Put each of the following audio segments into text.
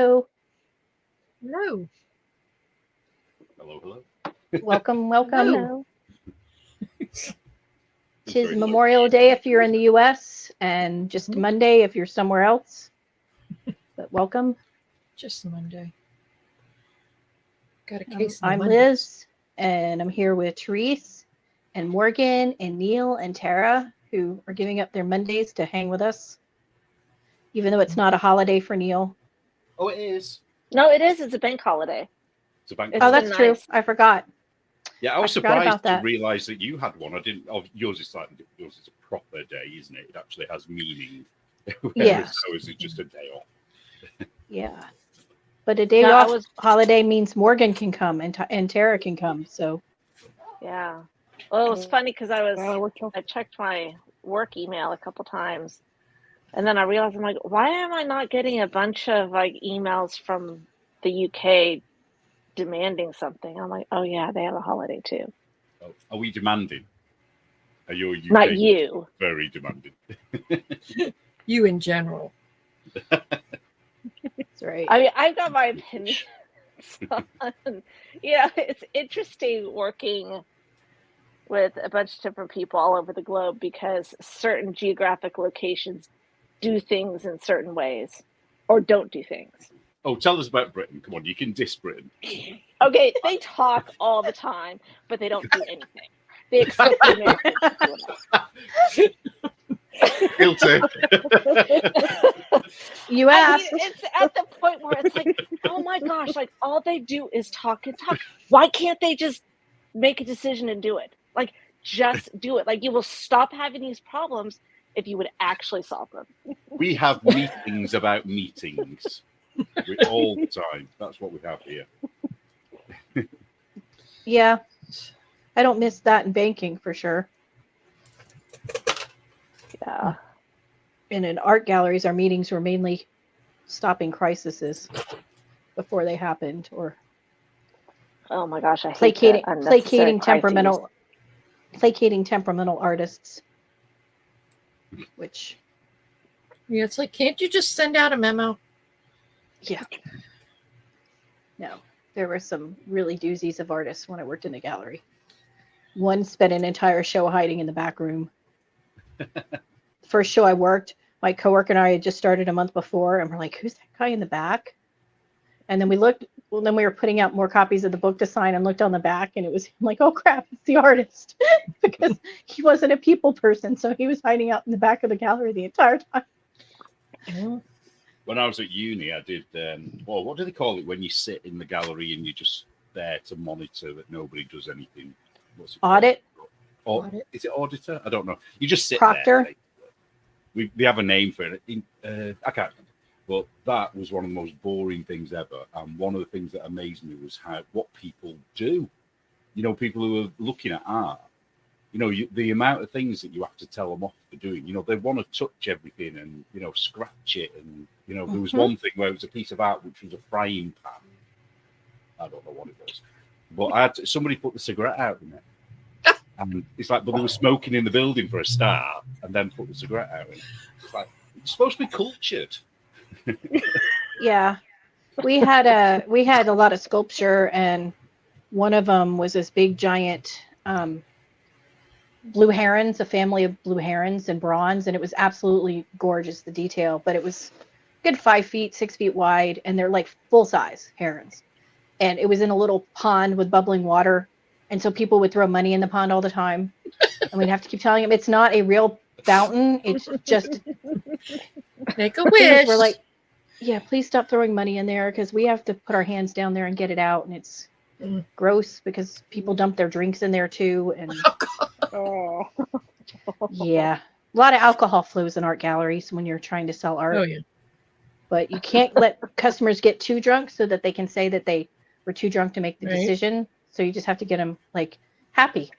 hello. No. Hello, hello. Welcome, welcome. Hello. It's Tis very low. Memorial Day if you're in the U.S. and just Monday if you're somewhere else. But welcome. Just Monday. Got a case. of I'm Mondays. Liz, and I'm here with Therese and Morgan and Neil and Tara, who are giving up their Mondays to hang with us, even though it's not a holiday for Neil. Oh, it is. No, it is. It's a bank holiday. It's a bank It's Oh, holiday. that's been true. nice. I forgot. Yeah, I was I forgot about surprised to that. realise that you had one. I didn't. Oh, yours is a proper day, isn't it? It actually has meaning. Yeah. Ours is just a day off. Yeah. But a day No, I off was- holiday means Morgan can come and Tara can come. So Yeah. Well, it was funny because we're till- I checked my work email a couple times, and then I realized I'm like, why am I not getting a bunch of like emails from the UK demanding something? I'm like, oh yeah, they have a holiday too. Oh, are we demanding? Are you UK Not you. very demanding? You in general. that's right. I mean, I've got my opinions on, it's interesting working with a bunch of different people all over the globe because certain geographic locations do things in certain ways or don't do things. Oh, tell us about Britain. Come on, you can diss Britain. Okay, they talk all the time, but they don't do anything. They expect the Americans to do it. Guilty. You I asked. mean, it's at the point where it's like, oh my gosh, like all they do is talk and talk. Why can't they just make a decision and do it? Like, just do it. Like, you will stop having these problems if you would actually solve them. We have meetings about meetings all the time. That's what we have here. Yeah. I don't miss that in banking for sure. Yeah. And in art galleries, our meetings were mainly stopping crises before they happened or Oh my gosh, I hate placating the unnecessary crises. placating temperamental artists. Which Yeah, it's like, can't you just send out a memo? yeah. No. There were some really doozies of artists when I worked in the gallery. One spent an entire show hiding in the back room. First show I worked, my coworker and I had just started a month before, and we're like, "Who's that guy in the back?" And then we looked. Well, then we were putting out more copies of the book to sign, and looked on the back, and it was like, "Oh crap, it's the artist," because he wasn't a people person, so he was hiding out in the back of the gallery the entire time. When I was at uni, I did, what do they call it when you sit in the gallery and you're just there to monitor that nobody does anything? What's it called? Audit. Audit. Is it auditor? I don't know. You just sit Proctor? there. We have a name for it. I can't remember. But that was one of the most boring things ever. And one of the things that amazed me was what people do. You know, people who are looking at art. You know, the amount of things that you have to tell them off for doing. You know, they want to touch everything and, you know, scratch it. And, you know, there was one thing where it was a piece of art which was a frying pan. I don't know what it was. But somebody put the cigarette out in it. And it's like, but they were smoking in the building for a start and then put the cigarette out in it. It's like, it's supposed to be cultured. Yeah, we had a lot of sculpture, and one of them was this big giant blue herons, a family of blue herons in bronze, and it was absolutely gorgeous, the detail. But it was a good 5 feet, 6 feet wide, and they're like full size herons. And it was in a little pond with bubbling water, and so people would throw money in the pond all the time, and we'd have to keep telling them it's not a real fountain; it's just. Make a Things wish. We're like, yeah, please stop throwing money in there because we have to put our hands down there and get it out, and it's gross because people dump their drinks in there too, and Oh. yeah, a lot of alcohol flows in art galleries when you're trying to sell art. Oh, yeah. But you can't let customers get too drunk so that they can say that they were too drunk to make the Right. decision. So you just have to get them like happy.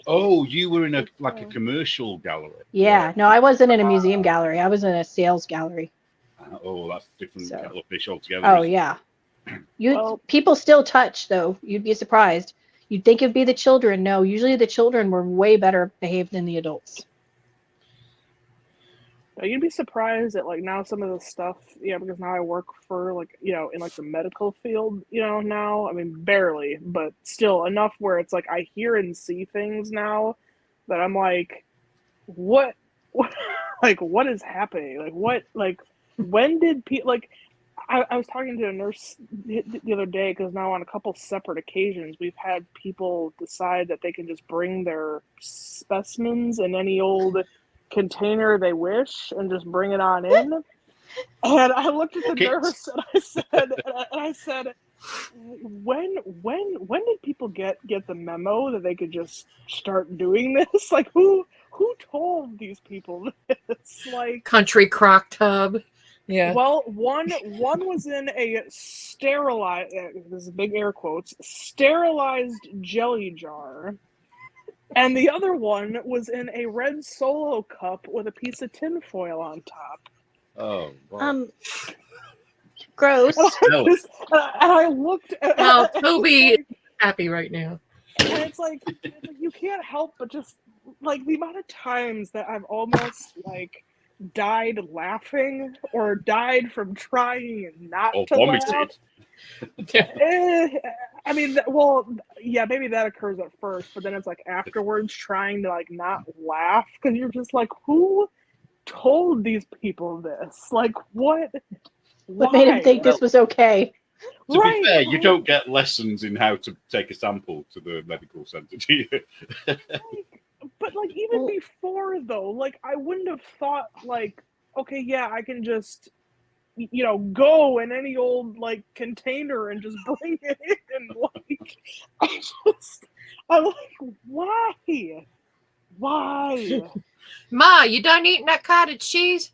Oh, you were in a commercial gallery. Yeah, no, I wasn't in a museum gallery. I was in a sales gallery. Oh, that's different So- kettle of fish altogether. Oh isn't it? yeah. Well- People still touch though. You'd be surprised. You'd think it'd be the children. No, usually the children were way better behaved than the adults. You'd be surprised at like now some of the stuff, because now I work for like, in like the medical field, now. I mean, barely, but still enough where it's like I hear and see things now that I'm like, what like what is happening? When did people like I was talking to a nurse the other day because now on a couple separate occasions we've had people decide that they can just bring their specimens in any old container they wish and just bring it on in. And I looked at the nurse and I said, when did people get the memo that they could just start doing this? Like who told these people this? Like Country crock tub. Yeah. Well, one was in a sterilized, this is big air quotes, sterilized jelly jar. And the other one was in a red Solo cup with a piece of tin foil on top. Oh, wow. Gross. And I looked at Well, Toby is happy right now. And it's like you can't help but just like the amount of times that I've almost like died laughing or died from trying not to laugh. I mean, well, yeah, maybe that occurs at first, but then it's like afterwards trying to like not laugh because you're just like, who told these people this? Like, what? What made him think this was okay? To be fair, you don't get lessons in how to take a sample to the medical center, do you? But like even before though, like I wouldn't have thought like, okay, yeah, I can just go in any old like container and just bring it in. Like I'm like, why? Ma, you done eating that cottage cheese?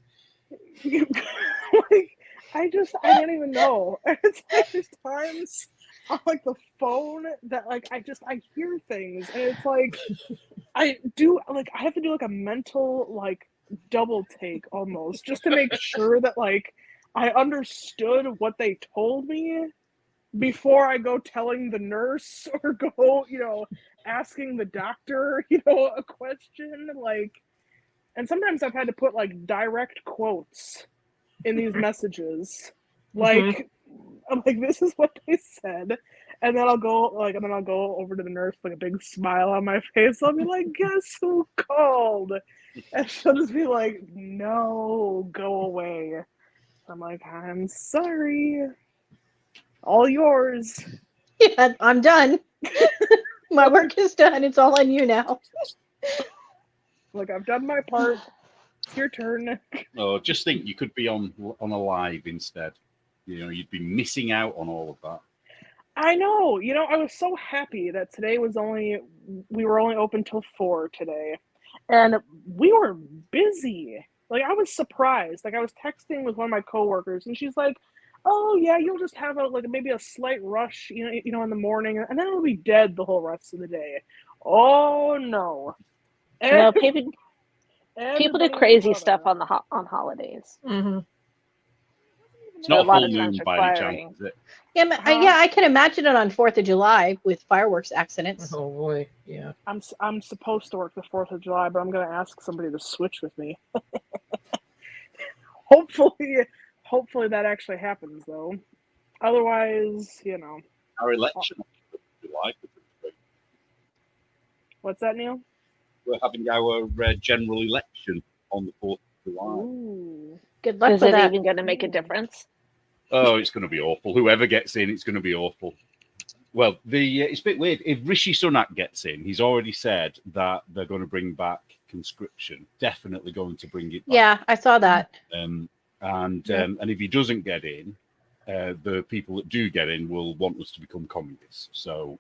Like I don't even know. It's like there's times on like the phone that like I hear things and it's like I have to do like a mental like double take almost just to make sure that like I understood what they told me before I go telling the nurse or go, asking the doctor, a question like, and sometimes I've had to put like direct quotes in these messages. Like, I'm like, this is what they said. And then I'll go over to the nurse with like a big smile on my face. I'll be like, guess who called? And she'll just be like, no, go away. I'm like, I'm sorry. All yours. Yeah, I'm done. My work is done. It's all on you now. Like, I've done my part. It's your turn. Oh, just think you could be on a live instead. You'd be missing out on all of that. I know. I was so happy that today we were only open till 4 today. And we were busy. Like, I was surprised. Like, I was texting with one of my coworkers, and she's like, oh, yeah, you'll just have maybe a slight rush, in the morning, and then it'll be dead the whole rest of the day. Oh, no. No, people do crazy stuff on holidays. Mm-hmm. It's not a a lot full of times moon by any requiring. chance, is it? Yeah, yeah, I can imagine it on 4th of July with fireworks accidents. Oh boy, yeah. I'm supposed to work the 4th of July, but I'm going to ask somebody to switch with me. Hopefully that actually happens, though. Otherwise, Our election in July. What's that, Neil? We're having our general election on the 4th of July. Ooh. Good luck Is with it that. even going to make a difference? Oh, it's going to be awful. Whoever gets in, it's going to be awful. Well, it's a bit weird. If Rishi Sunak gets in, he's already said that they're going to bring back conscription. Definitely going to bring it back. Yeah, I saw that. And if he doesn't get in, the people that do get in will want us to become communists. So,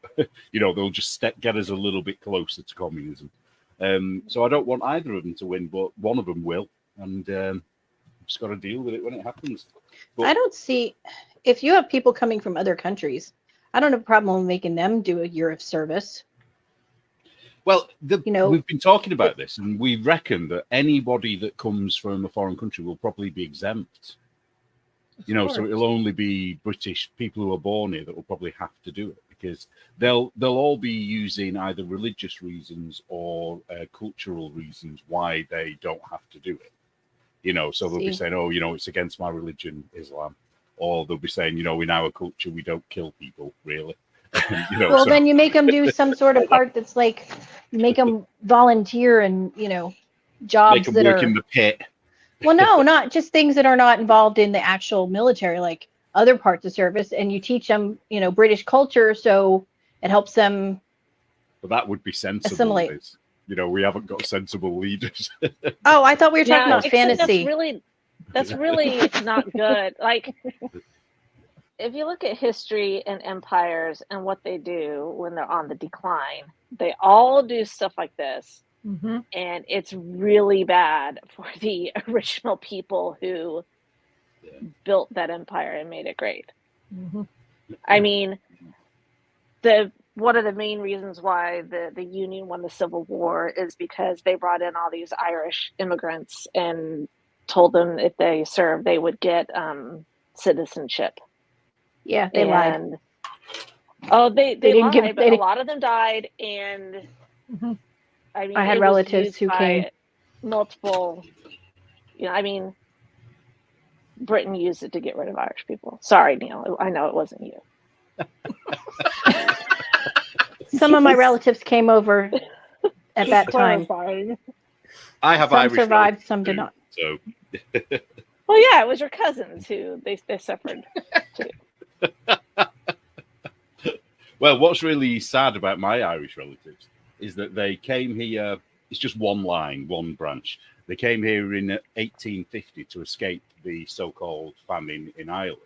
they'll just get us a little bit closer to communism. So I don't want either of them to win, but one of them will. And just got to deal with it when it happens. But I don't see, if you have people coming from other countries, I don't have a problem making them do a year of service. Well, we've been talking about this, and we reckon that anybody that comes from a foreign country will probably be exempt. So it'll only be British people who are born here that will probably have to do it because they'll all be using either religious reasons or cultural reasons why they don't have to do it. So they'll be See. saying, oh, it's against my religion, Islam. Or they'll be saying, in our culture, we don't kill people, really. Well, then you make them do some sort of part that's like, you make them volunteer and, jobs make them that work are. in the pit. Well, no, not just things that are not involved in the actual military, like other parts of service. And you teach them, British culture. So it helps them. But that would be sensible. Assimilate. Liz. We haven't got sensible leaders. Oh, I thought we were talking about except fantasy. That's really not good. Like, if you look at history and empires and what they do when they're on the decline, they all do stuff like this. Mm-hmm. And it's really bad for the original people who built that empire and made it great. Mm-hmm. I mean, one of the main reasons why the Union won the Civil War is because they brought in all these Irish immigrants and told them if they served, they would get citizenship. Yeah, they lied. And they didn't lied, give- but they a didn't- lot of them died. And Mm-hmm. I mean, I had it was relatives used who by came. multiple. I mean, Britain used it to get rid of Irish people. Sorry, Neil. I know it wasn't you. Some of my relatives came over at that time. Clarifying. I have Some Irish survived, relatives some did too, not. So Well, yeah, it was your cousins who they suffered too. well, what's really sad about my Irish relatives is that they came here. It's just one line, one branch. They came here in 1850 to escape the so-called famine in Ireland,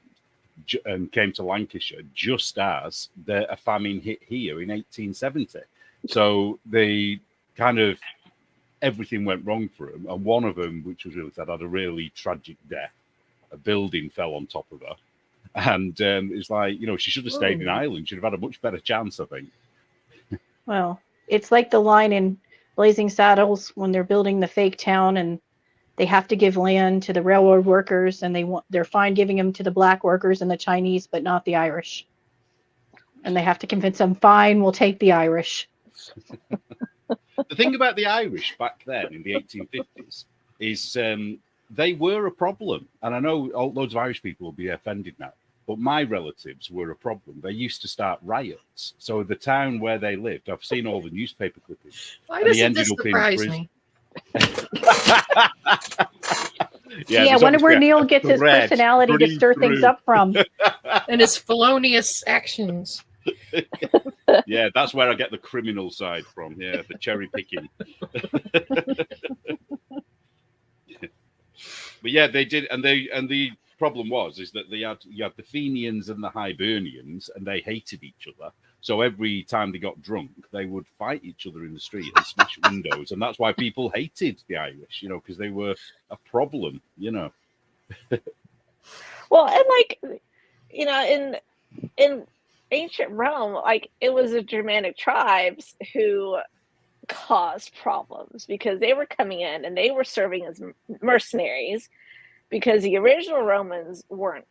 and came to Lancashire just as a famine hit here in 1870. So they kind of everything went wrong for them, and one of them, which was really sad, had a really tragic death. A building fell on top of her, and it's like she should have stayed in Ireland. She'd have had a much better chance, I think. Well, it's like the line in Blazing Saddles when they're building the fake town and they have to give land to the railroad workers, and they're fine giving them to the black workers and the Chinese, but not the Irish. And they have to convince them, fine, we'll take the Irish. The thing about the Irish back then in the 1850s is they were a problem. And I know loads of Irish people will be offended now, but my relatives were a problem. They used to start riots. So the town where they lived, I've seen all the newspaper clippings. Why And he doesn't this ended up in surprise prison. me? Yeah, I there's wonder where obviously Neil gets his thread personality to running stir things through. up from. And his felonious actions. Yeah, that's where I get the criminal side from. Yeah, the cherry picking. But yeah, they did, and the problem is that you had the Fenians and the Hibernians, and they hated each other. So every time they got drunk, they would fight each other in the street and smash windows, and that's why people hated the Irish, because they were a problem, Well, and in ancient Rome, it was the Germanic tribes who caused problems because they were coming in and they were serving as mercenaries because the original Romans weren't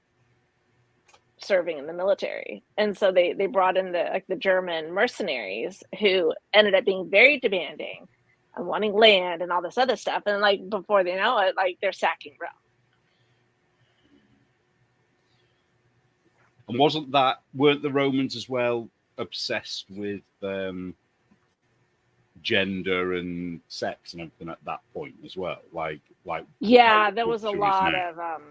serving in the military, and so they brought in the German mercenaries who ended up being very demanding and wanting land and all this other stuff, and before they know it, they're sacking Rome. And weren't the Romans as well obsessed with gender and sex and everything at that point as well? Yeah, how there was a culture is lot now. of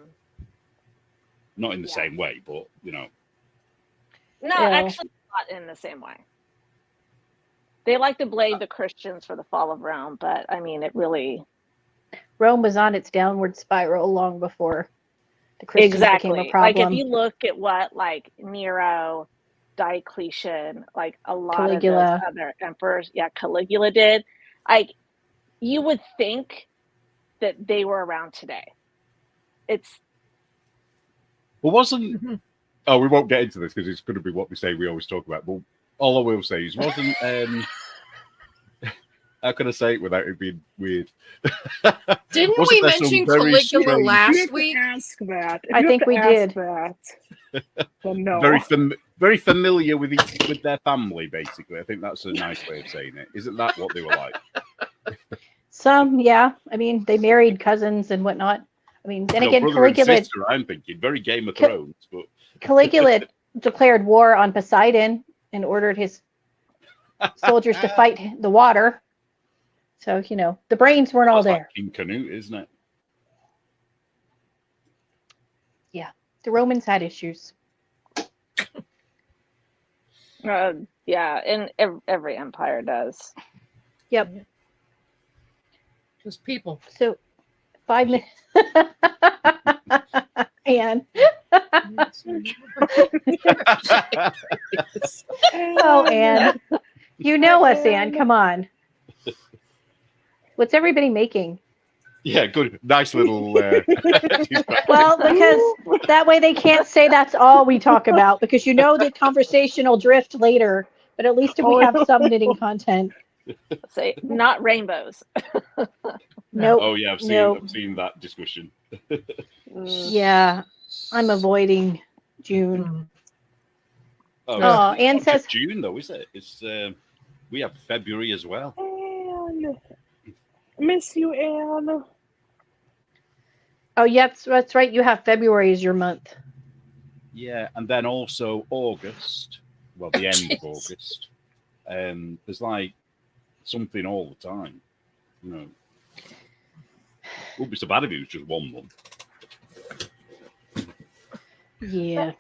Not in the same way, but no, Yeah. actually not in the same way. They like to blame the Christians for the fall of Rome, but I mean, it really Rome was on its downward spiral long before the Christians became a if problem. you look at what Nero, Diocletian, a lot Caligula. of those other emperors, Caligula did, you would think that they were around today. It's Well, wasn't... Oh, we won't get into this because it's going to be what we say we always talk about. But all I will say is, wasn't... how can I say it without it being weird? Didn't Wasn't we there some mention very Caligula strange- You last have to week? ask that. If I you think have to we ask did. That, then no. Very familiar with their family, basically. I think that's a nice way of saying it. Isn't that what they were like? Some, yeah. I mean, they married cousins and whatnot. I mean, then No, again, brother and Caligula, sister, I'm thinking. Very Game of Ca- Thrones, but Caligula declared war on Poseidon and ordered his soldiers to fight the water. So, you know, the brains weren't all that's like there. King Canute, isn't it? The Romans had issues. Yeah, and every empire does. Yep. Just people. So 5 minutes. Anne. Oh, Anne. You know us, Anne. Come on. What's everybody making? Yeah, good. Nice little. Well, because that way they can't say that's all we talk about, because you know the conversation will drift later. But at least if we have some knitting content. Say not rainbows. Nope. Oh yeah, I've Nope. seen that discussion. Yeah, I'm avoiding June. Mm. Oh, Oh, it's Anne not just says- June though, is it? It's we have February as well. Anne. Miss you, Anne. Oh, yeah, that's right. You have February as your month. Yeah, and then also August. Well, the end of Jeez. August. There's like something all the time. You know, it wouldn't be so bad if it was just 1 month. Yeah.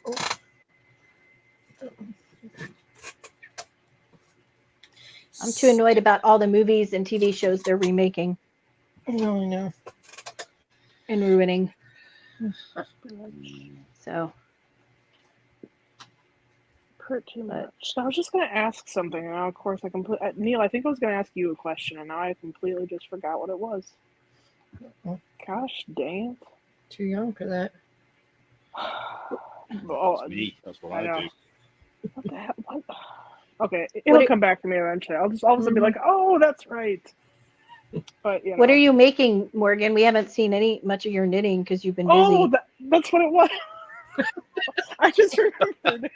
I'm too annoyed about all the movies and TV shows they're remaking Oh, I know. and ruining. Mm. So, Pretty But- much. I was just gonna ask something, and now of course Neil, I think I was gonna ask you a question, and now I completely just forgot what it was. Oh. Gosh dang it. Too young for that. Oh, That's me. That's what I I, know. do. what the hell? What? Okay, it'll are- come back to me eventually. I'll just all of a sudden be like, oh, that's right. But you know. what are you making, Morgan? We haven't seen much of your knitting because you've been busy. Oh, that's what it was. I just remembered.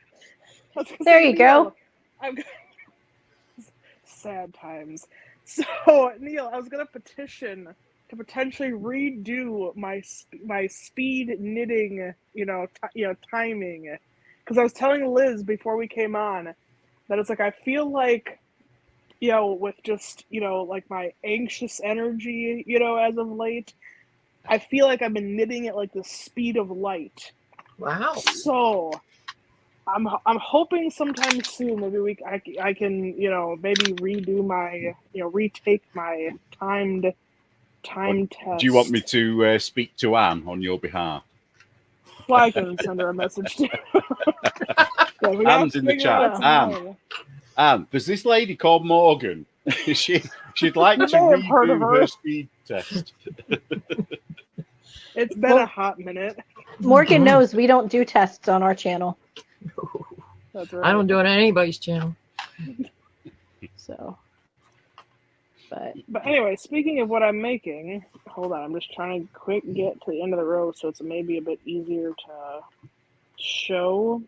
I was gonna There say, you go. Neil, I'm gonna... Sad times. So, Neil, I was gonna petition to potentially redo my speed knitting, timing, because I was telling Liz before we came on that it's like I feel like, with just like my anxious energy, as of late, I feel like I've been knitting at like the speed of light. Wow. So I'm hoping sometime soon maybe I can maybe redo my retake my time test. Do you want me to speak to Anne on your behalf? Well, I can send her a message too. Anne's in the chat. Anne. Anne. Anne, there's this lady called Morgan. She'd like to may have heard of redo her. her speed test. It's been a hot minute. Morgan knows we don't do tests on our channel. That's right. I don't do it on anybody's channel. So, but But anyway, speaking of what I'm making, hold on. I'm just trying to quick get to the end of the row so it's maybe a bit easier to show.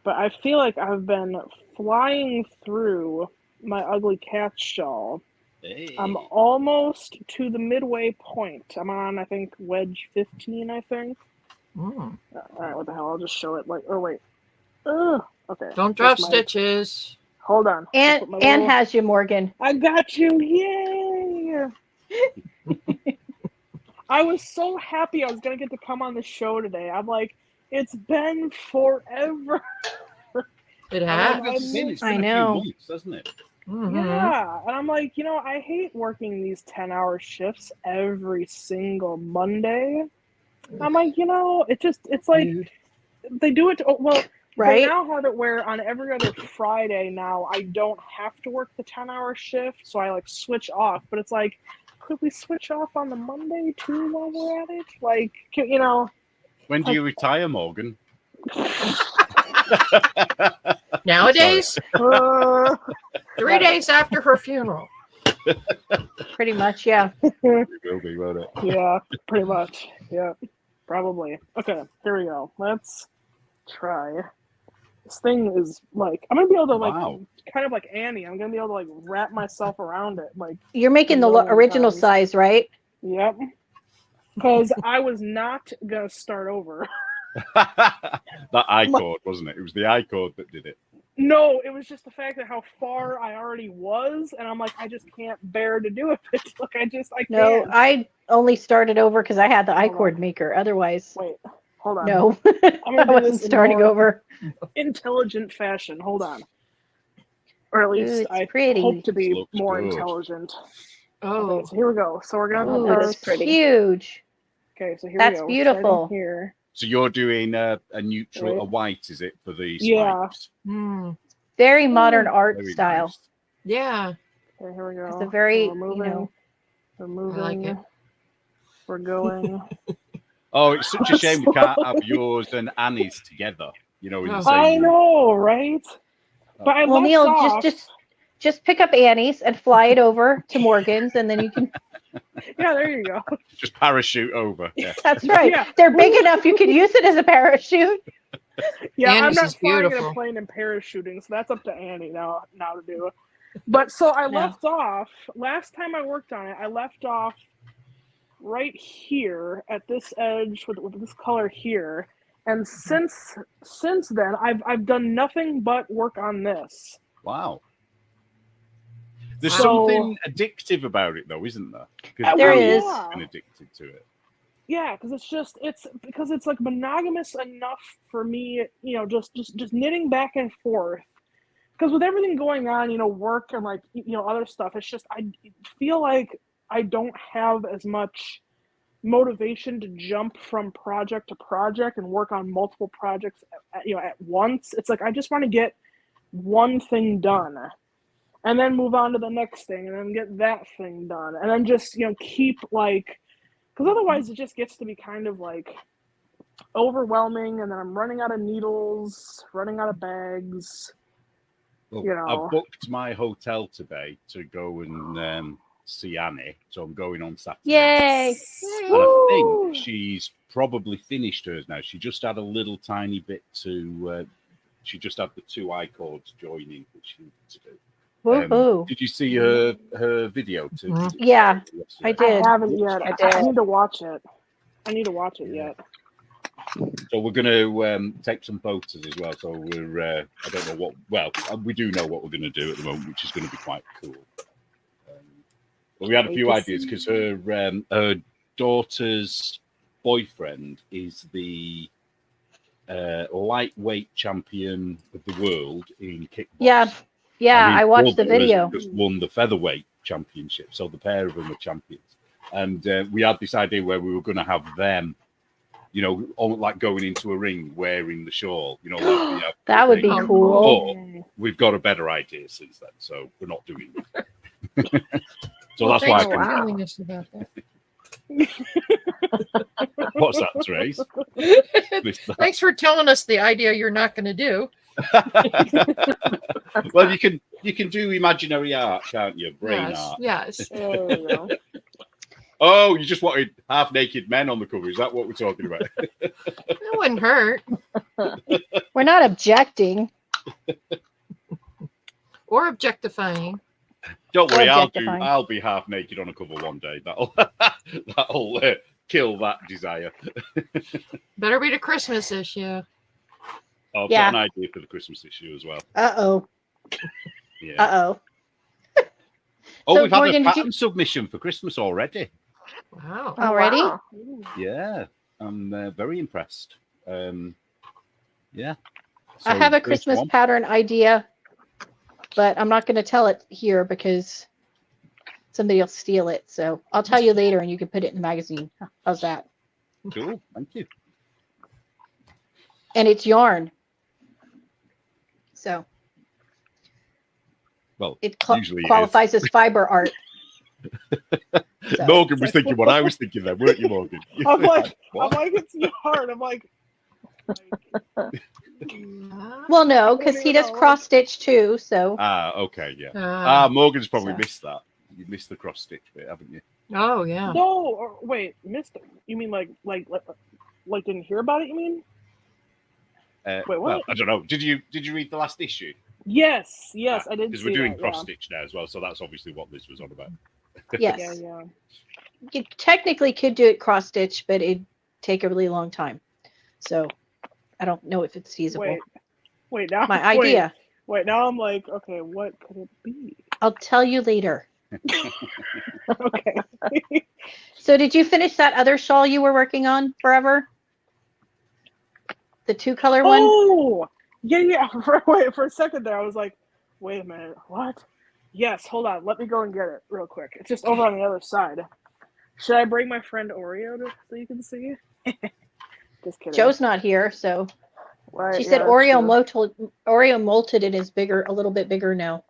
But I feel like I've been flying through my ugly cat shawl. Hey. I'm almost to the midway point. I'm on, I think, wedge 15, I think. Mm. All right, what the hell? I'll just show it like, oh, wait. Ugh. Okay. Don't drop That's my- stitches. Hold on. I'll Anne put my Anne little- has you, Morgan. I got you. Yay. I was so happy I was going to get to come on the show today. I'm like, it's been forever. It How has. long has it been? It's I been a know. few months, hasn't it? Mhm. Yeah. And I'm like, I hate working these 10-hour shifts every single Monday. I'm like, it's like Dude. they do it. Well, Right? they now have it where on every other Friday now I don't have to work the 10-hour shift, so I like switch off. But it's like, could we switch off on the Monday too while we're at it? Like, When do you retire, Morgan? Nowadays, uh, 3 days after her funeral. Pretty much, yeah. It will be, won't it? yeah, pretty much. Yeah, probably. Okay, here we go. Let's try. This thing is like I'm gonna be able to like Wow. kind of like Annie. I'm gonna be able to like wrap myself around it. Like, You're making the million original times. size, right? yep. Because I was not gonna start over. That I-cord, wasn't it? It was the I-cord that did it. No, it was just the fact that how far I already was, and I'm like, I just can't bear to do it. Like, I No, can't. I only started over because I had the Hold iCord on. maker. Otherwise, Wait, hold on. no, gonna I do wasn't this in starting more- over. Intelligent fashion. Hold on. Or at Ooh, least it's I pretty. hope to be Looks more good. intelligent. Oh, Okay, so here we go. So we're gonna Ooh, put it's this. pretty. huge. Okay, so here That's we go. beautiful. Starting here. So you're doing a neutral, Right. a white, is it, for the Yeah. spikes? hmm. Very modern Ooh. art Very style. nice. Yeah. Okay, here we go. It's a very, We're moving. We're I moving. like it. We're going. Oh, it's such a shame we can't have yours and Annie's together. You know, in the Oh. same I room. know, right? But I Well, left Neil, off. just pick up Annie's and fly it over to Morgan's, and then you can. Yeah, there you go. Just parachute over. Yeah. That's right. Yeah. They're big enough you can use it as a parachute. Yeah, I'm Annie's not is flying in a beautiful. plane and parachuting, so that's up to Annie now to do. But so I No. left off last time I worked on it. I left off right here at this edge with this color here, and since then I've done nothing but work on this. Wow. There's So- something addictive about it, though, isn't there? There Annie's is. been addicted to it. Yeah, because it's like monogamous enough for me, just knitting back and forth. Because with everything going on, work and like other stuff, it's just I feel like I don't have as much motivation to jump from project to project and work on multiple projects at once. It's like I just want to get one thing done and then move on to the next thing and then get that thing done and then just keep like, because otherwise it just gets to be kind of like overwhelming, and then I'm running out of needles, running out of bags. Well, You know. I've booked my hotel today to go and see Annie, so I'm going on Saturday. Yay! And I think she's probably finished hers now. She just had a little tiny bit to. She just had the two I-cords joining, which she needed to do. Woohoo! Did you see her video too? Mhm. Yeah, I I did. haven't yet. I I did. need to watch it. I need to watch it Yeah. yet. So we're going to take some photos as well. So we're I don't know what. Well, we do know what we're going to do at the moment, which is going to be quite cool. But we had a few ideas because her daughter's boyfriend is the lightweight champion of the world in kickboxing. Yeah, yeah, And his I watched the brother has video. Just won the featherweight championship, so the pair of them are champions. And we had this idea where we were going to have them, like going into a ring wearing the shawl. Like we have That would be the ring. cool. But we've got a better idea since then, so we're not doing it. So Well, that's why I thanks for can. telling us about that. What's that, Trace? Missed that. Thanks for telling us the idea you're not going to do. Well, you can do imaginary art, can't you? Brain Yes, art. yes. There you go. Oh, you just wanted half-naked men on the cover. Is that what we're talking about? That wouldn't hurt. We're not objecting. Or objectifying. Don't worry, Objectifying. I'll be half-naked on a cover one day. That'll kill that desire. Better be the Christmas issue. I've Yeah. got an idea for the Christmas issue as well. Uh-oh. Yeah. Uh-oh. Oh, So, we've had Morgan, a did you- pattern submission for Christmas already. Wow. Already? Wow. Yeah, I'm very impressed. Yeah. I So, have a first Christmas one. pattern idea, but I'm not going to tell it here because somebody will steal it. So I'll tell you later and you can put it in the magazine. How's that? Cool, thank you. And it's yarn. So Well, it usually it is. qualifies as fiber art. So- Morgan was thinking what I was thinking then, weren't you, Morgan? I'm like, What? it's hard. I'm like Well, no, because he does cross stitch too. So Okay, yeah. Morgan's probably So- missed that. You missed the cross stitch bit, haven't you? Oh, yeah. no. Or, wait, missed it. You mean like didn't hear about it? You mean? Wait, what? Well, I don't know. Did you read the last issue? Yes, I did. Because see we're doing that, cross stitch now as well, so that's obviously what this was on about. Yes. Yeah. You technically could do it cross stitch, but it'd take a really long time. So I don't know if it's feasible. Wait. Now My idea. Wait, now I'm like, okay, what could it be? I'll tell you later. Okay. So did you finish that other shawl you were working on forever? The 2-color one? Oh, yeah. Wait, for a second there, I was like, wait a minute, what? Yes, hold on. Let me go and get it real quick. It's just over on the other side. Should I bring my friend Oreo so you can see? Just kidding. Joe's not here, so Right, she said yeah, Oreo molted and is bigger, a little bit bigger now.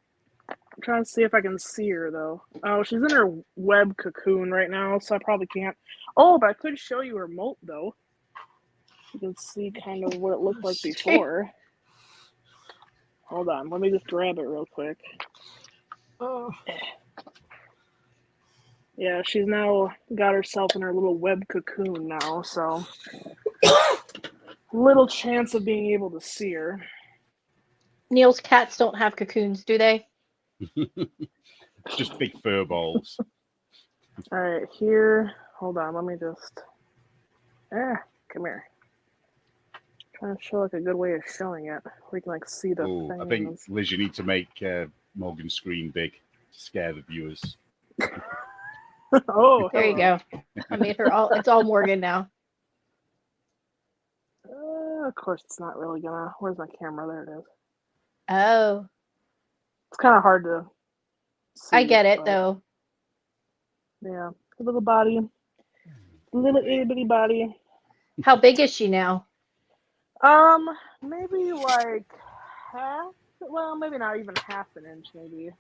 I'm trying to see if I can see her though. Oh, she's in her web cocoon right now, so I probably can't. Oh, but I could show you her molt though. You can see kind of what it looked like before. Hold on, let me just grab it real quick. Oh, Yeah, she's now got herself in her little web cocoon now, so little chance of being able to see her. Neil's cats don't have cocoons, do they? Just big fur balls. All right, here. Hold on, let me just. Come here. Trying to show like a good way of showing it. We can like see the Oh, things. I think Liz, you need to make Morgan's screen big to scare the viewers. Oh, There you hello. go. I made her all. It's all Morgan now. Of course, it's not really gonna. Where's my camera? There it is. Oh, It's kind of hard to. See, I get it but, though. Yeah, a little body, little itty bitty body. How big is she now? Maybe like half. Well, maybe not even half an inch, maybe.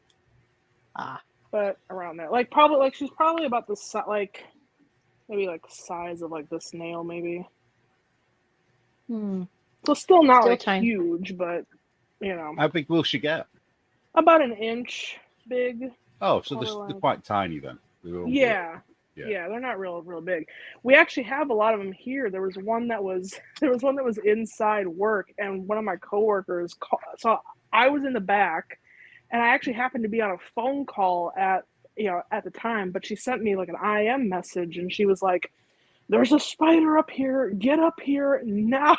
Ah, But around there, like probably, like she's probably about the like, maybe like size of like this nail, maybe. So still not Still like tiny. huge, but you know, How big will she get? about an inch big. Oh, so Quarter they're quite tiny then. They're all Yeah. Yeah. Yeah, they're not real big. We actually have a lot of them here. There was one that was inside work, and one of my coworkers so I was in the back, and I actually happened to be on a phone call at the time, but she sent me like an IM message, and she was like, "There's a spider up here. Get up here now."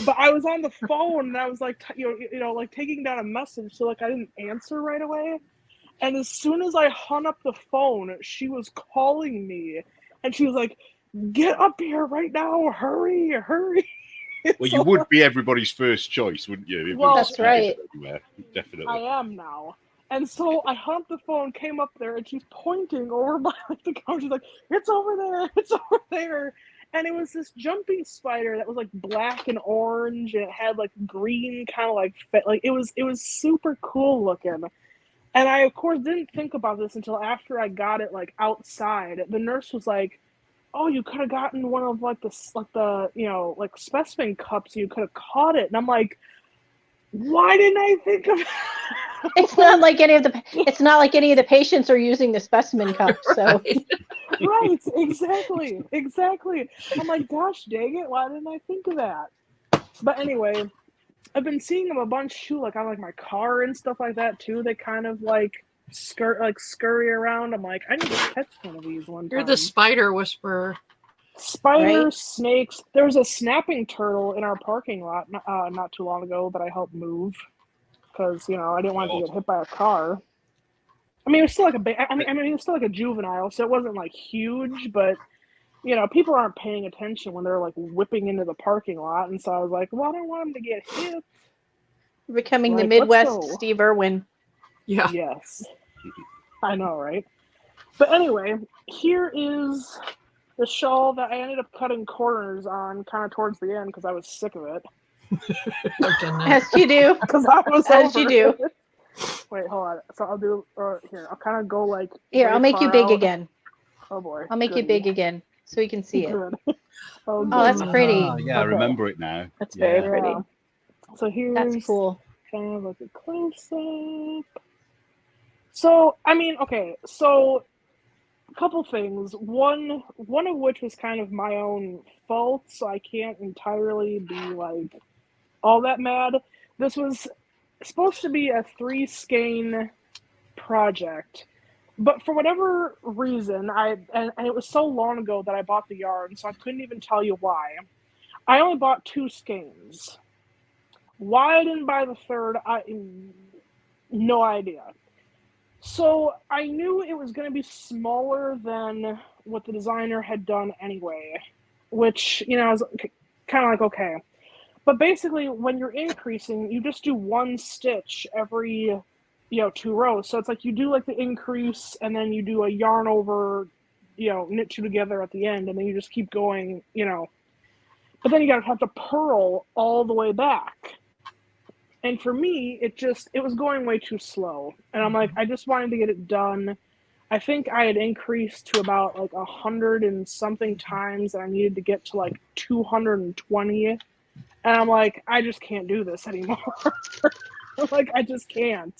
But I was on the phone, and I was like, like taking down a message, so like I didn't answer right away. And as soon as I hung up the phone, she was calling me, and she was like, "Get up here right now! Hurry, hurry!" Well, So you would be everybody's first choice, wouldn't you? If there Well, was That's spiders right. everywhere. Definitely. I am now. And so I hung up the phone, came up there, and she's pointing over by like the couch. She's like, "It's over there! It's over there!" And it was this jumping spider that was like black and orange, and it had like green kind of like it was super cool looking. And I, of course, didn't think about this until after I got it like outside. The nurse was like, "Oh, you could have gotten one of like the specimen cups. You could have caught it." And I'm like, "Why didn't I think of?" It's not like any of the patients are using the specimen cup. So Right, exactly. I'm like, gosh dang it, why didn't I think of that? But anyway, I've been seeing them a bunch too, like on like my car and stuff like that too. They kind of like scurry around. I'm like, I need to catch one of these one time. you're the spider whisperer. Spiders, Right. snakes. There was a snapping turtle in our parking lot not too long ago that I helped move because I didn't want it to get hit by a car. I mean, it was still like it was still like a juvenile, so it wasn't like huge, but people aren't paying attention when they're like whipping into the parking lot, and so I was like, well, I don't want them to get hit. becoming the Like, let's Midwest go. Steve Irwin. Yeah. Yes, I know, right? But anyway, here is the shawl that I ended up cutting corners on, kind of towards the end because I was sick of it. I've done that. As you do. Because I was As over you do. it. Wait, hold on. So I'll do here. I'll kind of go like Here, way I'll make you far big out. again. Oh boy. I'll make you goody. big again so you can see it. Good. Oh, Oh, that's goody. pretty. Ah, yeah, I Okay. remember it now. That's Yeah. very pretty. Yeah. So here's That's cool. kind of like a close up. So I mean, okay, so a couple things. One of which was kind of my own fault, so I can't entirely be like all that mad. This was supposed to be a 3 skein project, but for whatever reason, and it was so long ago that I bought the yarn, so I couldn't even tell you why. I only bought 2 skeins. Why I didn't buy the third, no idea. So I knew it was going to be smaller than what the designer had done anyway, which, I was kind of like, okay. But basically, when you're increasing, you just do 1 stitch every, 2 rows. So it's like you do like the increase, and then you do a yarn over, knit 2 together at the end, and then you just keep going, But then you gotta have to purl all the way back. And for me, it was going way too slow. And I'm like, I just wanted to get it done. I think I had increased to about like 100 and something times, and I needed to get to like 220. And I'm like, I just can't do this anymore. Like, I just can't.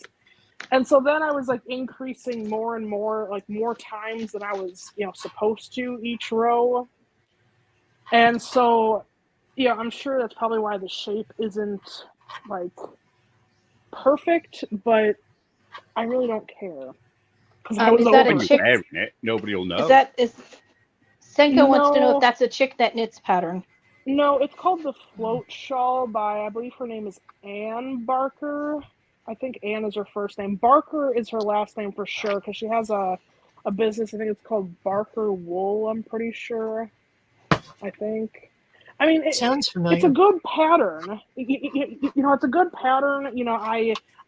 And so then I was like increasing more and more, like more times than I was, supposed to each row. And so, I'm sure that's probably why the shape isn't like perfect, but I really don't care. Is that a chick? Wearing it, nobody will know. Senko wants to know No. if that's a chick that knits pattern. No, it's called the Float Shawl by, I believe her name is Ann Barker. I think Ann is her first name. Barker is her last name for sure, because she has a business. I think it's called Barker Wool, I'm pretty sure. I think. I mean, Sounds familiar. it's a good pattern. It's a good pattern.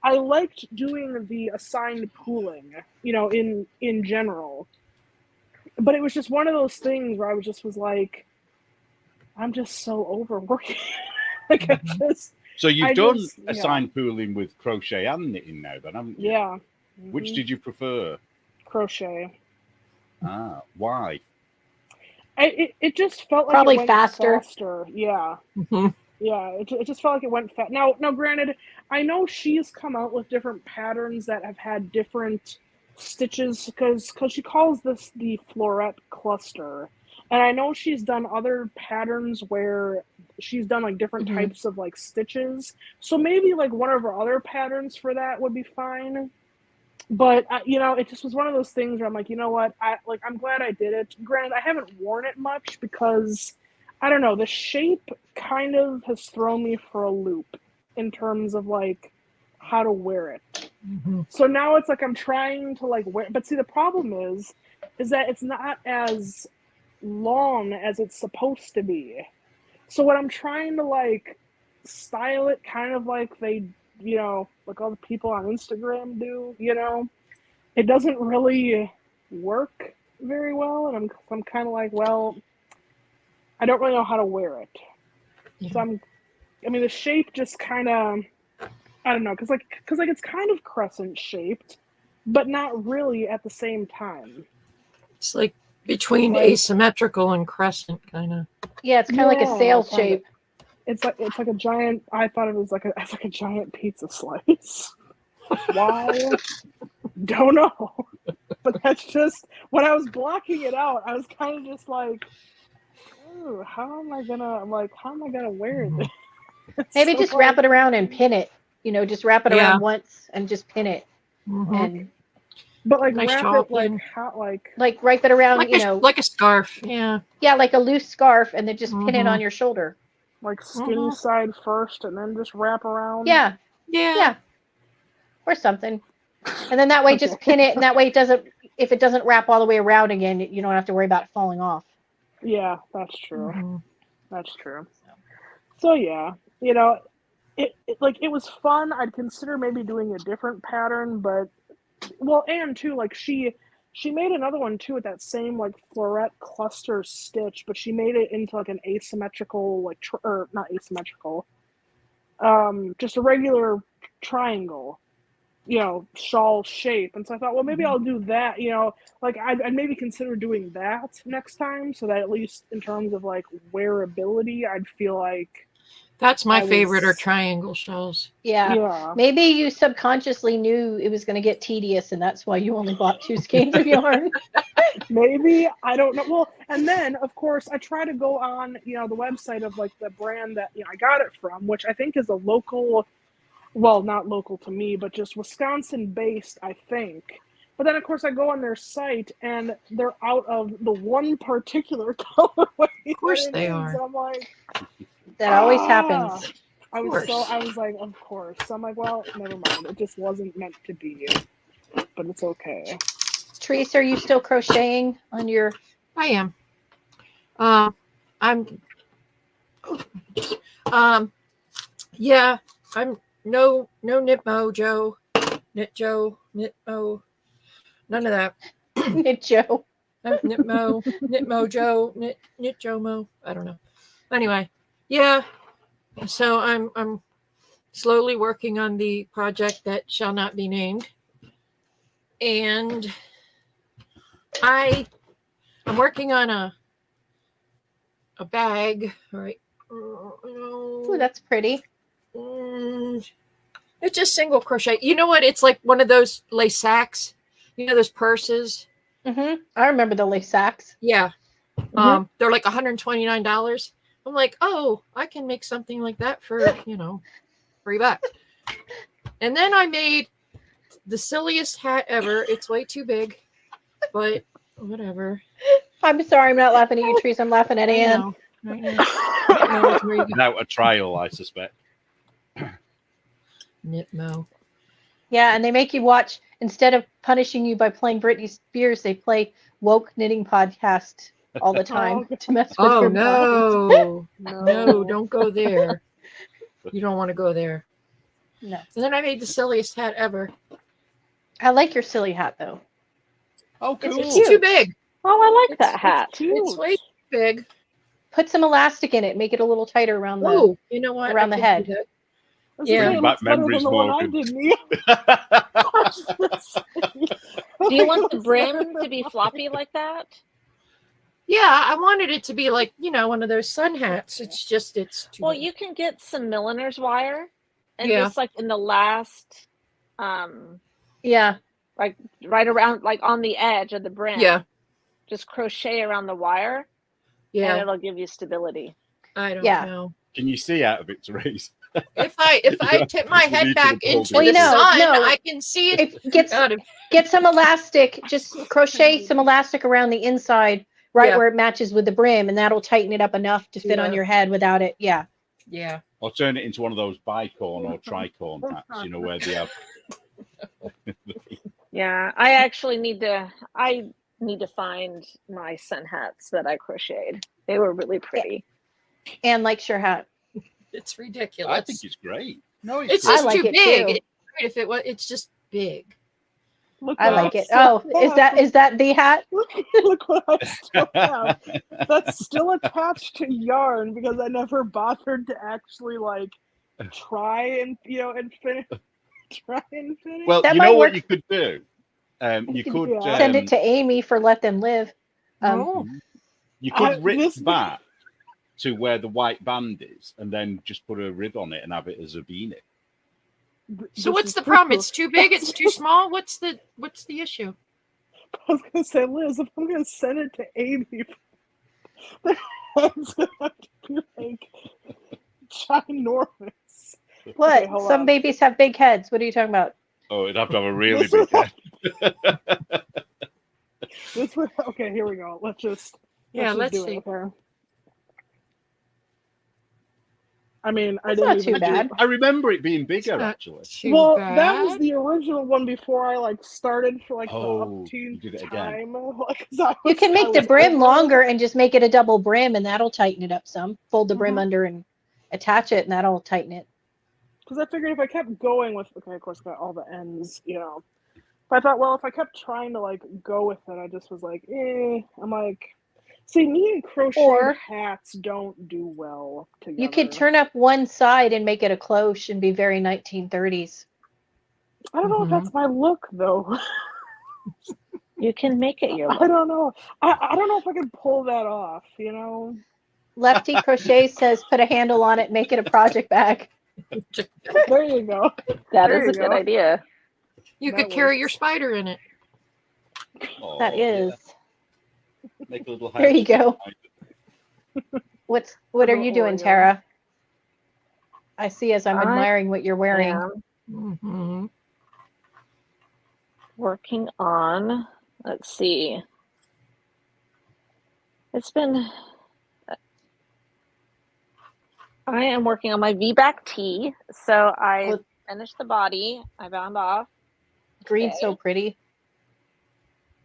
I liked doing the assigned pooling, in general. But it was just one of those things where I was like, I'm just so overworking. Like, So you've I done just- yeah. assigned pooling with crochet and knitting now, then, haven't you? yeah. Which Mhm. did you prefer? Crochet? Why? It just felt like Probably it went faster. Yeah. Mhm. Yeah, it just felt like it went fast. Now, granted, I know she's come out with different patterns that have had different stitches, because she calls this the floret cluster, and I know she's done other patterns where she's done like different Mhm. types of like stitches. So maybe like one of her other patterns for that would be fine. But it just was one of those things where I'm like, you know what? I'm glad I did it. Granted, I haven't worn it much because I don't know, the shape kind of has thrown me for a loop in terms of like how to wear it. Mhm. So now it's like I'm trying to like wear, but see, the problem is that it's not as long as it's supposed to be. So when I'm trying to like style it kind of like they, like all the people on Instagram do, it doesn't really work very well, and I'm kind of like, well, I don't really know how to wear it. Yeah. So the shape just kind of, I don't know, because it's kind of crescent shaped, but not really at the same time. It's like between Like- asymmetrical and crescent, kind of. Yeah, it's kind of like a sail Yeah, kinda. shape. It's like a giant. I thought it was like a giant pizza slice. Why? Don't know. But that's just when I was blocking it out. I was kind of just like, ooh, how am I gonna wear this? Maybe So, just wrap it around and pin it. Just wrap it Yeah. around once and just pin it. Mhm. And But like Nice wrap shawl it like pin. how like like wrap it around, like a scarf. Yeah. yeah, like a loose scarf, and then just pin it Mhm. on your shoulder. skinny Mhm. side first and then just wrap around. Yeah, Yeah. yeah, or something. And then that way, just pin it, and that way if it doesn't wrap all the way around again, you don't have to worry about it falling off. Yeah, that's true. Mhm. That's true. So yeah, it was fun. I'd consider maybe doing a different pattern, but and too, like she made another one too with that same like floret cluster stitch, but she made it into like an asymmetrical or not asymmetrical, just a regular triangle, shawl shape. And so I thought, well, maybe I'll do that. Like I'd maybe consider doing that next time, so that at least in terms of like wearability, I'd feel like That's my I favorite are was- triangle shells. Yeah. Yeah. Maybe you subconsciously knew it was going to get tedious, and that's why you only bought 2 skeins of yarn. Maybe, I don't know. Well, and then of course I try to go on, the website of like the brand that I got it from, which I think is a local, well, not local to me, but just Wisconsin based, I think. But then of course I go on their site and they're out of the one particular colorway. Of course that it they is. are. I'm like, That always ah. happens. I was course. like, of course. So I'm like, well, never mind. It just wasn't meant to be. But it's okay. Teresa, are you still crocheting on your? I am. I'm. Yeah. I'm no Knit Mojo, Knit Joe, Knit Mo, none of that. Knit Joe. Knit Mo, Knit Mojo, Knit Jomo. I don't know. Anyway, yeah. So I'm slowly working on the project that shall not be named, and I'm working on a bag. All right. Ooh, that's pretty. It's just single crochet. You know what? It's like one of those lace sacks. Those purses. I remember the lace sacks. Yeah. They're like $129. I'm like, oh, I can make something like that for, $3. And then I made the silliest hat ever. It's way too big, but whatever. I'm sorry, I'm not laughing at you, Teresa. I'm laughing at Anne. I know. Without a trial, I suspect. Knit Mo. Yeah, and they make you watch, instead of punishing you by playing Britney Spears, they play woke knitting podcast all the time to mess with Oh your mind. no, don't go there. You don't want to go there. No. And then I made the silliest hat ever. I like your silly hat though. Oh, cool. It's too big. Oh, I like that It's hat. It's way too big. Put some elastic in it, make it a little tighter around the Oh, you know what? around I the can head. do that. Yeah, Bring back memories more. I did. Mia. Do you want the brim to be floppy like that? Yeah, I wanted it to be like, one of those sun hats. It's too Well, big. you can get some milliner's wire and Yeah. just like in the last, Yeah. like right around, like on the edge of the brim. Yeah. Just crochet around the wire and Yeah. it'll give you stability. I don't Yeah. know. Can you see out of it, Therese? If I tip my You head need to back hold into it. the Well, sun, no. I can see it. If get some elastic, just crochet some elastic around the inside, right Yeah. where it matches with the brim, and that'll tighten it up enough to fit on Yeah. your head without it. Yeah. Yeah. Or turn it into one of those bicorn or tricorn hats, where they have. Yeah, I actually need to find my sun hats that I crocheted. They were really pretty. And likes your hat. It's ridiculous. I think it's great. No, it's I just like too it big. too. It's great if it was. It's just big. Look I what like I it. still Oh, is that the hat? Look what I still have. That's still attached to yarn because I never bothered to actually like try and and finish. Try and finish. Well, That you might know what work. you could do? You could Yeah. Send it to Amy for Let Them Live. Oh. you could I- rip this- back to where the white band is, and then just put a rib on it and have it as a beanie. So This what's is the problem? true. It's too big. It's too small. What's the issue? I was gonna say, Liz, if I'm gonna send it to Amy, the head's gonna have to be like ginormous. What? Okay, hold Some on. babies have big heads. What are you talking about? Oh, it'd have to have a really This big is- head. This way, okay, here we go. Let's just Let's do see. it. Okay. I mean, I That's didn't not even too bad. I remember it being bigger, It's not actually. Too Well, bad. that was the original one before I like started for like Oh, the up to you did it again. time. Like, 'cause I You was- can I make the was brim over- longer and just make it a double brim, and that'll tighten it up some. Fold the brim Mhm. under and attach it, and that'll tighten it. Because I figured if I kept going with, okay, of course, got all the ends, But I thought, well, if I kept trying to like go with it, I just was like, I'm like, see, me and crochet Or- hats don't do well together. You could turn up one side and make it a cloche and be very 1930s. I don't know if that's my look though. You can make it your I don't know. I don't know if I could pull that off. Lefty Crochet says put a handle on it, make it a project bag. There you go. That There is a you good go. idea. You That could carry your works. spider in it. Oh, That yeah. is. Make a little There you house. go. What are you doing, Oreo. Tara? I see as I'm I admiring what you're wearing. am Mm-hmm. working on, let's see. I am working on my V-back tee. So I Well- finished the body. I bound off. Green's Okay. so pretty.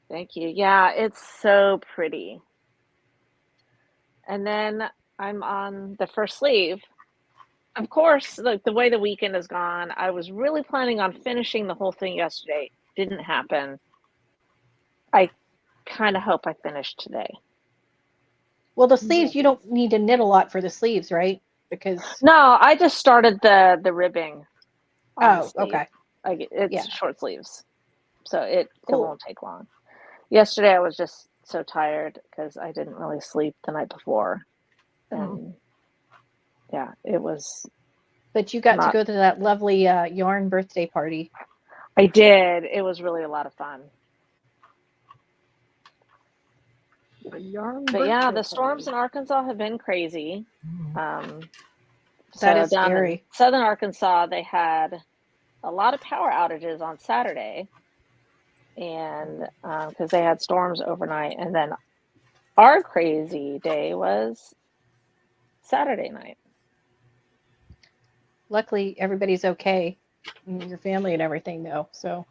Thank you. Yeah, it's so pretty. And then I'm on the first sleeve. Of course, like the way the weekend has gone, I was really planning on finishing the whole thing yesterday. Didn't happen. I kind of hope I finish today. Well, the sleeves, you don't need to knit a lot for the sleeves, right? Because No, I just started the ribbing. on the oh, sleeve. okay. It's Yeah. short sleeves, so it Cool. won't take long. Yesterday I was just so tired because I didn't really sleep the night before, and yeah, it was. But you got to Not- go to that lovely yarn birthday party. I did. It was really a lot of fun. A yarn But yeah, birthday the storms in party. Arkansas have been crazy. That So is down in scary. southern Arkansas, they had a lot of power outages on Saturday, and because they had storms overnight, and then our crazy day was Saturday night. Luckily, everybody's okay. Your family and everything, though. So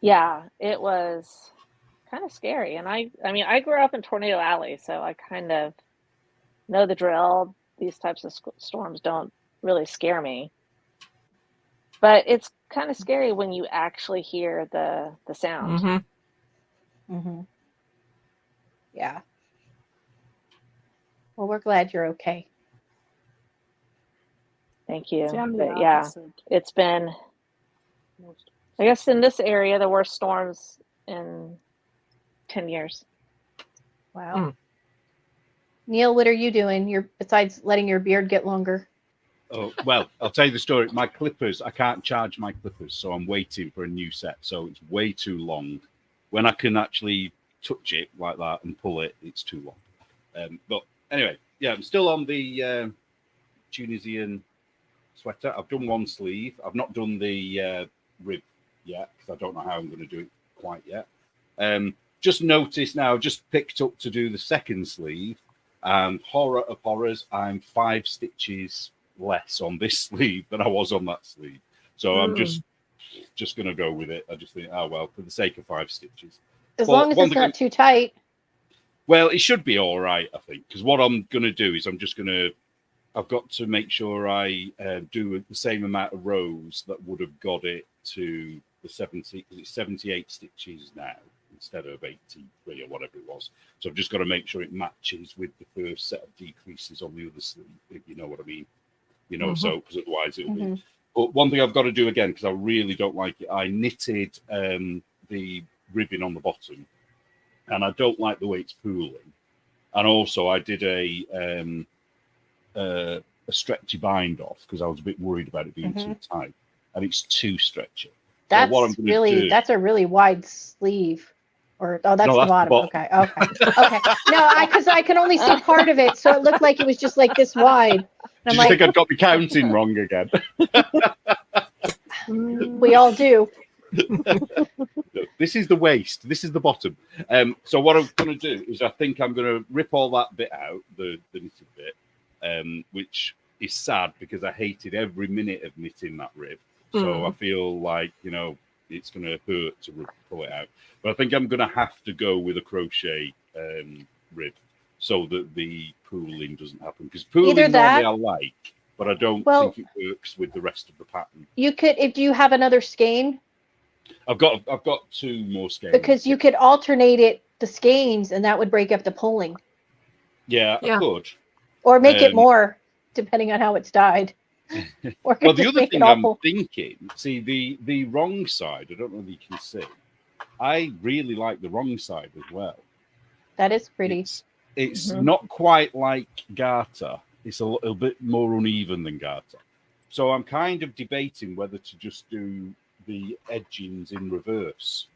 Yeah, it was kind of scary, and I mean, I grew up in Tornado Alley, so I kind of know the drill. These types of storms don't really scare me, but it's kind of scary when you actually hear the sound. Mm-hmm. mhm. Yeah. Well, we're glad you're okay. Thank you. See, I'm the But yeah, opposite. it's been, I guess, in this area, the worst storms in 10 years. Wow. Mm. Neil, what are you doing? You're besides letting your beard get longer. Oh, well, I'll tell you the story. My clippers, I can't charge my clippers, so I'm waiting for a new set. So it's way too long. When I can actually touch it like that and pull it, it's too long. But anyway, yeah, I'm still on the Tunisian sweater. I've done one sleeve. I've not done the rib yet because I don't know how I'm going to do it quite yet. Just noticed now, just picked up to do the second sleeve, and horror of horrors, I'm 5 stitches less on this sleeve than I was on that sleeve. So I'm just going to go with it. I just think, oh well, for the sake of 5 stitches. As Well, long as one it's thing not too tight. Well, it should be all right, I think, because what I'm going to do is I've got to make sure I do the same amount of rows that would have got it to the 70, because it's 78 stitches now instead of 83 or whatever it was. So I've just got to make sure it matches with the first set of decreases on the other sleeve, if you know what I mean. You know, so because otherwise it'll be. Mhm. But one thing I've got to do again, because I really don't like it, I knitted the ribbon on the bottom, and I don't like the way it's pooling. And also, I did a stretchy bind off because I was a bit worried about it being too tight, and it's too stretchy. That's what I'm gonna really do- that's a really wide sleeve. Or that's No, the that's the bottom. bottom. Okay. Okay. No, because I can only see part of it, so it looked like it was just like this wide. And Did I'm you think like, I'd got the counting wrong again? we all do. No, this is the waist. This is the bottom. So what I'm going to do is I think I'm going to rip all that bit out, the knitted bit, which is sad because I hated every minute of knitting that rib. So I feel like, you know, it's going to hurt to pull it out. But I think I'm going to have to go with a crochet rib so that the pooling doesn't happen. Because pooling Either that- normally I like, but I don't Well- think it works with the rest of the pattern. You could, if you have another skein, I've got 2 more skeins. because you could alternate it, the skeins, and that would break up the pulling. Yeah, Yeah. I could. Or make it Um, more, depending on how it's dyed. Or Well, the just other make thing it all I'm pull. thinking, see the wrong side. I don't know if you can see. I really like the wrong side as well. That is pretty. It's Mhm. not quite like Garter. It's a little bit more uneven than Garter. So I'm kind of debating whether to just do the edgings in reverse.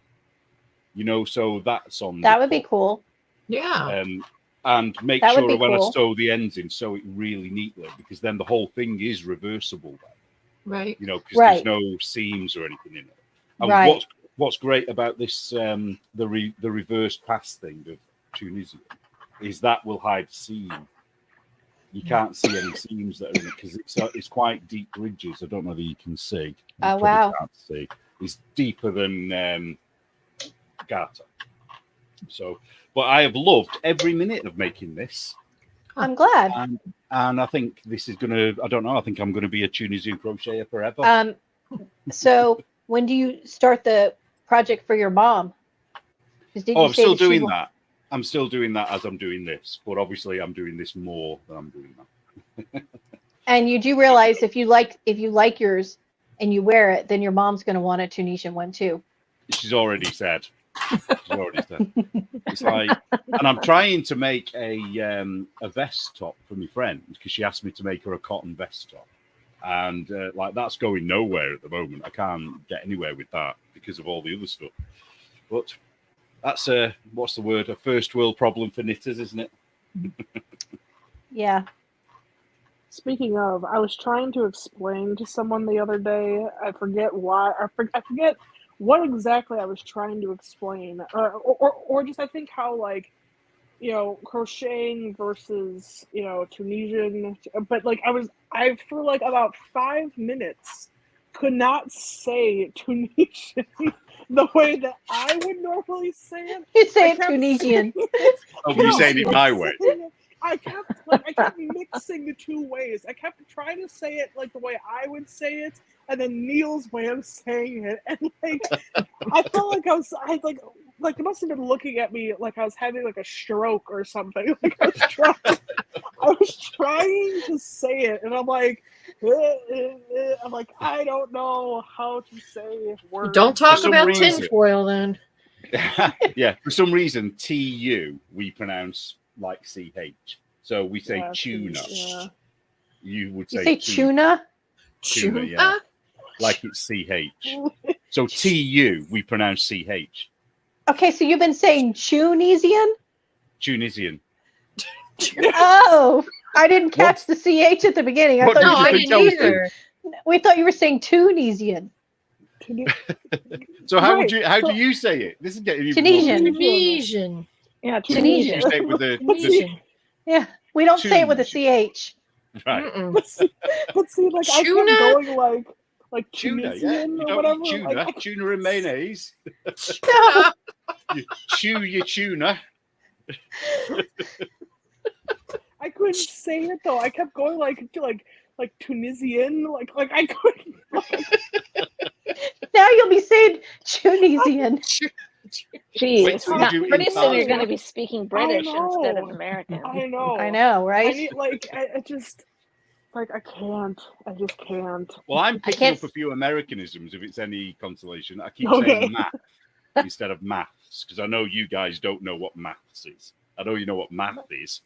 So that's on That the would be cut. cool. Yeah. And make That would sure be when I cool. sew the ends in, sew it really neatly, because then the whole thing is reversible then. Right. Because Right. there's no seams or anything in it. And Right. what's great about this the reverse pass thing of Tunisia is that will hide seam. You can't see any seams that are in it because it's quite deep ridges. I don't know whether you can see. You Oh, probably wow. can't see. It's deeper than Garter. So, but I have loved every minute of making this. I'm glad. And I think this is I don't know, I think I'm going to be a Tunisian crocheter forever. So when do you start the project for your mom? 'Cause did you I'm say still that she doing wa- that. I'm still doing that as I'm doing this, but obviously I'm doing this more than I'm doing that. And you do realize if you like yours and you wear it, then your mom's going to want a Tunisian one too. She's already said. It's like, and I'm trying to make a vest top for my friend because she asked me to make her a cotton vest top, and that's going nowhere at the moment. I can't get anywhere with that because of all the other stuff. But that's what's the word? A first world problem for knitters, isn't it? Yeah. Speaking of, I was trying to explain to someone the other day. I forget why. I forget what exactly I was trying to explain, or just I think how crocheting versus Tunisian. But I for like about 5 minutes could not say Tunisian the way that I would normally say it. You say I it kept Tunisian. Oh, but you're saying it my way. I kept mixing the two ways. I kept trying to say it like the way I would say it, and then Neil's way of saying it, and I felt like I they must have been looking at me like I was having like a stroke or something. Like I was trying to say it, and I'm like, I don't know how to say words. Don't talk some about reason. tinfoil then. Yeah, for some reason, TU we pronounce like CH. So we say tuna. Yeah. You would You say say tuna? Tuna, yeah. Like it's CH. So TU we pronounce CH. Okay, so you've been saying Tunisian? Tunisian. Oh, I didn't catch the CH at the beginning. I What thought did No, you you I said think didn't I was either. we thought you were saying Tunisian. So how Right. do you say it? This is getting even Tunisian. more Tunisian. Yeah, Tunisian. You say it with Tunisian. Yeah, we don't say it with a CH. right. Mm-mm. But see, I kept Tuna? going like Tuna, yeah. Tunisian You or don't whatever. eat tuna. Tuna and mayonnaise. No. You chew your tuna. I couldn't say it though. I kept going like Tunisian, like I couldn't. Now you'll be saying Tunisian. Geez, Wait till you do pretty soon you're Italian. going to be speaking British instead of know. American. I know. I know, I right? need I just I can't. I just can't. Well, I'm I picking can't- up a few Americanisms if it's any consolation. I keep Okay. saying math instead of maths because I know you guys don't know what maths is. I know you know what math is.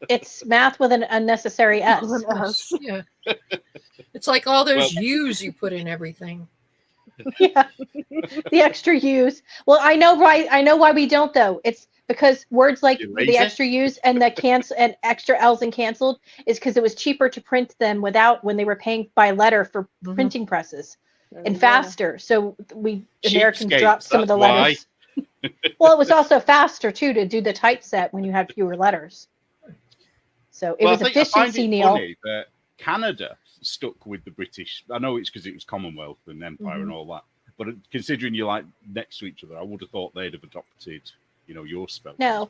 It's math with an unnecessary S. With an S. Yeah. It's like all those U's you put in everything. Yeah, the extra U's. Well, I know why we don't though. It's because words like You're the lazy? extra U's and the cancel and extra L's and canceled is because it was cheaper to print them without when they were paying by letter for Mhm. printing presses and Yeah. faster. So we Americans Cheapskates, dropped some of the that's why. letters. Well, it was also faster too to do the typeset when you had fewer letters. So it was I efficiency, find it Neil. funny that Canada stuck with the British. I know it's because it was Commonwealth and Empire and all that. But considering you're like next to each other, I would have thought they'd have adopted, your spelling. No.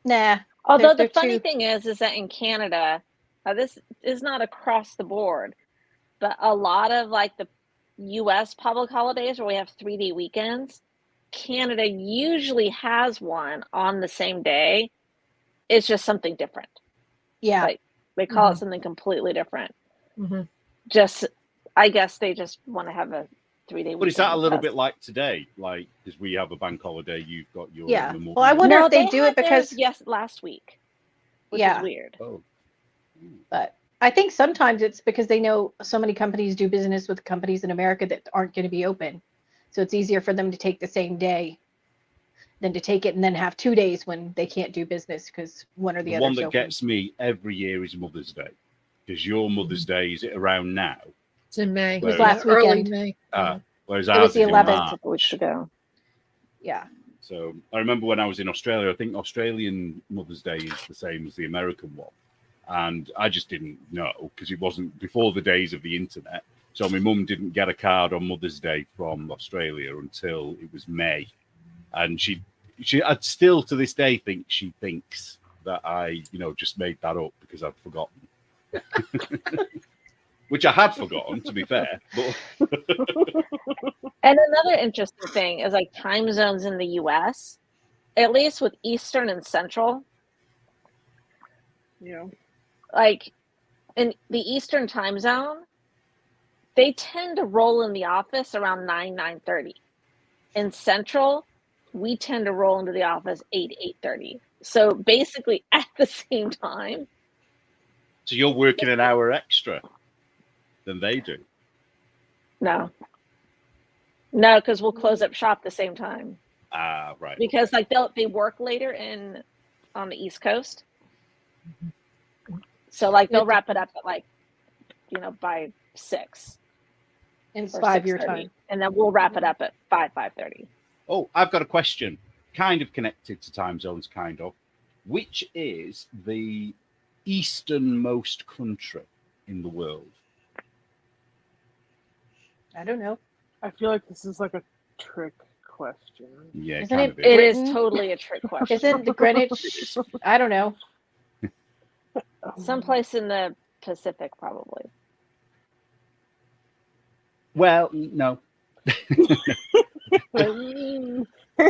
Nah. Although They're the funny too- thing is that in Canada, this is not across the board, but a lot of like the U.S. public holidays where we have 3-day weekends, Canada usually has one on the same day. It's just something different. Yeah. Like they call it something completely different. Mhm. I guess they just want to have a 3-day weekend. But is that a and little stuff. bit like today? Like, because we have a bank holiday, you've got your Yeah. Memorial Well, I Day. wonder No, if they do had it because theirs, yes, last week, which Yeah. is weird. Oh, but I think sometimes it's because they know so many companies do business with companies in America that aren't going to be open. So it's easier for them to take the same day than to take it and then have 2 days when they can't do business because one or the the other one is that open. gets me every year is Mother's Day, because your Mother's Day is it around now, It's in May. It was Whereas- last Early weekend. May. whereas It ours was the is in 11th. March. A couple weeks ago. Yeah. So I remember when I was in Australia, I think Australian Mother's Day is the same as the American one. And I just didn't know because it wasn't before the days of the internet. So my mum didn't get a card on Mother's Day from Australia until it was May. And I'd still to this day think she thinks that I, just made that up because I'd forgotten. Which I had forgotten, to be fair. But And another interesting thing is like time zones in the US, at least with Eastern and Central, Yeah. like in the Eastern time zone, they tend to roll in the office around 9:30. In Central, we tend to roll into the office 8:30. So basically at the same time. so you're working an hour extra than they do. No, because we'll close up shop the same time. Ah, right. Because like they work later on the East Coast. So like they'll wrap it up at like, by 6 And it's or 5 your 6:30. time. And then we'll wrap it up at 5:30. Oh, I've got a question, kind of connected to time zones, kind of. Which is the easternmost country in the world? I don't know. I feel like this is like a trick question. Yeah, Isn't kind it of It is Britain? totally a trick question. Isn't the Greenwich? I don't know. Someplace in the Pacific, probably. Well, no.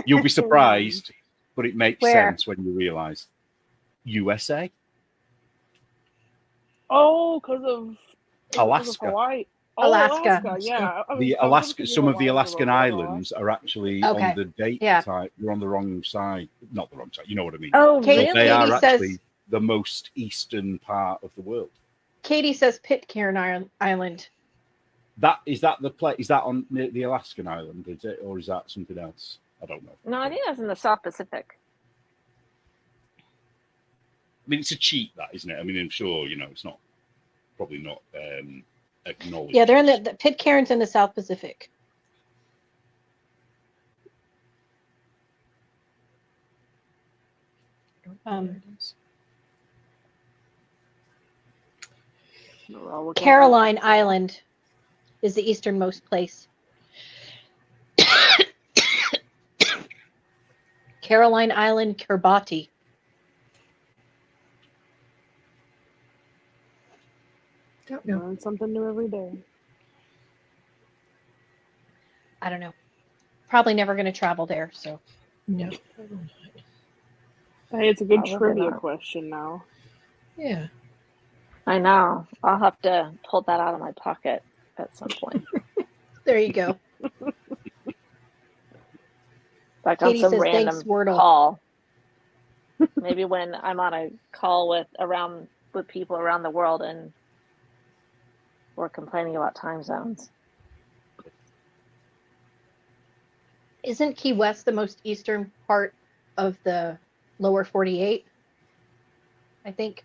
You'll be surprised, but it makes Where? sense when you realize USA, Oh, because of Alaska. Hawaii. Oh, Alaska. Yeah. Some of the Alaskan islands are actually Okay. on the date Yeah. side. You're on the wrong side, not the wrong side. You know what I mean? Oh, Katie- So they are Katie actually says- the most eastern part of the world. Katie says Pitcairn Island. Is that the place? Is that on the Alaskan island? Is it, or is that something else? I don't know. No, I think that's in the South Pacific. I mean, it's a cheat, that isn't it? I mean, I'm sure it's probably not acknowledged. Yeah, they're in the Pitcairn's in the South Pacific. Caroline Island is the easternmost place. Caroline Island, Kiribati. Don't know. Learn something new every day. I don't know. Probably never going to travel there. So No. Hey, it's a good Probably trivia not. question now. Yeah. I know. I'll have to pull that out of my pocket at some point. there you go. Like Katie on some says, random "Thanks, Wordle." call. Maybe when I'm on a call with people around the world and we're complaining about time zones. Isn't Key West the most eastern part of the lower 48? I think.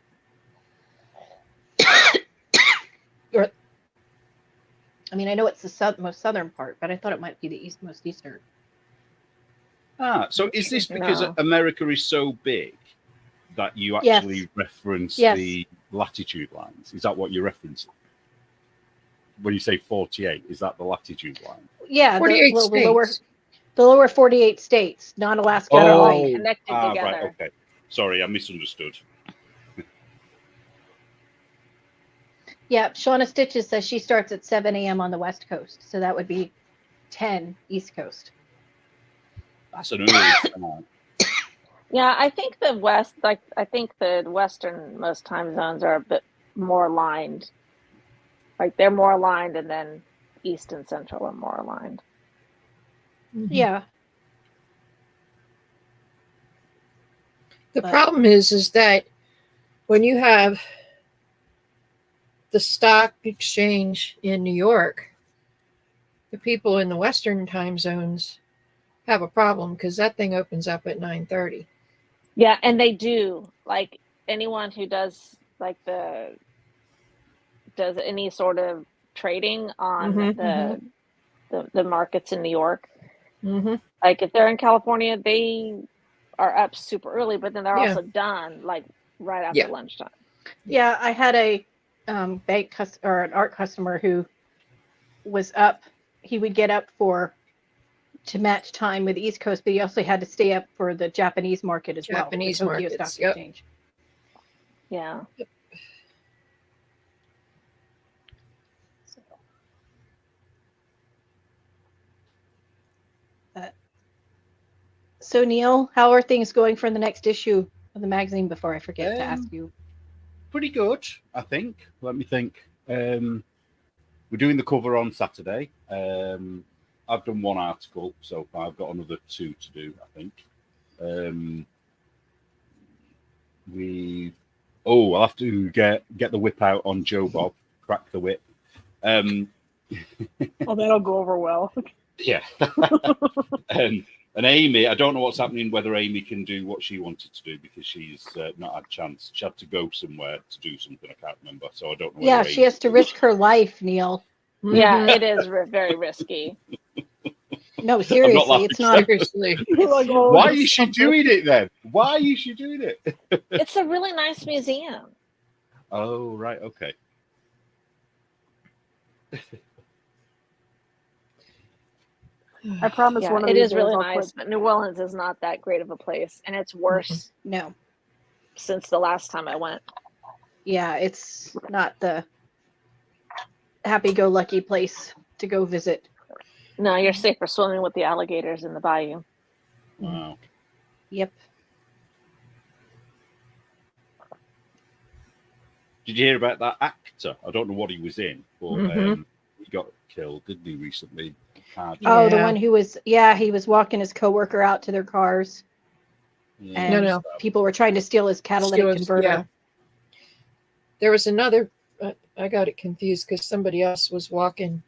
I mean, I know it's the most southern part, but I thought it might be the most eastern. So is this because No. America is so big that you Yes. actually reference Yes. the latitude lines? Is that what you're referencing? When you say 48, is that the latitude line? Yeah, 48 the lower 48 states, not Alaska. They're all Hawaii. connected Right, together. okay. Sorry, I misunderstood. Yeah, Shauna Stitches says she starts at 7 a.m. on the West Coast, so that would be 10 East Coast. That's an early start. Yeah, I think the westernmost time zones are a bit more aligned. Like they're more aligned, and then East and Central are more aligned. Mhm. Yeah. The But- problem is that when you have the stock exchange in New York, the people in the Western time zones have a problem because that thing opens up at 9:30. Yeah, and they do. Like anyone who does like does any sort of trading on Mhm, the markets in New York. Mm-hmm. Like if they're in California, they are up super early, but then they're Yeah. also done like right after Yeah. lunchtime. Yeah, I had a or an art customer who was up. He would get up to match time with the East Coast, but he also had to stay up for the Japanese market as Japanese well, the Tokyo markets, Stock yep. Exchange. Yeah. So, so Neil, how are things going for the next issue of the magazine? Before I forget to ask you. Pretty good, I think. Let me think. We're doing the cover on Saturday. I've done one article so far. I've got another 2 to do, I think. I'll have to get the whip out on Joe Bob, crack the whip. Oh, that'll go over well. Yeah. And Amy, I don't know what's happening, whether Amy can do what she wanted to do because she's not had a chance. She had to go somewhere to do something. I can't remember. So I don't know. Yeah, whether she has to risk her life, Neil. Yeah, Mhm. it is very risky. No, laughing. seriously, it's not. Seriously. You're like, oh, Why there's is she something. doing it then? Why is she doing it? It's a really nice museum. Oh, right. Okay. I promise Yeah, one of it these is days really I'll nice, quit. but New Orleans is not that great of a place, and it's worse No. since the last time I went. Yeah, it's not the happy-go-lucky place to go visit. No, you're safer swimming with the alligators in the bayou. Wow. Yep. Did you hear about that actor? I don't know what he was in, but Mhm. he got killed, didn't he, recently? Hard. Oh, the Yeah. one who was, yeah, he was walking his coworker out to their cars, Yeah. and No. people were trying to steal his catalytic Steelers, converter. yeah. There was another. I got it confused because somebody else was walking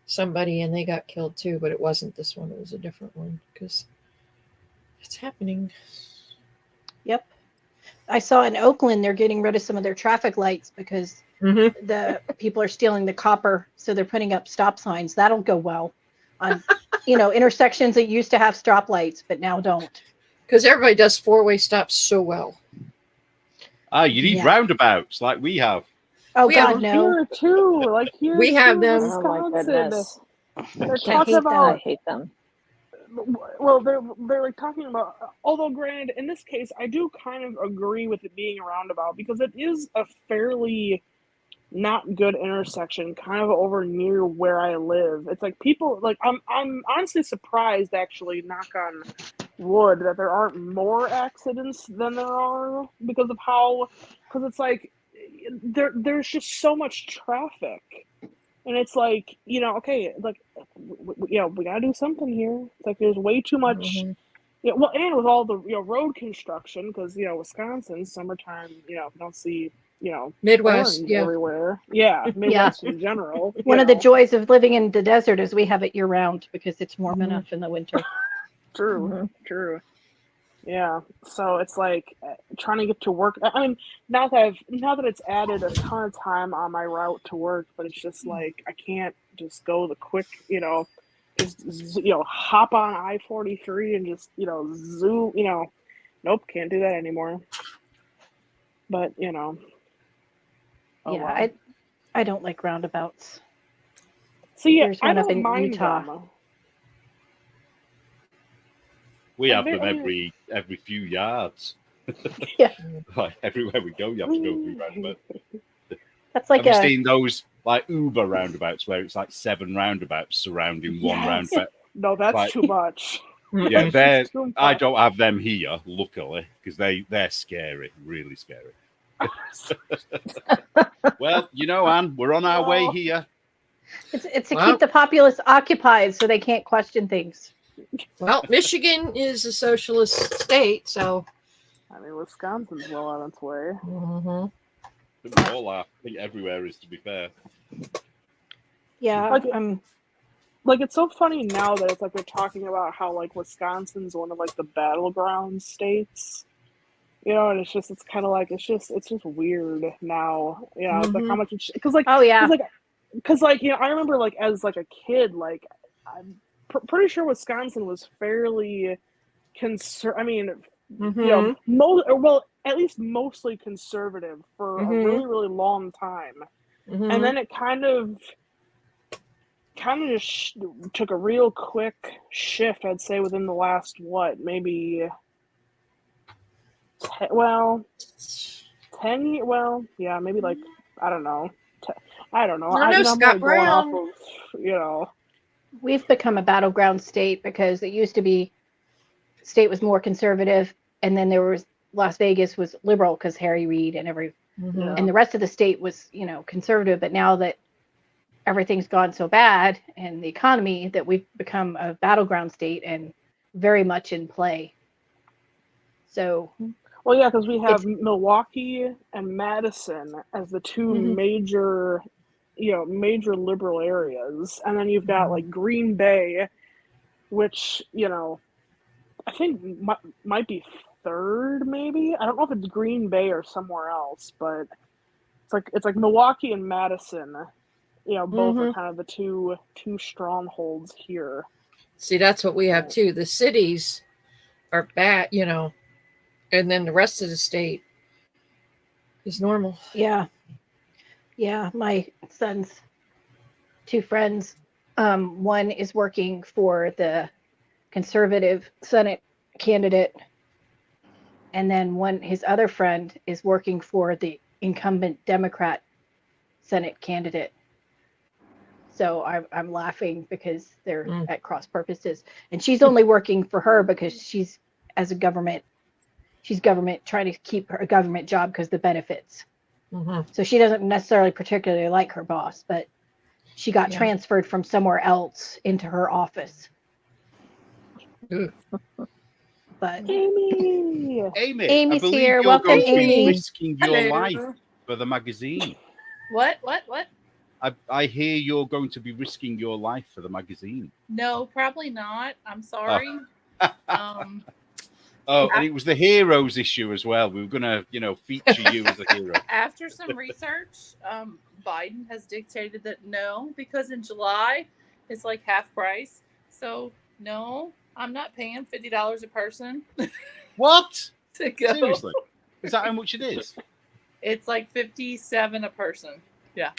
somebody and they got killed too, but it wasn't this one. It was a different one because it's happening. Yep. I saw in Oakland they're getting rid of some of their traffic lights because Mm-hmm. the people are stealing the copper, so they're putting up stop signs. That'll go well on, intersections that used to have stoplights but now don't. Because everybody does four-way stops so well. You need Yeah. roundabouts like we have. Oh We have God, no! Here too, like here. We have too, them. Oh my Wisconsin. goodness. They're I talking hate about. I hate them. Well, they're like talking about. Although, granted, in this case, I do kind of agree with it being a roundabout because it is a fairly not good intersection, kind of over near where I live. It's like people like I'm honestly surprised, actually, knock on wood, that there aren't more accidents than there are because it's like there's just so much traffic. And it's like, okay, like, we gotta do something here. It's like there's way too much. Mhm. Yeah, well, and with all the road construction, because Wisconsin summertime, you don't see Midwest, orange yeah. everywhere. Yeah, Midwest in general. One of the joys of living in the desert is we have it year round because it's warm Mhm. enough in the winter. True. Yeah, so it's like trying to get to work. I mean, not that it's added a ton of time on my route to work, but it's just like I can't just go the quick, just hop on I-43 and just zoom. Nope, can't do that anymore. But oh Yeah, well. I don't like roundabouts. See, There's I one up don't in mind Utah. them. We have I them bet- every few yards. Yeah. Like everywhere we go, you have to go through roundabouts. That's like have you a seen those like Uber roundabouts where it's like 7 roundabouts surrounding one Yes. roundabout? No, that's Like- too much. Yeah, Mm-mm. they're. It's too I much. don't have them here, luckily, because they're scary, really scary. Well, Anne, we're on our way Oh. here. It's to Well- keep the populace occupied so they can't question things. Well, Michigan is a socialist state, so. I mean, Wisconsin's well on its way. Mhm. I think we all are. I think everywhere is, to be fair. Yeah, Like, like it's so funny now that it's like they're talking about how like Wisconsin's one of like the battleground states. You know, and it's kind of like it's just weird now. You know, it's like how much because like oh yeah. because like you know I remember like as like a kid like I'm pretty sure Wisconsin was fairly I mean you know well at least mostly conservative for a really really long time, and then it kind of just took a real quick shift, I'd say, within the last maybe 10 years. Well, yeah, maybe like I don't know. I don't know. I know, Scott only going off Brown. of, you know. We've become a battleground state because it used to be state was more conservative, and then there was Las Vegas was liberal because Harry Reid and and the rest of the state was, you know, conservative. But now that everything's gone so bad and the economy, that we've become a battleground state and very much in play. So, well, yeah, because we have Milwaukee and Madison as the two major, you know, major liberal areas, and then you've got like Green Bay, which you know, I think might be third, maybe. I don't know if it's Green Bay or somewhere else, but it's like Milwaukee and Madison. You know, both are kind of the two strongholds here. See, that's what we have too. The cities are bad, you know, and then the rest of the state is normal. yeah. Yeah, my son's two friends, one is working for the conservative Senate candidate, and then his other friend is working for the incumbent Democrat Senate candidate. So I'm laughing because they're at cross purposes, and she's only working for her because she's government trying to keep her government job because the benefits. So she doesn't necessarily particularly like her boss, but she got transferred from somewhere else into her office. But Amy, I Amy's believe here. you're Welcome, going to be Amy. risking your Hello. life for the magazine. What? I hear you're going to be risking your life for the magazine. No, probably not. I'm sorry. Oh, and it was the heroes issue as well. We were going to, you know, feature you as a hero. After some research, Biden has dictated that no, because in July it's like half price. So no, I'm not paying $50 a person What? to go. Seriously? Is that how much it is? It's like $57 a person. Yeah.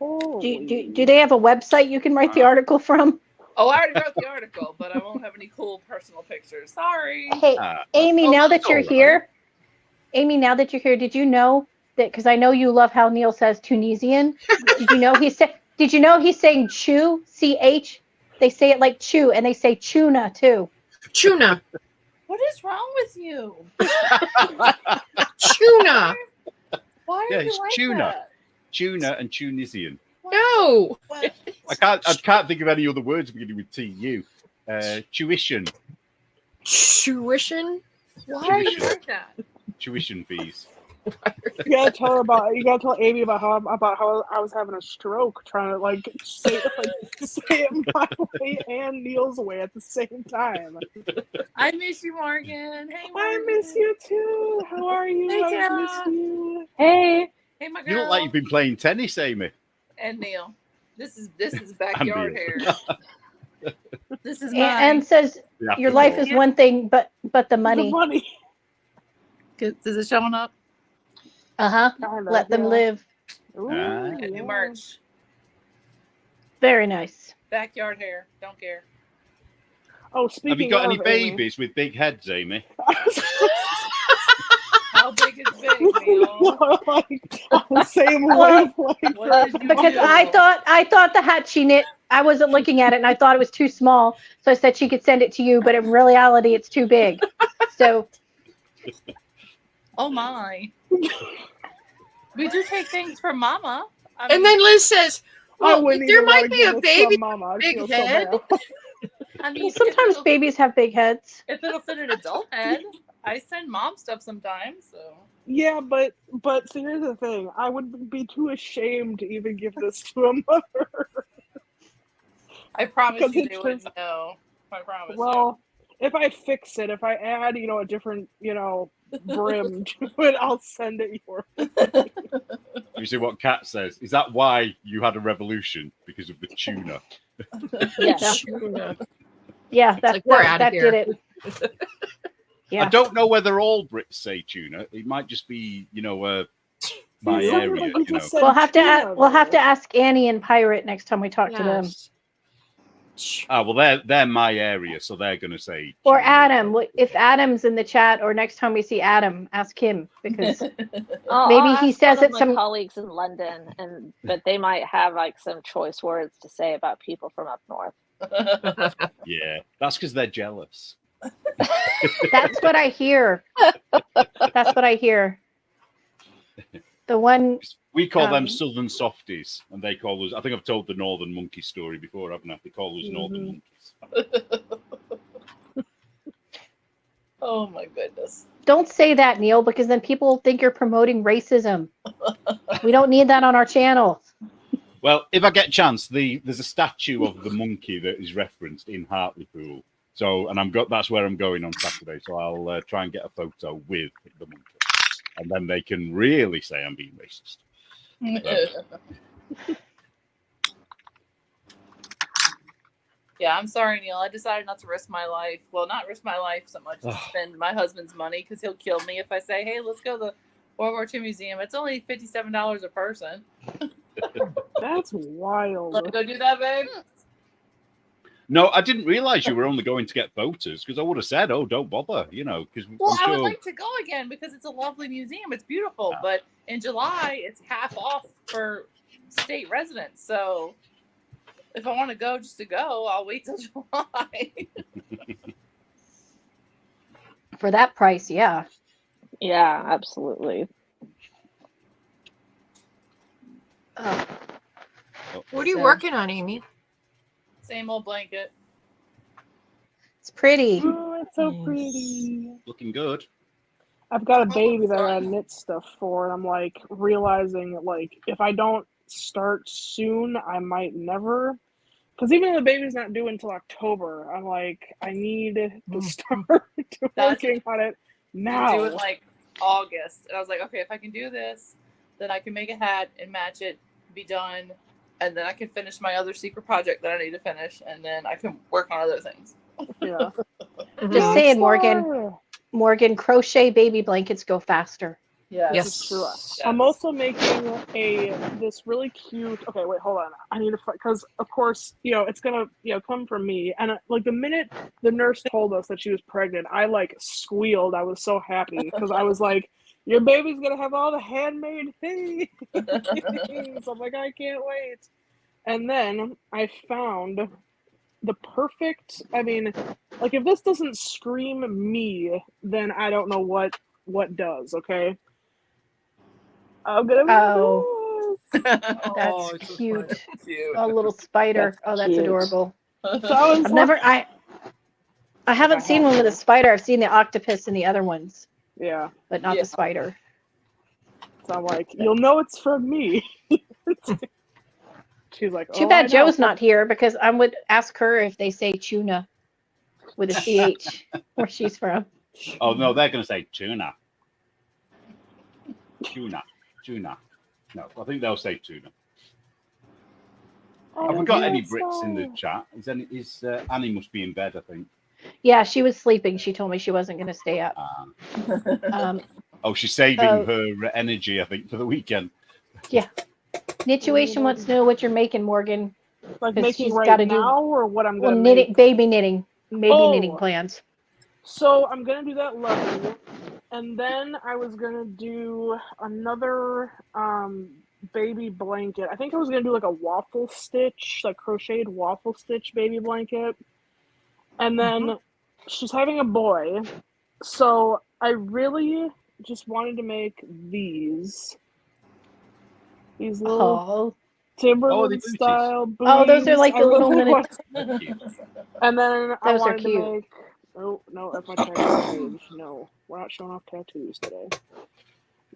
Do they have a website you can write the article from? Oh, I already wrote the article, but I won't have any cool personal pictures. Sorry. Hey, Amy, oh, now that's that you're all right. here, Amy, now that you're here, did you know that? Because I know you love how Neil says Tunisian. Did you know he said? Did you know he's saying chew, CH? They say it like chew, and they say tuna too. Tuna. What is wrong with you? Tuna. Why are Yeah, you it's like tuna. that? Tuna and Tunisian. No. What? I can't think of any other words beginning with TU. Tuition. Tuition. Why are you Tuition. like that? Tuition fees. you gotta tell Amy about how I was having a stroke trying to like say it my way and Neil's way at the same time. I miss you, Morgan. Hey, Morgan. I miss you too. How are you? Hey, I Tara. miss you. Hey, Hey, my girl. You look like you've been playing tennis, Amy. And Neil. This is backyard Neil. hair. This is mine. And says your life is one thing, but the The money. money. Is it showing up? Let them live. Ooh, Got new yeah. merch. Very nice. Backyard hair. Don't care. Oh, speaking Have you got of any Amy, babies with big heads, Amy? How big is big, Neil? like, on the same Well, wavelength. What did you Because do? I thought the hat she knit, I wasn't looking at it and I thought it was too small. So I said she could send it to you, but in reality it's too big. So Oh my. We do take things from Mama. I And mean, then Liz says, I Well, wouldn't there even want might to be give a this to baby my mama. I'd big feel head. so bad. I mean, Well, sometimes babies have big heads. if it'll fit an adult head, I send mom stuff sometimes. So Yeah, but see, here's the thing. I would be too ashamed to even give this to a mother. I promise Because you, it they turns- wouldn't know. I promise. Well, if I fix it, if I add, a different, brim to it, I'll send it your way. You see what Kat says? Is that why you had a revolution? Because of the tuna? Yes. Tuna. Yeah, that like, we're that, outta that here. did it. Yeah. I don't know whether all Brits say tuna. It might just be, my See, it sounded area. like you just said We'll have to tuna, we'll have to though. ask Annie and Pirate next time we talk to them. Yes. Ah, well, they're my area, so they're going to say. Or tuna. Adam. If Adam's in the chat, or next time we see Adam, ask him because I'll Maybe he ask says one of it my some- colleagues in London, but they might have like some choice words to say about people from up north. Yeah, that's because they're jealous. that's what I hear. That's what I hear. The one We call them Um, Southern softies, and they call us. I think I've told the Northern Monkey story before, haven't I? They call us Northern Monkeys. Oh my goodness. don't say that, Neil, because then people think you're promoting racism. We don't need that on our channel. Well, if I get a chance, there's a statue of the monkey that is referenced in Hartlepool. So, and that's where I'm going on Saturday. So I'll try and get a photo with the monkey, and then they can really say I'm being racist. Yeah, I'm sorry, Neil. I decided not to risk my life. Well, not risk my life so much as Ugh. spend my husband's money because he'll kill me if I say, "Hey, let's go to the World War II museum." It's only $57 a person. That's wild. Let me go do that, babe. No, I didn't realize you were only going to get photos because I would have said, "Oh, don't bother," because Well, I'm I would sure. like to go again because it's a lovely museum. It's beautiful, but in July it's half off for state residents. So if I want to go just to go, I'll wait till July. For that price, yeah. Yeah, absolutely. Oh, What are you So- working on, Amy? Same old blanket. it's pretty. Oh, it's so Nice. pretty. Looking good. I've got a baby that I knit stuff for, and I'm like realizing that like if I don't start soon, I might never. Because even though the baby's not due until October, I'm like I need to start working on it now. Do it like August. And I was like, okay, if I can do this, then I can make a hat and match it, be done, and then I can finish my other secret project that I need to finish, and then I can work on other things. Yeah. Just saying, Morgan, crochet baby blankets go faster. Yeah. Yes. true. I'm also making this really cute. Okay, wait, hold on. I need to because of course it's gonna come from me. And like the minute the nurse told us that she was pregnant, I like squealed. I was so happy because I was like, "Your baby's gonna have all the handmade things." I'm like, I can't wait. And then I found the perfect. I mean, like if this doesn't scream me, then I don't know what does. Okay. I'm gonna Oh. this. Oh, That's it's so cute. funny. Cute. A little spider. That's Oh, that's cute. adorable. So I was I haven't seen one with a spider. I've seen the octopus and the other ones, yeah. but not Yeah. the spider. So I'm like, you'll know it's from me. She's like, Too "Oh, bad I know." Joe's not here because I would ask her if they say tuna with a CH where she's from. Oh no, they're going to say tuna. Tuna. No, I think they'll say tuna. Have we got any Brits in the chat? Is Annie must be in bed? I think. Yeah, she was sleeping. She told me she wasn't going to stay up. Oh, she's saving Oh. her energy, I think, for the weekend. Nituation wants to know what you're making, Morgan. Like 'Cause making she's right gotta do- now, or what I'm Well, gonna knitting, make. baby knitting, maybe Oh. knitting plans. So I'm gonna do that level, and then I was gonna do another baby blanket. I think I was gonna do like a waffle stitch, like crocheted waffle stitch baby blanket. And then she's having a boy, so I really just wanted to make these little Oh, Timberland booties. style booties. Oh, those are like I the little really mini- want- And then I Those are wanted to cute. make. Oh no, that's my Chinese page. No, we're not showing off tattoos today.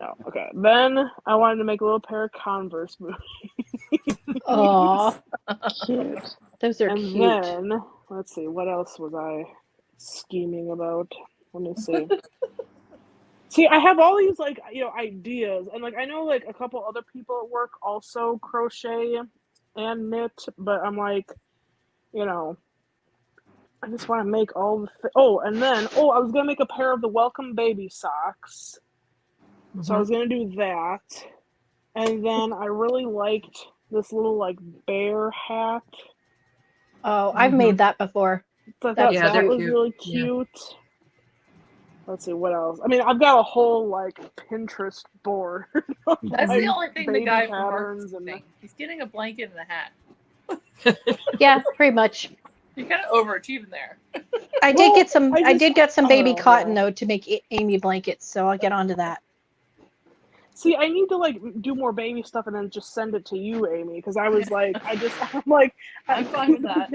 No, okay. Then I wanted to make a little pair of Converse booties. Aw, Cute. those are And cute. then let's see, what else was I scheming about? Let me see. See, I have all these like ideas, and like I know like a couple other people at work also crochet and knit, but I'm like, I just want to make all the. And then I was gonna make a pair of the Welcome Baby socks, so I was gonna do that, and then I really liked this little like bear hat. Oh, I've made that before. So I That's thought Yeah, that they're was cute. really Yeah. cute. Let's see what else. I mean, I've got a whole like Pinterest board. of, That's like, the only thing the baby guy from patterns Marcus and thing. He's getting a blanket and a hat. Yeah, pretty much. You're kind of overachieving there. I did Well, get some. I I just- did get some I baby don't know, cotton yeah. though to make Amy blankets, so I'll get onto that. See, I need to like do more baby stuff and then just send it to you, Amy, because I was like, I'm like, I'm fine with that.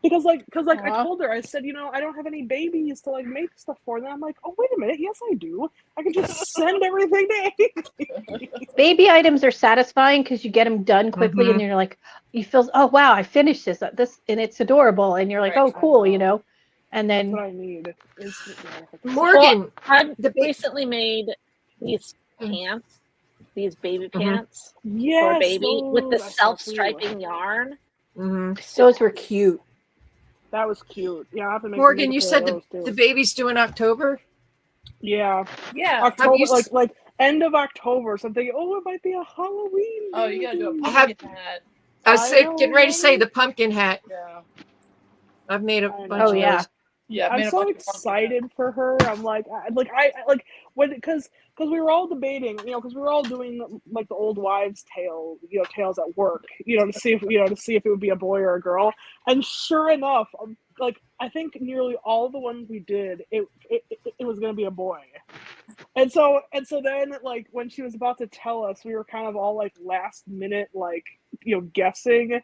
Because I Aw. told her, I said, I don't have any babies to like make stuff for. And I'm like, oh wait a minute, yes I do. I can just send everything to Amy. Baby items are satisfying because you get them done quickly, and you're like, you feel, oh wow, I finished this, and it's adorable, and you're like, Right. oh cool, I know. and That's then what I need. Morgan, I've The ba- recently made these pants, these baby pants Yes, for baby with the those I saw too. self-striping yarn. those were cute. That was cute. Yeah, I have to make Morgan, make a you pair said of those, too. the baby's due in October. Yeah, Yeah. October, you s- like end of October. So I'm thinking, it might be a Halloween. Oh, you gotta do a baby. pumpkin hat. I was I know, getting ready to say right? the pumpkin hat. Yeah. I've made a I bunch know. of Oh, yeah. those. Yeah. I I'm made a so bunch of pumpkin excited for her. I'm like, because we were all debating, because we were all doing like the old wives' tale, tales at work, to see if it would be a boy or a girl. And sure enough, like I think nearly all the ones we did, it was going to be a boy. And so then like when she was about to tell us, we were kind of all like last minute like guessing.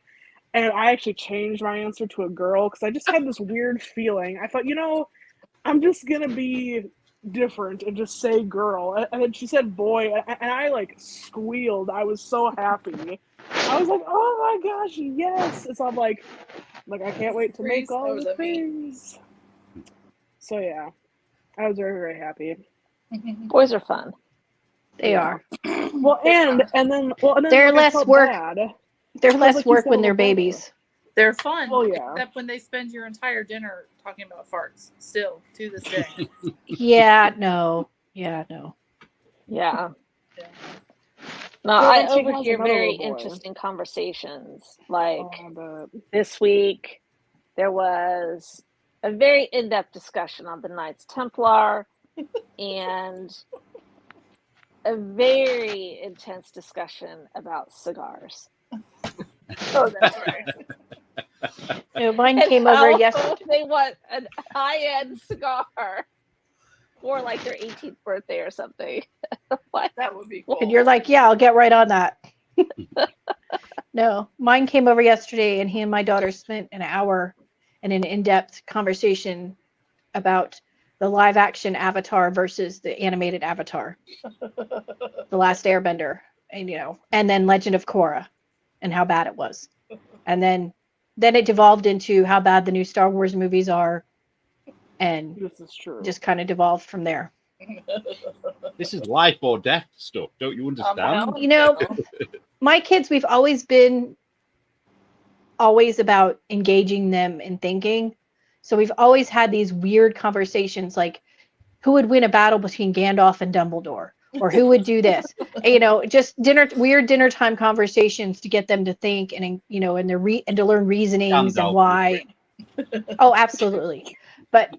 And I actually changed my answer to a girl because I just had this weird feeling. I thought, I'm just going to be different and just say girl. And then she said boy, and I like squealed. I was so happy. I was like, oh my gosh, yes. And so I'm like I can't wait to make all the things. So yeah, I was very, very happy. Boys are fun. They are. Well, and then They're like, I less felt work. bad. They're Well, less like you work said when a they're little bit. babies. They're fun. Oh, yeah. Except when they spend your entire dinner talking about farts. Still to this day. Yeah, no. Yeah, no. Yeah. Yeah. No, Well, I and she has overhear another very little boy. interesting conversations. Like But this week, there was a very in-depth discussion on the Knights Templar and a very intense discussion about cigars. Oh, that's right. Mine And came over how yesterday. they want a high-end cigar for like their 18th birthday or something. Like, That would be cool. And you're like, yeah, I'll get right on that. No, mine came over yesterday, and he and my daughter spent an hour in an in-depth conversation about the live-action Avatar versus the animated Avatar, The Last Airbender, and then Legend of Korra, and how bad it was, and then it devolved into how bad the new Star Wars movies are, and this is true. just kind of devolved from there. This is life or death stuff. Don't you understand? My kids, we've always been about engaging them in thinking. So we've always had these weird conversations like who would win a battle between Gandalf and Dumbledore, or who would do this, just weird dinner time conversations to get them to think and, and to learn reasonings Gandalf and why. Oh, absolutely. But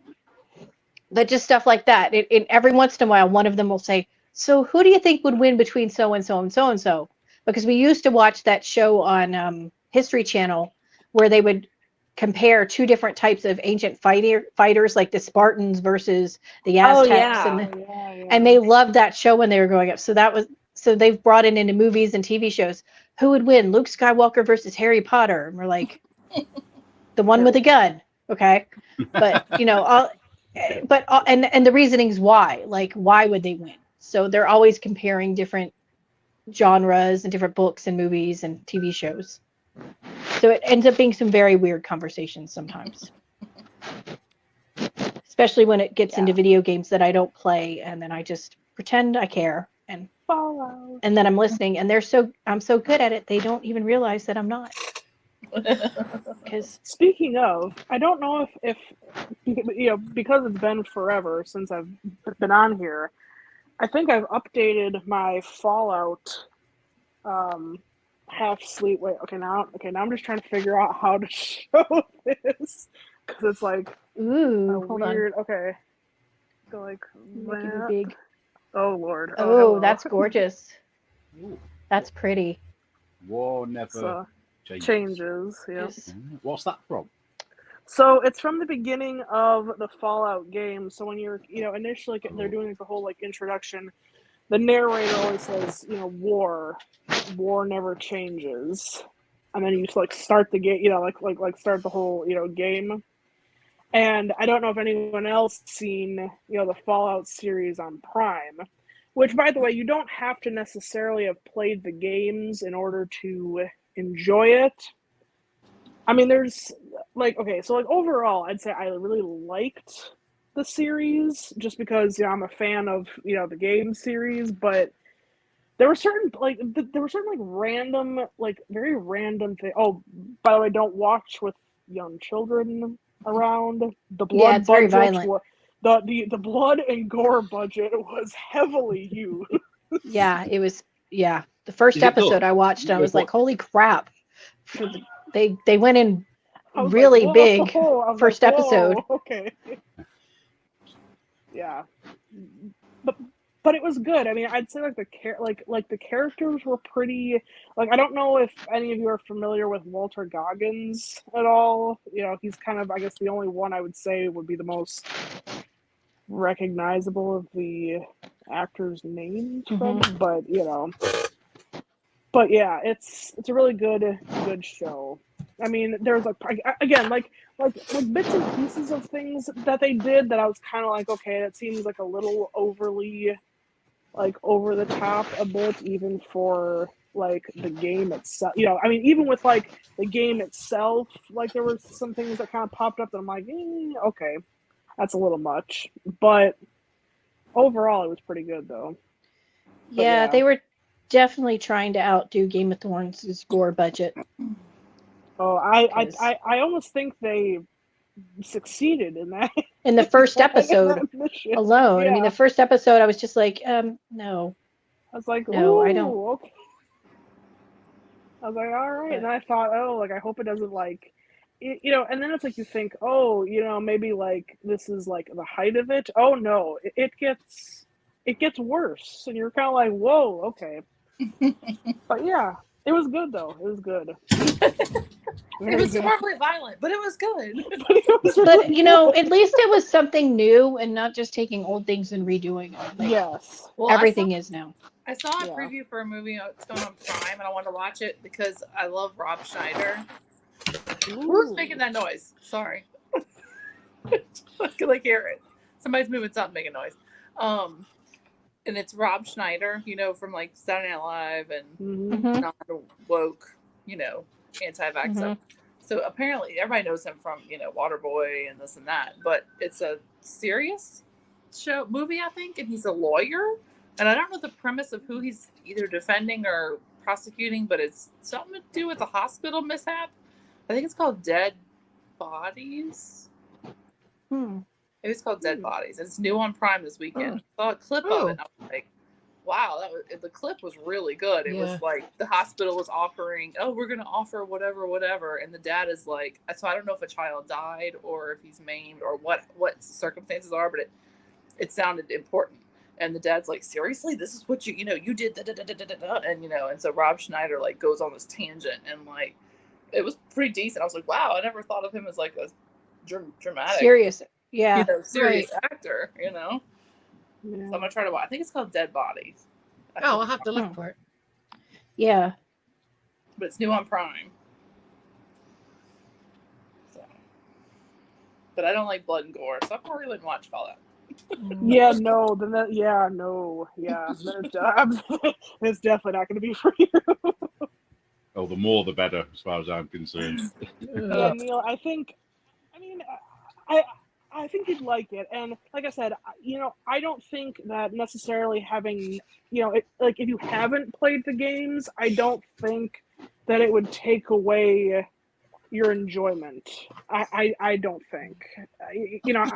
just stuff like that. And every once in a while, one of them will say, so who do you think would win between so-and-so and so-and-so? Because we used to watch that show on History Channel where they would compare two different types of ancient fighters, like the Spartans versus the Aztecs. And they loved that show when they were growing up. So they've brought it into movies and TV shows. who would win, Luke Skywalker versus Harry Potter? And we're like, the one with a gun, okay? But and the reasoning's why, like, why would they win? So they're always comparing different genres and different books and movies and TV shows. So it ends up being some very weird conversations sometimes. Especially when it gets into video games that I don't play, and then I just pretend I care and Fallout. and then I'm listening, and I'm so good at it they don't even realize that I'm not. Because Speaking of, I don't know if because it's been forever since I've been on here. I think I've updated my Fallout half sleep. Wait, now I'm just trying to figure out how to show this because it's like ooh, a hold weird. Okay, go like on, make it that. big. Oh Lord. Oh, hello. that's gorgeous. Ooh, That's pretty. war never So, changes. changes. Yeah. Yes. What's that from? So it's from the beginning of the Fallout game. So when you're, initially they're doing like the whole like introduction, the narrator always says, war never changes, and then you just like start the game, like start the whole game. And I don't know if anyone else seen the Fallout series on Prime, which by the way, you don't have to necessarily have played the games in order to enjoy it. I mean, there's overall, I'd say I really liked the series just because I'm a fan of the game series, but there were certain random very random things. Oh, by the way, don't watch with young children around. The blood Yeah, it's very budget violent. the blood and gore budget was heavily used. Yeah, it was. Yeah, the first Is it episode good? I watched, and I was What- like, "Holy crap!" They went in I was really like, big whoa. I was first like, whoa, episode. Okay. Yeah, but it was good. I mean, I'd say the characters were pretty. I don't know if any of you are familiar with Walter Goggins at all. He's kind of, I guess, the only one I would say would be the most recognizable of the actors' names from. But but yeah, it's a really good show. I mean, there's again like bits and pieces of things that they did that I was kind of like, okay, that seems like a little overly over the top a bit, even for the game itself. I mean, even with the game itself, there were some things that kind of popped up that I'm like, okay, that's a little much. But overall, it was pretty good though. Yeah, they were definitely trying to outdo Game of Thrones' gore budget. Oh, I almost think they succeeded in that. In the first episode that mission. alone. I mean, Yeah. the first episode, I was just like, no. I was like, No, ooh, I don't. okay. I was like, all right. And then I thought, I hope it doesn't and then it's like you think, oh, maybe this is the height of it. Oh no, it gets worse, and you're kind of like, whoa, okay. But yeah, it was good though. It was good. It was horribly violent, but it was good. But at least it was something new and not just taking old things and redoing them. Yes. Well, Everything is now. I saw a preview for a movie that's going on Prime, and I wanted to watch it because I love Rob Schneider. Who's making that noise? Sorry. I can hear it. Somebody's moving something, making noise. And it's Rob Schneider, from Saturday Night Live and not woke, anti-vax stuff. So apparently everybody knows him from, Waterboy and this and that, but it's a serious movie, I think, and he's a lawyer. And I don't know the premise of who he's either defending or prosecuting, but it's something to do with a hospital mishap. I think it's called Dead Bodies. It's called Dead Bodies. And it's new on Prime this weekend. I saw a clip of it, and I was like, wow, the clip was really good. It was the hospital was offering, we're going to offer whatever. And the dad is like, so I don't know if a child died or if he's maimed or what circumstances are, but it sounded important. And the dad's like, seriously, this is what you did, and and so Rob Schneider goes on this tangent, and it was pretty decent. I was like, wow, I never thought of him as a dramatic, Serious, yeah, serious actor, Yeah. So I'm gonna try to watch. I think it's called Dead Bodies. I'll have to look for it. Yeah. but it's new on Prime. So, but I don't like blood and gore, so I probably wouldn't watch Fallout. Yeah, no, then that, yeah, no, yeah, then it's definitely not going to be for you. Oh, the more the better, as far as I'm concerned. Yeah, Neil, I think you'd like it, and like I said, I don't think that necessarily having, like if you haven't played the games, I don't think that it would take away your enjoyment. I don't think,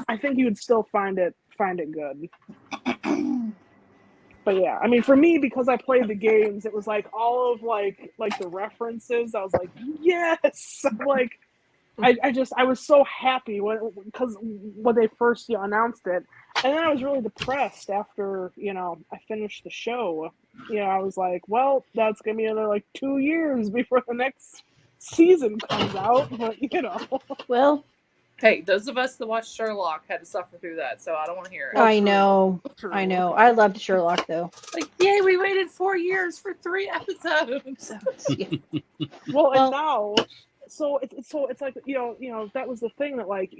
I think you would still find it good. But yeah, I mean, for me, because I played the games, it was like all of like the references. I was like, yes, like. I was so happy because when they first announced it, and then I was really depressed after I finished the show. I was like, well, that's gonna be another like 2 years before the next season comes out. But Well, Hey, those of us that watched Sherlock had to suffer through that, so I don't want to hear it. I know. true. I know. I loved Sherlock though. Like, yay, we waited 4 years for 3 episodes. So, yeah. Well, Well- and now, so it's like that was the thing that like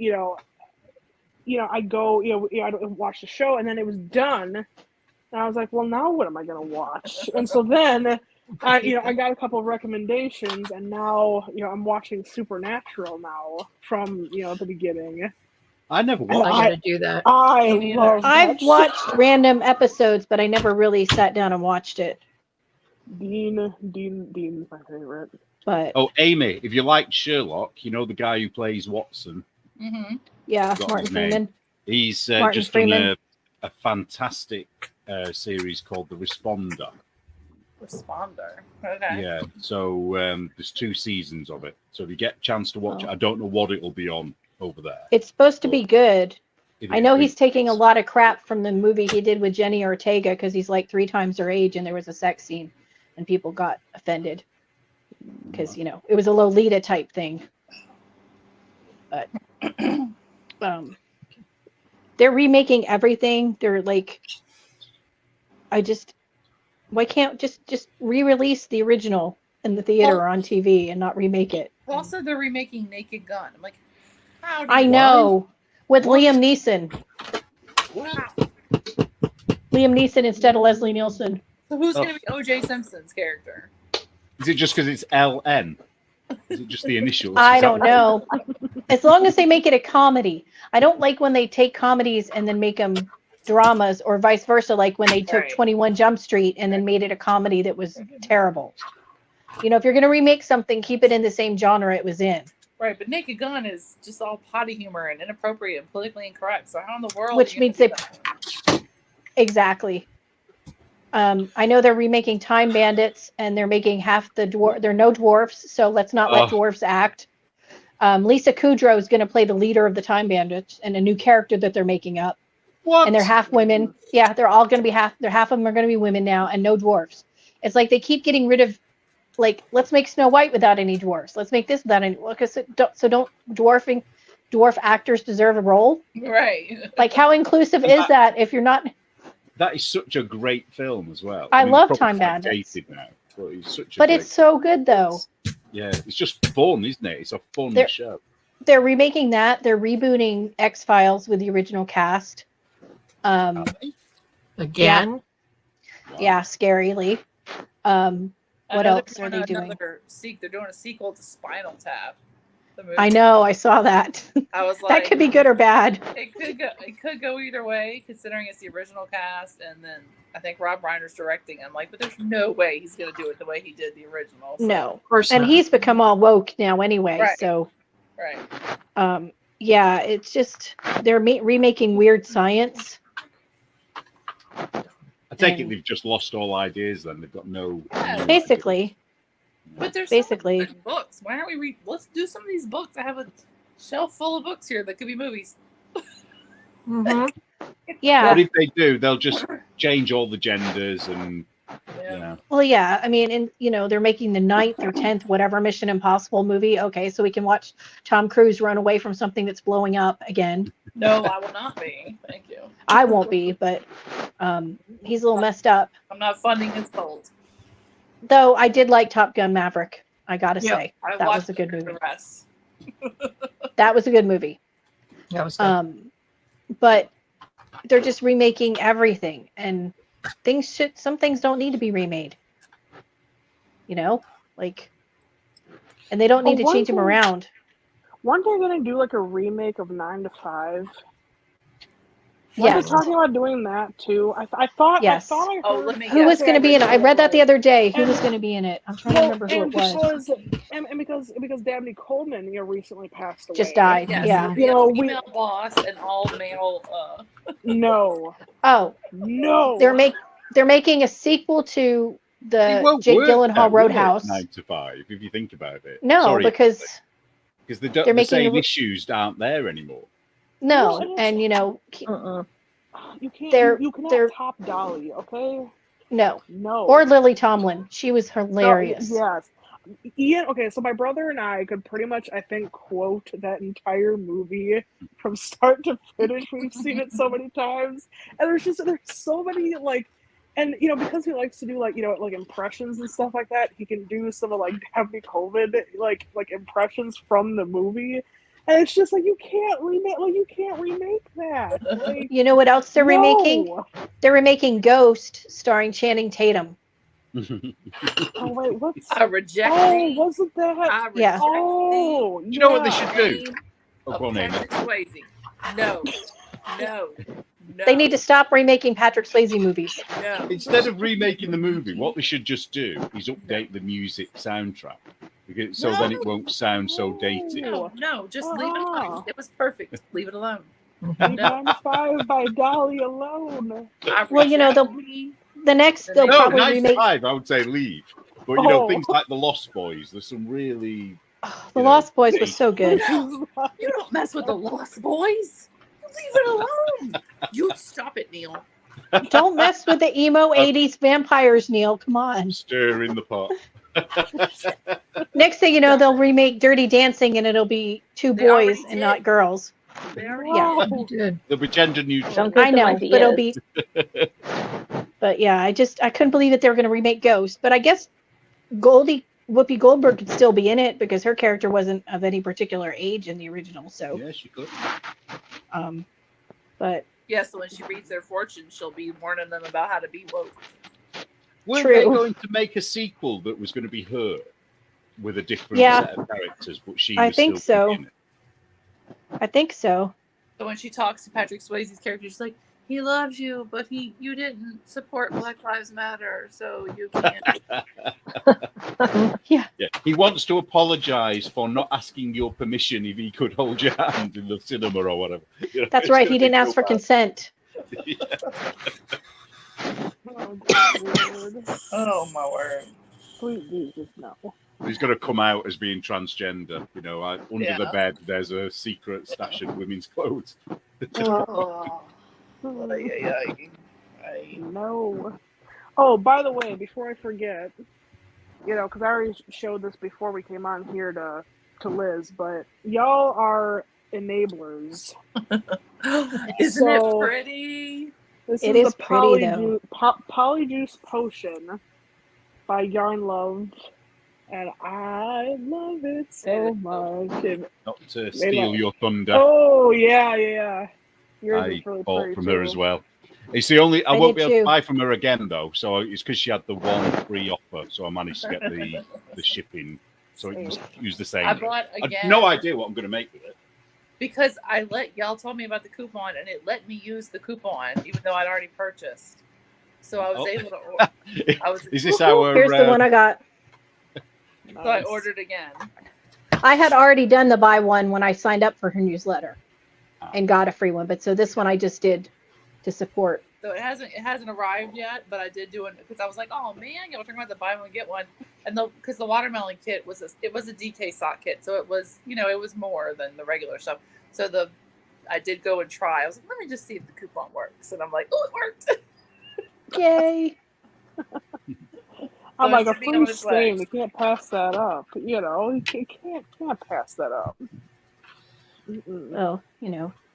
I go I watch the show and then it was done, and I was like, well, now what am I gonna watch? And so then I got a couple of recommendations, and now I'm watching Supernatural now from the beginning. I never I watched it. gotta do that. I Me neither. love I've that watched show. random episodes, but I never really sat down and watched it. Dean's my favorite. But Oh, Amy, if you like Sherlock, you know the guy who plays Watson. Mm-hmm. yeah, Got Martin his name. Freeman. He's Martin just done Freeman. a fantastic series called The Responder. Responder. Okay. Yeah, so there's 2 seasons of it. So if you get a chance to watch Oh. it, I don't know what it'll be on over there. It's supposed to be good. It I is know big. he's taking a lot of crap from the movie he did with Jenny Ortega because he's like 3 times her age and there was a sex scene and people got offended because it was a Lolita type thing. But they're remaking everything. They're like, why can't just re-release the original in the theater or on TV and not remake it? Also, they're remaking Naked Gun. I'm like, how do I you- know, with What? Liam Neeson. Wow. Liam Neeson instead of Leslie Nielsen. So who's Oh. going to be O.J. Simpson's character? Is it just because it's LN? Is it just the initials? I Is that don't what- know. As long as they make it a comedy. I don't like when they take comedies and then make them dramas, or vice versa, like when they took Right. 21 Jump Street and then made it a comedy that was terrible. If you're going to remake something, keep it in the same genre it was in. Right, but Naked Gun is just all potty humor and inappropriate and politically incorrect. So how in the world? Which are you means gonna they- do that? Exactly. I know they're remaking Time Bandits and they're making half the dwarf. There are no dwarfs, so let's not let Ugh. dwarfs act. Lisa Kudrow is going to play the leader of the Time Bandits and a new character that they're making up. What? And they're half women. Yeah, they're all going to be half of them are going to be women now, and no dwarfs. It's like they keep getting rid of, like, let's make Snow White without any dwarfs. Let's make this without any. So don't dwarf actors deserve a role? Right. Like, how inclusive is that if you're not? That is such a great film as well. I mean, love it's probably Time quite Bandits. dated now, but it's such a But great it's so good though. Yeah, it's just fun, isn't it? It's a fun There- show. They're remaking that. They're rebooting X-Files with the original cast. Again. Wow. Yeah, scarily. I What know else they're are they doing? They're doing a sequel to Spinal Tap. The movie. I know. I saw that. I was like, That could be good or bad. It could go either way, considering it's the original cast, and then I think Rob Reiner's directing. I'm like, but there's no way he's gonna do it the way he did the original. So- No. Of course And not. he's become all woke now anyway. Right. So, Right. yeah, it's just they're remaking Weird Science. I take it And- they've just lost all ideas then. They've got no. Yeah. Basically, But there's Basically. so many good books. Why aren't we let's do some of these books? I have a shelf full of books here that could be movies. Mhm. yeah. What if they do? They'll just change all the genders and Yeah. Well, yeah. I mean, and they're making the 9th or 10th, whatever Mission Impossible movie. Okay, so we can watch Tom Cruise run away from something that's blowing up again. No, I will not be. Thank you. I won't be, but he's a little messed up. I'm not funding his cult. Though I did like Top Gun Maverick. I gotta Yeah, say I that was watched a good the movie. rest. That was a good movie. That was good. But they're just remaking everything, and some things don't need to be remade. You know, like, and they don't need to change them around. Weren't they gonna do like a remake of 9 to 5? Yes. Weren't they talking about doing that too? I thought Yes. I heard. Oh, let me Who guess. was going to be in it? I read that the other day. Who And- was going to be in it? I'm trying to remember who it was. Because Dabney Coleman, recently passed away. Just died. Yes, Yeah. it'll be You know, a female boss and all male. No, Oh, no. they're making a sequel to It the won't Jake work Gyllenhaal now, will it, Roadhouse. 9 to 5, if you think about it. No, Sorry, because the they're making same a- issues aren't there anymore. no, Well, and You can't. they're- You cannot they're- top Dolly, okay? no, No. or Lily Tomlin. She was No, hilarious. yes. Ian, okay, so my brother and I could pretty much, I think, quote that entire movie from start to finish. We've seen it so many times. And there's so many, like, and, because he likes to do, like, like impressions and stuff like that, he can do some of, like, Dabney Coleman, like impressions from the movie. And it's just, like, you can't remake that. Like, You know what else they're remaking? no. They're remaking Ghost, starring Channing Tatum. Oh, wait, what's... I reject Oh, the. wasn't that... I reject Yeah. Oh, You know what they yeah. should do? name Oh, of go on, Amy. Patrick Swayze. No. No. No. They need to stop remaking Patrick Swayze movies. No. Instead of remaking the movie, what they should just do is update the music soundtrack, because so then it won't sound so dated. No, just leave it alone. It was perfect. Leave it alone. 9 to 5 by Dolly alone. I Well, you know, reject The next they'll No, probably 9 to remake 5, I would say leave. But Oh. things like The Lost Boys, there's some really. The Lost Boys was so good. No. You don't mess with the Lost Boys. Leave it alone. You stop it, Neil. Don't mess with the emo 80s vampires, Neil. Come on. Stir in the pot. Next thing you know, they'll remake Dirty Dancing and it'll be two They already boys and did. not girls. They already Yeah. Wow. You did. There'll be gender neutral. Don't give I them know, but it'll ideas. be. But yeah, I couldn't believe that they were going to remake Ghost. But I guess Whoopi Goldberg could still be in it because her character wasn't of any particular age in the original. So, Yeah, she could. but Yeah, so when she reads their fortune, she'll be warning them about how to be woke. Weren't True. they going to make a sequel that was going to be her with a different Yeah. set of characters, but she I was think still so. in it? I think so. So when she talks to Patrick Swayze's character, she's like, "He loves you, but you didn't support Black Lives Matter, so you can't." Yeah, he wants to apologize for not asking your permission if he could hold your hand in the cinema or whatever. You know, That's it's right. gonna He be didn't ask so for bad. consent. Oh, good Lord. Oh my word! Sweet Jesus, no. He's going to come out as being transgender. Under the Yeah. bed, there's a secret stash of women's clothes. Oh. Ay, ay, ay. No. Oh, by the way, before I forget, because I already showed this before we came on here to Liz, but y'all are enablers. Isn't it So- pretty? This It is is the pretty, though. Polyjuice Potion by Yarn Love, and I love it so much. And- Not to Maybe steal not. your thunder. oh yeah. Yours I is really bought pretty from her too. as well. It's the only I I won't did be able to too. buy from her again though. So it's because she had the one free offer, so I managed to get the shipping. So it was use the same. I bought I again. have no idea what I'm going to make with it. Because y'all told me about the coupon and it let me use the coupon even though I'd already purchased. So I was Oh. able to. I was. Is this our? Here's the one I got. So I Nice. ordered again. I had already done the buy one when I signed up for her newsletter and got a free one. But so this one I just did to support. So it hasn't arrived yet, but I did do it because I was like, oh man, y'all were talking about the buy one get one, and because the watermelon kit was a DK sock kit, so it was it was more than the regular stuff. So I did go and try. I was like, let me just see if the coupon works, and I'm like, oh, it worked. Yay. I'm So like a it's sitting free on its legs. stain. You can't pass that up. You can't pass that up. Mm-mm. Well,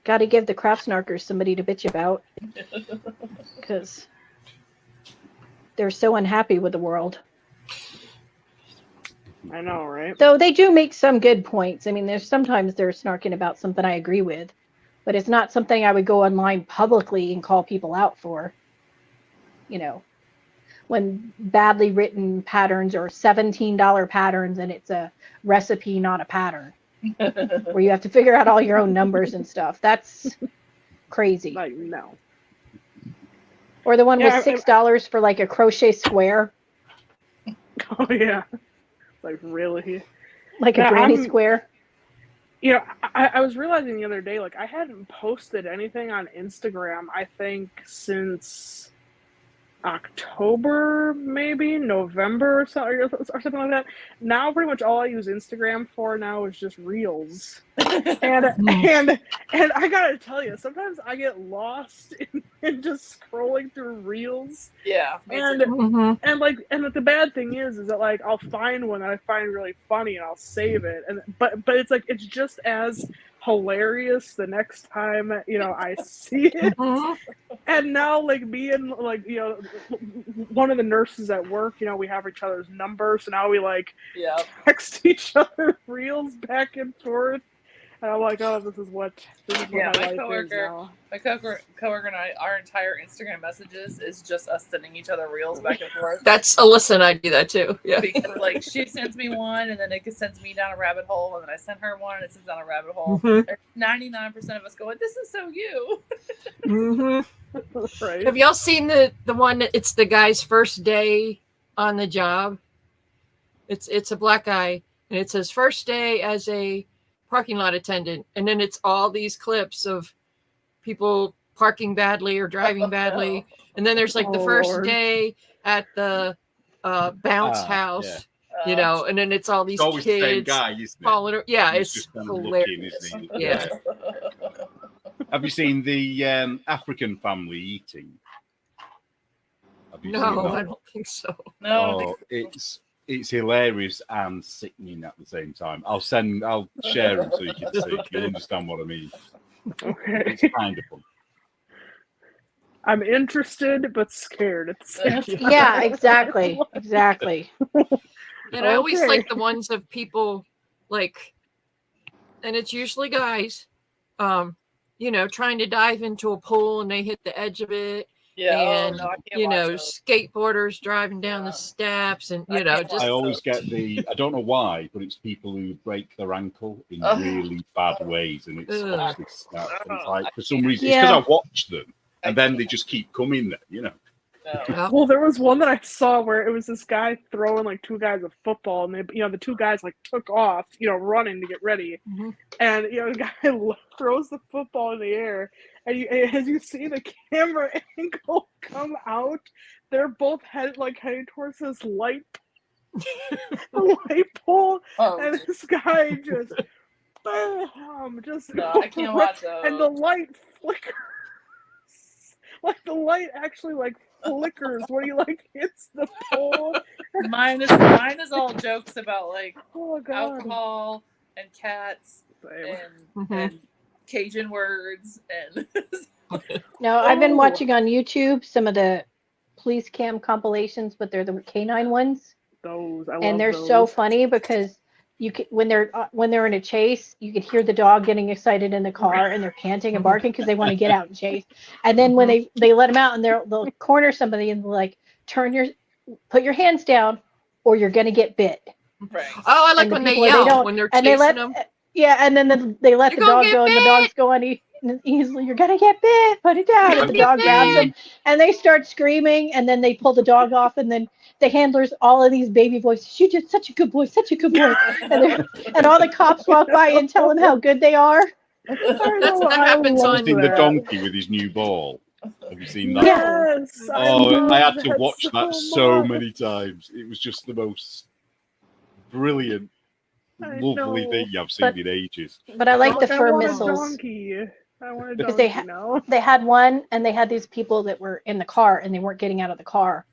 got to give the craft snarkers somebody to bitch about because they're so unhappy with the world. I know, right? Though they do make some good points. I mean, there's sometimes they're snarking about something I agree with, but it's not something I would go online publicly and call people out for. You know, when badly written patterns or $17 patterns and it's a recipe, not a pattern, where you have to figure out all your own numbers and stuff. That's crazy. Like, no. Or the one Yeah, with $6 for like a crochet square, Oh yeah. Like really? like a Yeah, granny I'm- square. You know, I was realizing the other day, like I hadn't posted anything on Instagram, I think, since October, maybe November or something like that. Now, pretty much all I use Instagram for now is just reels. And I gotta tell you, sometimes I get lost in just scrolling through reels. Yeah. And and the bad thing is that like I'll find one that I find really funny and I'll save it, and but it's like it's just as hilarious the next time I see it. And now like me and like one of the nurses at work, we have each other's numbers, so now we like Yeah. text each other reels back and forth. And I'm like, oh, this is what Yeah, my my life coworker- is now. My coworker and I, our entire Instagram messages is just us sending each other reels back and forth. That's Alyssa and I do that too. Yeah. Because like she sends me one and then it sends me down a rabbit hole, and then I send her one and it sends down a rabbit hole. Mhm. There's 99% of us going, this is so you. Mhm. Right? Have y'all seen the one that it's the guy's first day on the job? It's a black guy and it says first day as a parking lot attendant, and then it's all these clips of people parking badly or driving badly, and then there's like the Oh, first Lord. day at the bounce house, and then it's all these It's always the same kids guy, isn't it? following. Yeah, He's it's just kind of looking, hilarious. isn't he? Yeah. Have you seen the African family eating? Have you seen No, that? I don't think so. No, Oh, it's hilarious and sickening at the same time. I'll share them so you can see. You'll understand what I mean. Okay. It's kind of fun. I'm interested but scared at the same time. Yeah, exactly. Exactly. And I always Okay. like the ones of people like, and it's usually guys, trying to dive into a pool and they hit the edge of it. yeah. And, I can't watch those. skateboarders driving down the Yeah. steps and, I can't just I always get I don't know why, but it's people who break their ankle in Ugh. really bad ways, and it's Ugh. obviously stuff. And it's like, I for some can't. reason, Yeah. it's because I watch them, and then they just keep coming there, No. Well, there was one that I saw where it was this guy throwing like two guys a football, and they, the two guys like took off, running to get ready, Mhm. and the guy throws the football in the air, and as you see the camera angle come out, they're both heading towards this light pole, Oh, and this guy just, just no, I can't watch those. and the light flickers, like the light actually flickers when he hits the pole. Mine is all jokes about like Oh god. alcohol and cats Same. and, Mhm. and Cajun words and No, I've been Oh. watching on YouTube some of the police cam compilations, but they're the canine ones, Those I love and they're those. so funny because you can, when they're in a chase, you can hear the dog getting excited in the car and they're panting and barking because they want to get out and chase. And then when they let them out and they'll corner somebody and like put your hands down or you're gonna get bit. right. Oh, I like And the when they people, they yell don't- when they're And chasing they let them. and then they let You're the gonna dog get go and the bit. dog's going easily. You're gonna get bit. Put it down. And the You're dog gonna grabs get them and they start screaming and then they pull the dog off and then the handlers, all of these baby voices. You did such a good boy, such a good boy. And all the cops walk by and tell them how good they are. That happens love on- Seen the that. donkey with his new ball. Have you seen that? Yes. Oh, I had to love watch that so much. many times. It was just the most brilliant, I lovely know. thing I've seen But- in ages. But I like the I fur want a missiles. donkey. I want a Because donkey they now. They had one and they had these people that were in the car and they weren't getting out of the car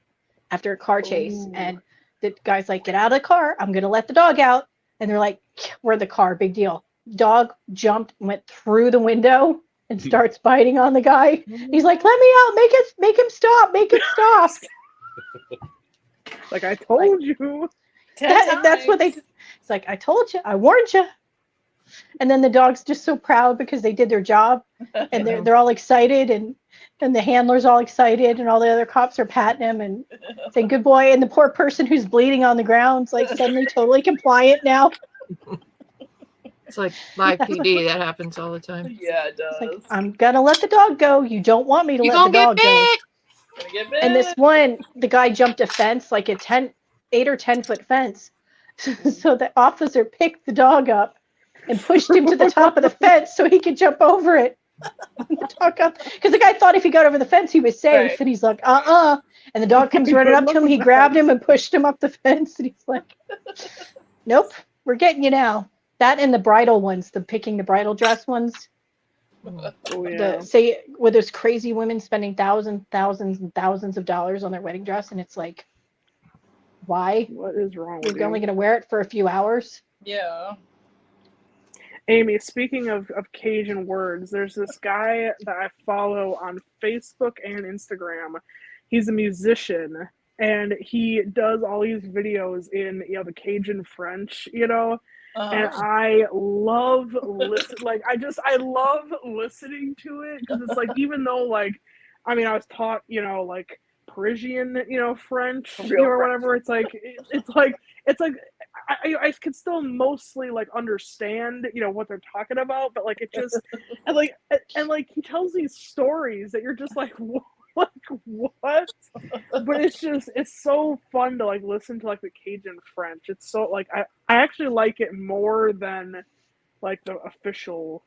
after a car chase. Ooh. And the guy's like, get out of the car. I'm going to let the dog out. And they're like, we're in the car. Big deal. Dog jumped, went through the window and starts biting on the guy. He's like, let me out. Make him stop. Make him stop. Like I told you. That's what they do. It's like, I told you, I warned you. And then the dog's just so proud because they did their job, and they're all excited, and the handler's all excited, and all the other cops are patting him and saying good boy, and the poor person who's bleeding on the ground's like suddenly totally compliant now. It's like live PD. That happens all the time. Yeah, it It's does. like, I'm gonna let the dog go. You don't want me to You let the gonna dog get go. bit? Gonna get bit. And this one, the guy jumped a fence, like a 8 or 10 foot fence. So the officer picked the dog up and pushed him to the top of the fence so he could jump over it. Because the guy thought if he got over the fence, he was safe. Right. And he's like, And the dog comes running up to him. He grabbed him and pushed him up the fence. And he's like, nope, we're getting you now. That and the bridal ones, the picking the bridal dress ones. Oh, yeah. Where there's crazy women spending thousands and thousands of dollars on their wedding dress, and it's like, why? What is wrong with You're only you? going to wear it for a few hours. Yeah. Amy, speaking of Cajun words, there's this guy that I follow on Facebook and Instagram. He's a musician, and he does all these videos in, the Cajun French, and I love I love listening to it, because it's like, even though I was taught Parisian French Real or French. whatever, it's like I can still mostly understand what they're talking about, but it just and he tells these stories that you're just like what? But it's so fun to listen to the Cajun French. It's so I actually like it more than the official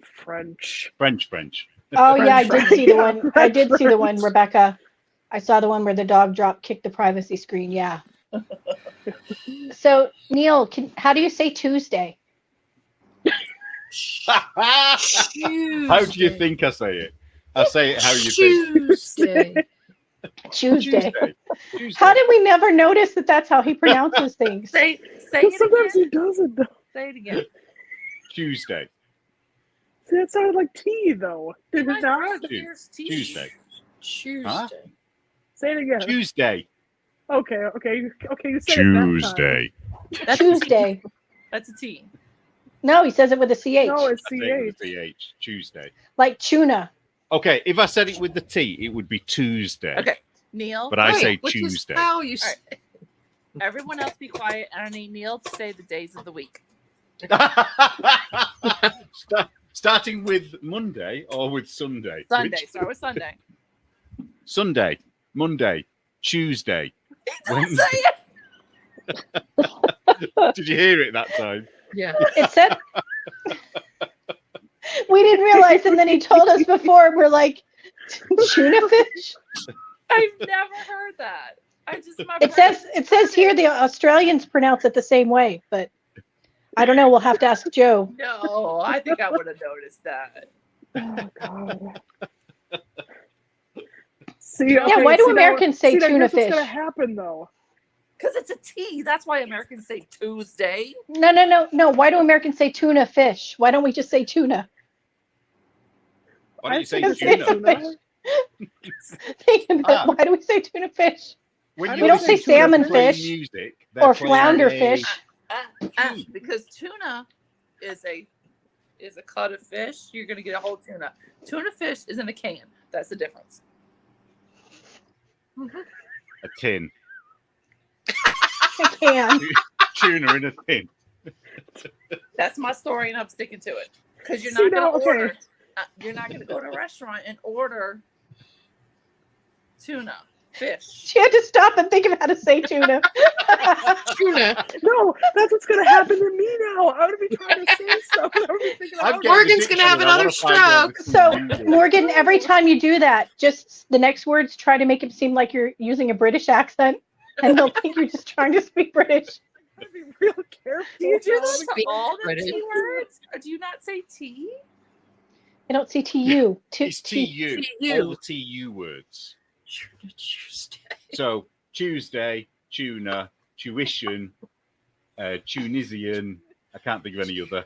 French. French. Oh yeah, I French did see the yeah, one. I did see the one, French. Rebecca. I saw the one where the dog kicked the privacy screen. Yeah. So Neil, how do you say Tuesday? How do you think I say it? I say it how you think. Tuesday. Tuesday. Tuesday. How did we never notice that that's how he pronounces things? Say But it sometimes again. he doesn't though. Say it again. Tuesday. See, that sounded like tea though. Did My it not? brother hears tea. Tuesday. Tuesday. Huh? Say it again. Tuesday. Okay. You said it that time. That's a T. Tuesday. That's a T. No, he says it with a CH. No, it's I say it with CH. CH. Tuesday. Like tuna. Okay, if I said it with the T, it would be Tuesday. Okay, Neil. But I Wait, say which is Tuesday. how you All right. Everyone else be quiet, and I need Neil to say the days of the week. Starting with Monday or with Sunday? Sunday. Which- Start with Sunday. Sunday, Monday, Tuesday. Don't say it. Did you hear it that time? Yeah. It said we didn't realize, and then he told us before. We're like, tuna fish. I've never heard that. It says here the Australians pronounce it the same way, but I don't know. We'll have to ask Joe. No, I think I would have noticed that. Oh God. See, Yeah, why do Americans say tuna tuna What's fish? gonna happen though? Because it's a T. That's why Americans say Tuesday. No. Why do Americans say tuna fish? Why don't we just say tuna? Why don't you say think tuna? it's Thinking about why do we say tuna fish? When We you don't listen say to them salmon playing fish music, they're or playing flounder a- fish. Because tuna is a cut of fish. You're gonna get a whole tuna. Tuna fish is in a can. That's the difference. A tin. I can. Tuna in a tin. That's my story, and I'm sticking to it. Because you're See, not gonna now, okay. order. You're not gonna go to a restaurant and order tuna fish. She had to stop and think of how to say tuna. Tuna. No, that's what's gonna happen to me now. I'm gonna be trying to say stuff. I'm gonna be thinking I'm out getting Morgan's the gonna have dictionary. I another wanna find all the So, Tuesday. Morgan, every time you do that, just the next words try to make it seem like you're using a British accent, and they'll think you're just trying to speak British. I'm gonna be real careful. Do you do now. this for Speak all the British. T words? Or do you not say T? I don't see TU. It's TU. TU. All the TU words. Tuesday. So Tuesday, tuna, tuition, Tunisian. I can't think of any other.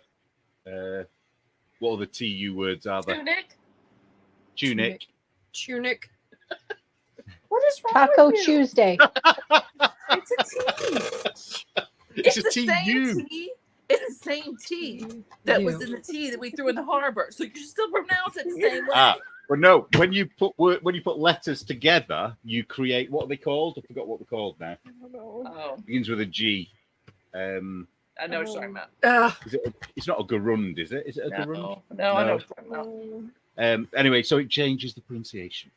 What other TU words are there? Tunic? Tunic. Tunic. What is wrong Taco with you? Tuesday. It's a T. It's a the T same U. T. It's the same T that was in the tea that we threw in the harbor. So you can still pronounce it the same way. Ah, well, no. When you put letters together, you create what are they called? I forgot what they're called now. I don't know. Oh, Begins with a G. I know what you're talking about. It's not a garund, is it? Is it a garund? No, I know what you're talking about. Anyway, so it changes the pronunciation.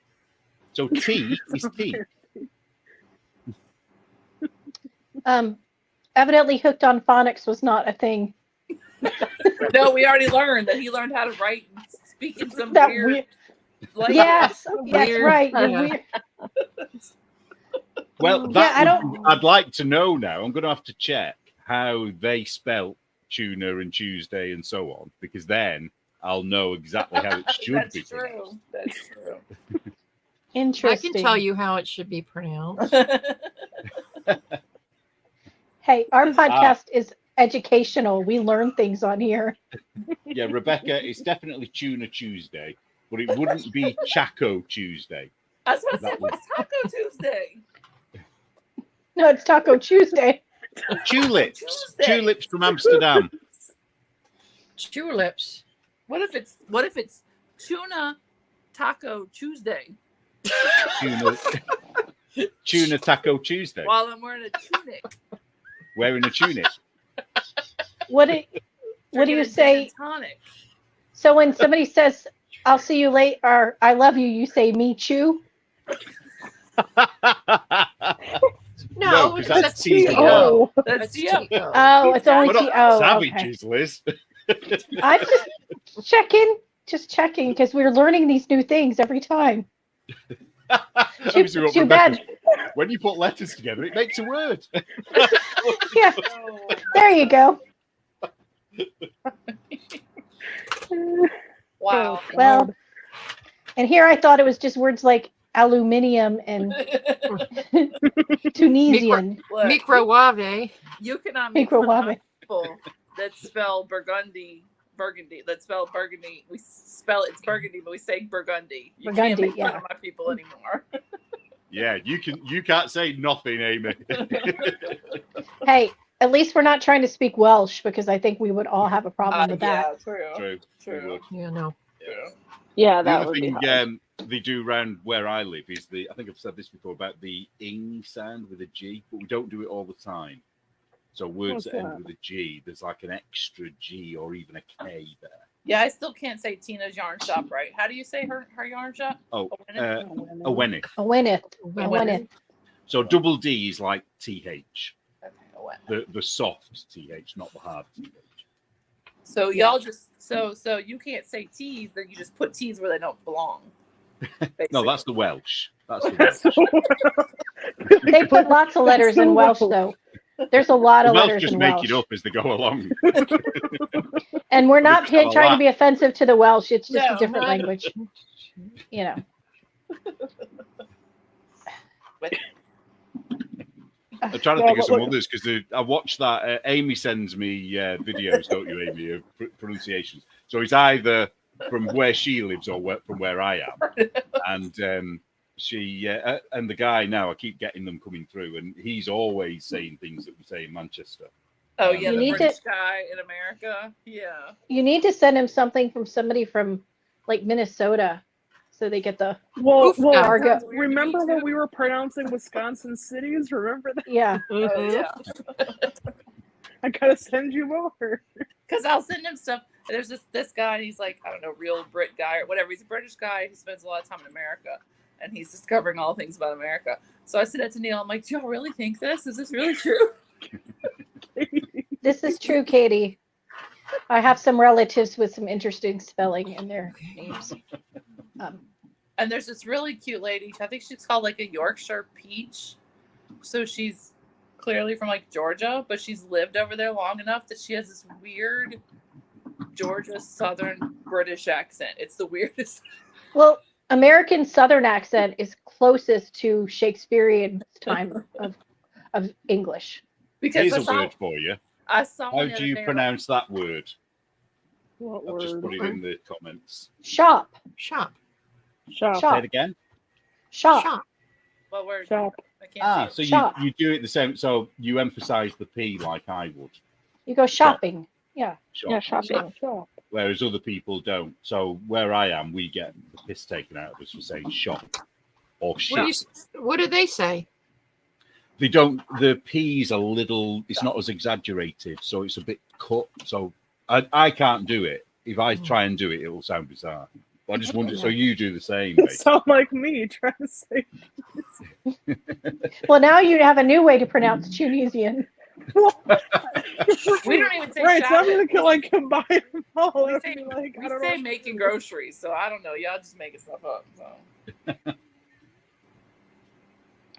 So T is T. Evidently, hooked on phonics was not a thing. No, we already learned that he learned how to write and speak in some That weird weird. language. Yes, yes, Weird. right. the Yeah. weird- Well, Yeah, I'd like to know now. I'm going to have to check how they spell tuna and Tuesday and so on, because then I'll know exactly how it should That's be true. pronounced. That's true. I Interesting. can tell you how it should be pronounced. Hey, our podcast is educational. We learn things on here. Yeah, Rebecca, it's definitely Tuna Tuesday, but it wouldn't be Chaco Tuesday. I was going to say, That was- what's Taco Tuesday? No, it's Taco Tuesday. Tulips. Tuesday. Tulips from Amsterdam. Tulips. What if it's tuna taco Tuesday Tuna Taco Tuesday. while I'm wearing a tunic? Wearing a tunic. What do you Drinking a say? gin and tonic. So when somebody says, "I'll see you later," or "I love you," you say, "Me too." No, because that's that's T. Oh, That's That's yeah. T-O. oh, it's only We're T. not Oh, savages, Liz. okay. I'm just checking because we're learning these new things every time. Obviously, what Too Rebecca's- bad. When you put letters together, it makes a word. Yeah, Oh, there you go. wow. Well, and here I thought it was just words like aluminium and Tunisian. Look, Microwave. you cannot make fun of Microwave. people that spell burgundy. Let's spell burgundy. We spell it's burgundy, but we say burgundy. You can't Burgundy, make fun yeah. of my people anymore. Yeah, you can't say nothing, Amy. Hey, at least we're not trying to speak Welsh because I think we would all have a problem with that. Yeah, true. True. True. Yeah, no. Yeah. Yeah, The that other would be thing hard. they do around where I live is I think I've said this before about the ing sound with a G, but we don't do it all the time. So words What's that end that? with a G, there's like an extra G or even a K there. Yeah, I still can't say Tina's yarn shop right. How do you say her yarn shop? Oh, Owenith? a Wenny. A winneth. When- A winneth. So double D is like TH, Okay, Owenith. the soft TH, not the hard TH. So y'all just so you can't say T's, then you just put T's where they don't belong. No, that's the Welsh. That's the Welsh. They put lots of letters in Welsh, though. There's a lot The of Welsh letters just in make Welsh. it up as they go along. And we're not They just trying to laugh. be offensive to the Welsh. It's just No, a different no. language. You know. I'm trying to Yeah, think of but some look- others because I watched that. Amy sends me videos, don't you, Amy, of pronunciations. So it's either from where she lives or from where I am. And she and the guy now, I keep getting them coming through, and he's always saying things that we say in Manchester. Oh yeah, You the need British guy in America. Yeah. You need to send him something from somebody from like Minnesota so they get the Well, Oof, well, Argo. Sounds weird to me, remember when too. we were pronouncing Wisconsin cities? Remember that? yeah. Oh Mhm. yeah. I gotta send you over. Because I'll send him stuff. And there's this guy, and he's like, I don't know, real Brit guy or whatever. He's a British guy who spends a lot of time in America, and he's discovering all things about America. So I said that to Neil. I'm like, do y'all really think this? Is this really true? This is true, Katie. I have some relatives with some interesting spelling in their names. And there's this really cute lady. I think she's called like a Yorkshire Peach. So she's clearly from like Georgia, but she's lived over there long enough that she has this weird Georgia Southern British accent. It's the weirdest. Well, American Southern accent is closest to Shakespearean time of English. Because Here's a word for you. I saw How one the do other you day, pronounce that word? What I've just word? put it in the comments. Shop. Shop. Shop. Shop. Say it again. Shop. Shop. What word? Shop. I can't So see it. Shop. you do it the same. So you emphasize the P like I would. You go shopping. Yeah. Shop. Yeah, shopping. Sure. Whereas other people don't. So where I am, we get the piss taken out of us for saying shop or What shop. what do they say? They don't. The P's a little. It's not as exaggerated, so it's a bit cut. So I can't do it. If I try and do it, it will sound bizarre. But I just wonder. So you do the same. You Basically. sound like me trying to say. Well, now you have a new way to pronounce Tunisian. We don't even say Right, so I'm shopping. gonna like combine them all. We and say, be like, we I don't say know. making groceries, so I don't know. Y'all just making stuff up. So.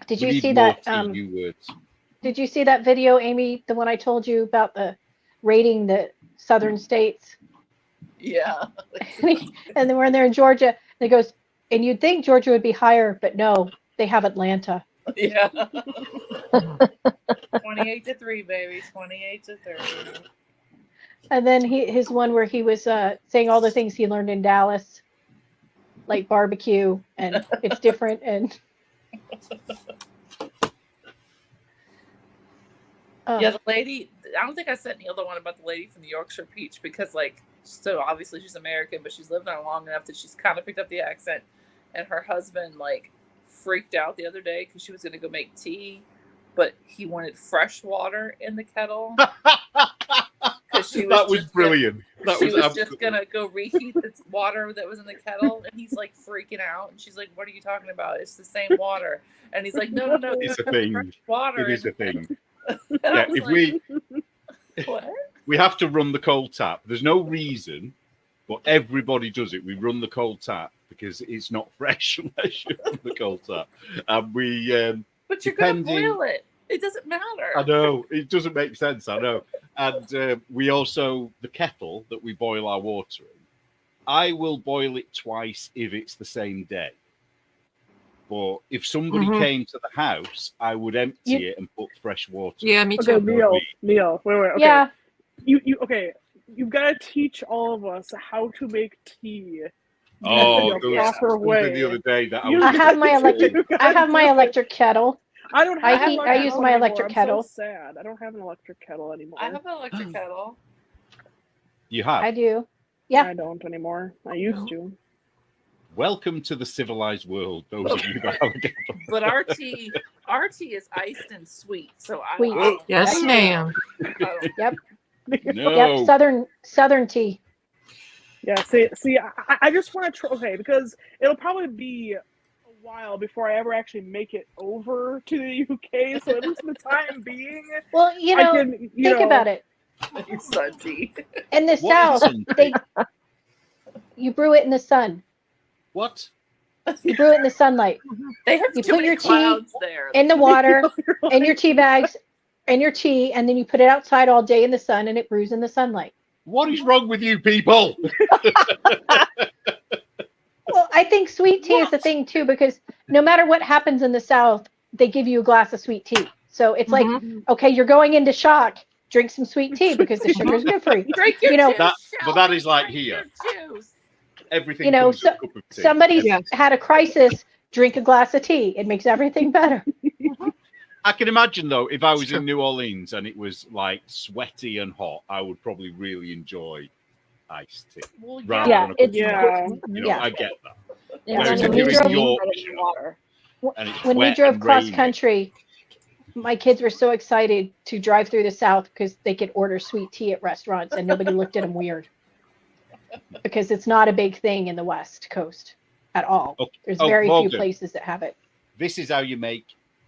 Did We you need see more that? TU words. Did you see that video, Amy? The one I told you about the rating the southern states, Yeah. and then we're in there in Georgia. And it goes, and you'd think Georgia would be higher, but no, they have Atlanta. Yeah. 28-3, baby. 28-3. And then his one where he was saying all the things he learned in Dallas, like barbecue, and it's different. And Yeah, the lady. I don't think I sent Neil the one about the lady from the Yorkshire Peach because, like, so obviously she's American, but she's lived on long enough that she's kind of picked up the accent. And her husband, like, freaked out the other day because she was going to go make tea, but he wanted fresh water in the kettle. That was brilliant. That She was was absolutely. just gonna go reheat the water that was in the kettle, and he's like freaking out. And she's like, "What are you talking about? It's the same water." And he's like, "No, It's a fresh thing. water." It is a thing. And Yeah, I was if like, what? we have to run the cold tap. There's no reason, but everybody does it. We run the cold tap because it's not fresh unless you run the cold tap. And But you're gonna Depending- boil it. It doesn't matter. I know it doesn't make sense. I know. And we also the kettle that we boil our water in. I will boil it twice if it's the same day. But if somebody Mhm. came to the house, I would empty it and put fresh water. Yeah, me Okay, too. Neil, wait. Okay. yeah, Okay. You've got to teach all of us how to make tea. Oh, in there a was proper something way. the other day that I You was I have my gotta electric. do it. I have my electric kettle. I don't I have heat- my I use kettle my anymore. electric I'm kettle. So sad. I don't have an electric kettle anymore. I have an electric kettle. You have. I do. Yeah. I don't anymore. I used to. Welcome to the civilized world, those of you that have a kettle. But our tea is iced and sweet. So I Sweet. don't- Yes, ma'am. I don't- Yep. No. Yep. Southern tea. Yeah. See. I just want to try. Okay, because it'll probably be a while before I ever actually make it over to the UK. So at least for the time being, Well, you I know, can. think about it. Sun tea. In the What is South, sun they tea? you brew it in the sun. What? You brew it in the sunlight, They have You too put many your tea clouds there. in the water, You're in like, your tea bags, and your tea, and then you put it outside all day in the sun, and it brews in the sunlight. What is wrong with you people? Well, I think sweet tea is the thing too, because no matter what happens in the South, they give you a glass of sweet tea. So it's like, Mhm. okay, you're going into shock. Drink some sweet tea because the sugar's good for you. Drink your You know, juice, That- but that Shelby, is like drink here. your juice. Everything You know, comes with a cup of tea. Somebody's Yes. had a crisis. Drink a glass of tea. It makes everything better. I can imagine though, if I was Sure. in New Orleans and it was like sweaty and hot, I would probably really enjoy iced tea. Well, Rather Yeah, than a cup of Yeah. tea. You know, Yeah. I get that. Yeah, Whereas when if we you're in drove- Yorkshire water. and it's when we wet drove and cross rainy, country, my kids were so excited to drive through the South because they could order sweet tea at restaurants and nobody looked at them weird. Because it's not a big thing in the West Coast at all. Okay. There's Oh, very few Morgan. places that have it. this is how you make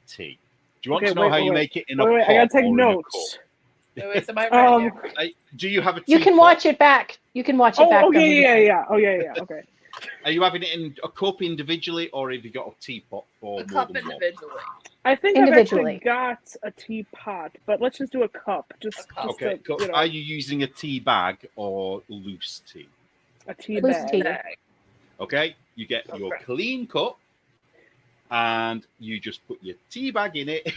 tea. Do you want Okay, to know how wait, you wait. make it in a Wait, pot I gotta take or in a notes. cup? Wait, somebody right there. Do you have a You teapot? can watch it back. You can watch it back. Oh, from yeah. Oh, yeah. Okay. Are you having it in a cup individually, or have you got a teapot for A more cup than one? individually. I think I've Individually. actually got a teapot, but let's just do a cup. Just Okay, to, cool. you know, Are you using a tea bag or loose tea? a tea Loose bag. tea. Bag. Okay, you get your Okay. clean cup and you just put your tea bag in it.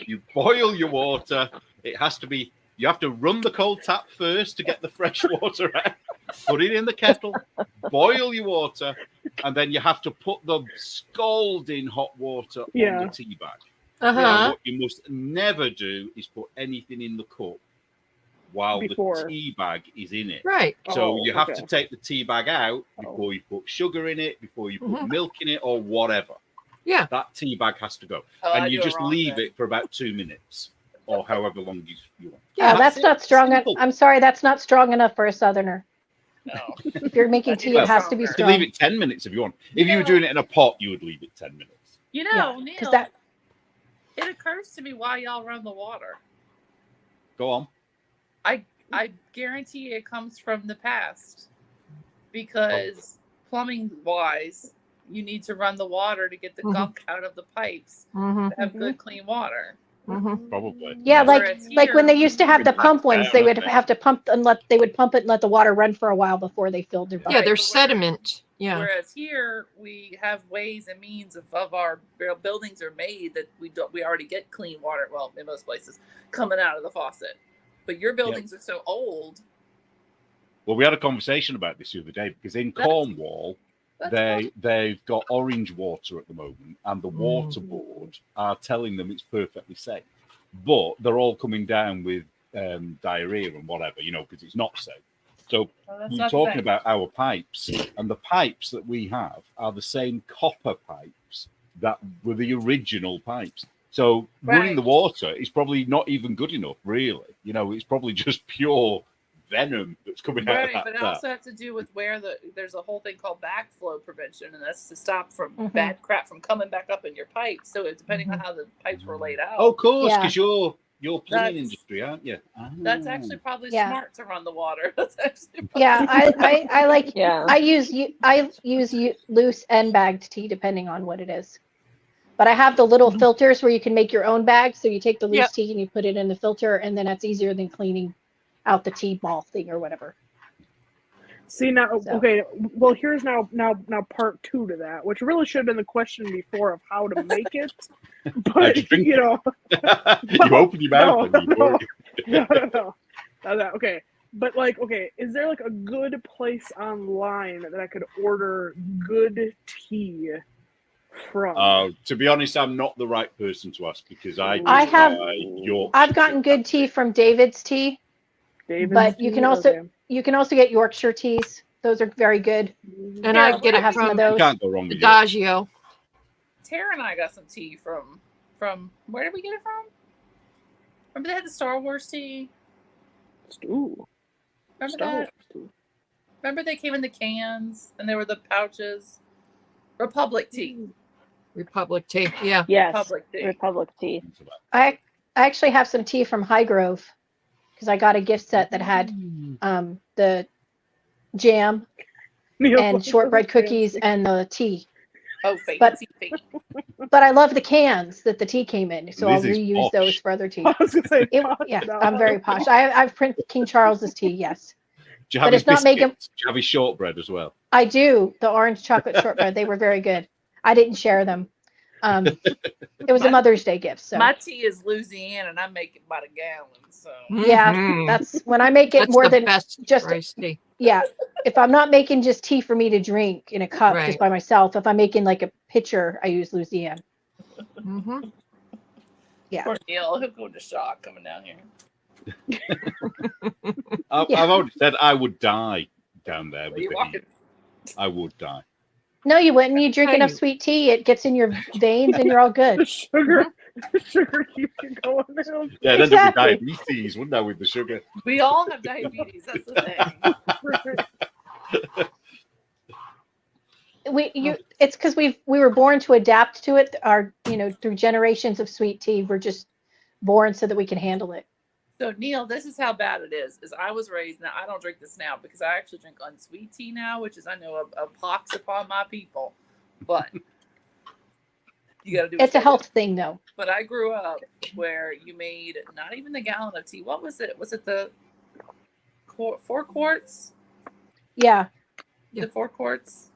You boil your water. It has to be, you have to run the cold tap first to get the fresh water out. Put it in the kettle, boil your water, and then you have to put the scalding hot water on Yeah. the tea bag. Uh-huh. And what you must never do is put anything in the cup while Before. the tea bag is in it. Right. So Oh, you have okay. to take the tea bag out Oh. before you put sugar in it, before you put Mhm. milk in it, or whatever. Yeah. That tea bag has to go. Oh, I And you do it just wrong leave then. it for about 2 minutes or however long you want. Yeah, that's it. not strong. Simple. I'm sorry, that's not strong enough for a Southerner. No. If you're making That tea, needs it has to be stronger. You strong. leave it 10 minutes if you want. If you were No. doing it in a pot, you would leave it 10 minutes. You Yeah, know, because Neil, that it occurs to me why y'all run the water. Go on. I guarantee it comes from the past. Because plumbing wise, you need to run the water to get the Mhm. gunk out of the pipes Mm-hmm. to have Mhm. good clean water. Mm-hmm. Probably. Yeah, Whereas like when here- they used to have the pump ones, down, they would aren't they? have to pump and they would pump it and let the water run for a while before they filled their Yeah, bucket. there's sediment. Yeah. Whereas here we have ways and means of our buildings are made that we already get clean water. Well, in most places, coming out of the faucet. But your buildings are so old. Well, we had a conversation about this the other day because in That's- Cornwall, That's they've got orange water at the moment, and the water Mm. board are telling them it's perfectly safe, but they're all coming down with diarrhea and whatever, because it's not safe. So well, that's we're not talking safe. about our pipes, and the pipes that we have are the same copper pipes that were the original pipes. So running the Right. water is probably not even good enough, really. It's probably just pure venom that's coming out Right, of but it that. also has to do with where there's a whole thing called backflow prevention, and that's to stop from Mhm. bad crap from coming back up in your pipes. So it's depending on Mhm. how the pipes were laid out. Oh, of course, Yeah. because you're plumbing That's- industry, aren't you? That's Ah. actually probably Yeah. smart to run the water. That's actually probably Yeah, I like Yeah. I use loose and bagged tea depending on what it is. But I have the little filters where you can make your own bag. So you take the loose Yep. tea and you put it in the filter, and then that's easier than cleaning out the tea ball thing or whatever. See now, So. okay. Well, here's now part 2 to that, which really should have been the question before of how to make it. But you drink you know, you open your mouth and you pour it. no. Okay, but okay, is there a good place online that I could order good tea from? To be honest, I'm not the right person to ask because I I just have- buy Yorkshire I've gotten tea. good tea from David's Tea. David's but you tea? can also- Okay. You can also get Yorkshire teas. Those are very good. And Yeah, I get I it have some of from those. You can't go wrong with it. Adagio. Tara and I got some tea from where did we get it from? Remember they had the Star Wars tea? Ooh, Remember Star that? Wars tea. Remember they came in the cans and there were the pouches? Republic tea. Republic tea. Yeah. Yes. Republic tea. Republic tea. I actually have some tea from High Grove because I got a gift set that had the jam Neil, and shortbread cookies and the tea. Oh, But- fancy tea. But I love the cans that the tea came in, so I'll Liz is reuse those posh. for other tea. I was gonna say, Yeah, no. I'm very posh. I've printed King Charles's tea, yes. Do you have But his it's not making- biscuits? Do you have his shortbread as well? I do. The orange chocolate shortbread, they were very good. I didn't share them. It was a Mother's Day gift, so My tea is Louisiana and I make it by the gallon. So yeah, Mhm. that's when I make it That's more the than best just- rice tea. yeah. If I'm not making just tea for me to drink in a cup Right. just by myself, if I'm making like a pitcher, I use Louisiana. Mhm. Yeah. poor Neil, he'll go to shock coming down here. I've already said I would die down there with You the walking? heat. I would die. No, you wouldn't. You drink Tell enough you. sweet tea, it gets in your veins, and you're all good. The sugar, the sugar keeps you going. Now. Yeah, then Exactly. there'd be diabetes, wouldn't there, with the sugar? We all have diabetes. That's the thing. It's because we were born to adapt to it. Through generations of sweet tea, we're just born so that we can handle it. So Neil, this is how bad it is. Is I was raised now. I don't drink this now because I actually drink unsweet tea now, which is I know a pox upon my people, but you got to do. what It's a you gotta health thing, though. do. But I grew up where you made not even the gallon of tea. What was it? Was it the 4 quarts? Yeah, Yeah. The 4 quarts.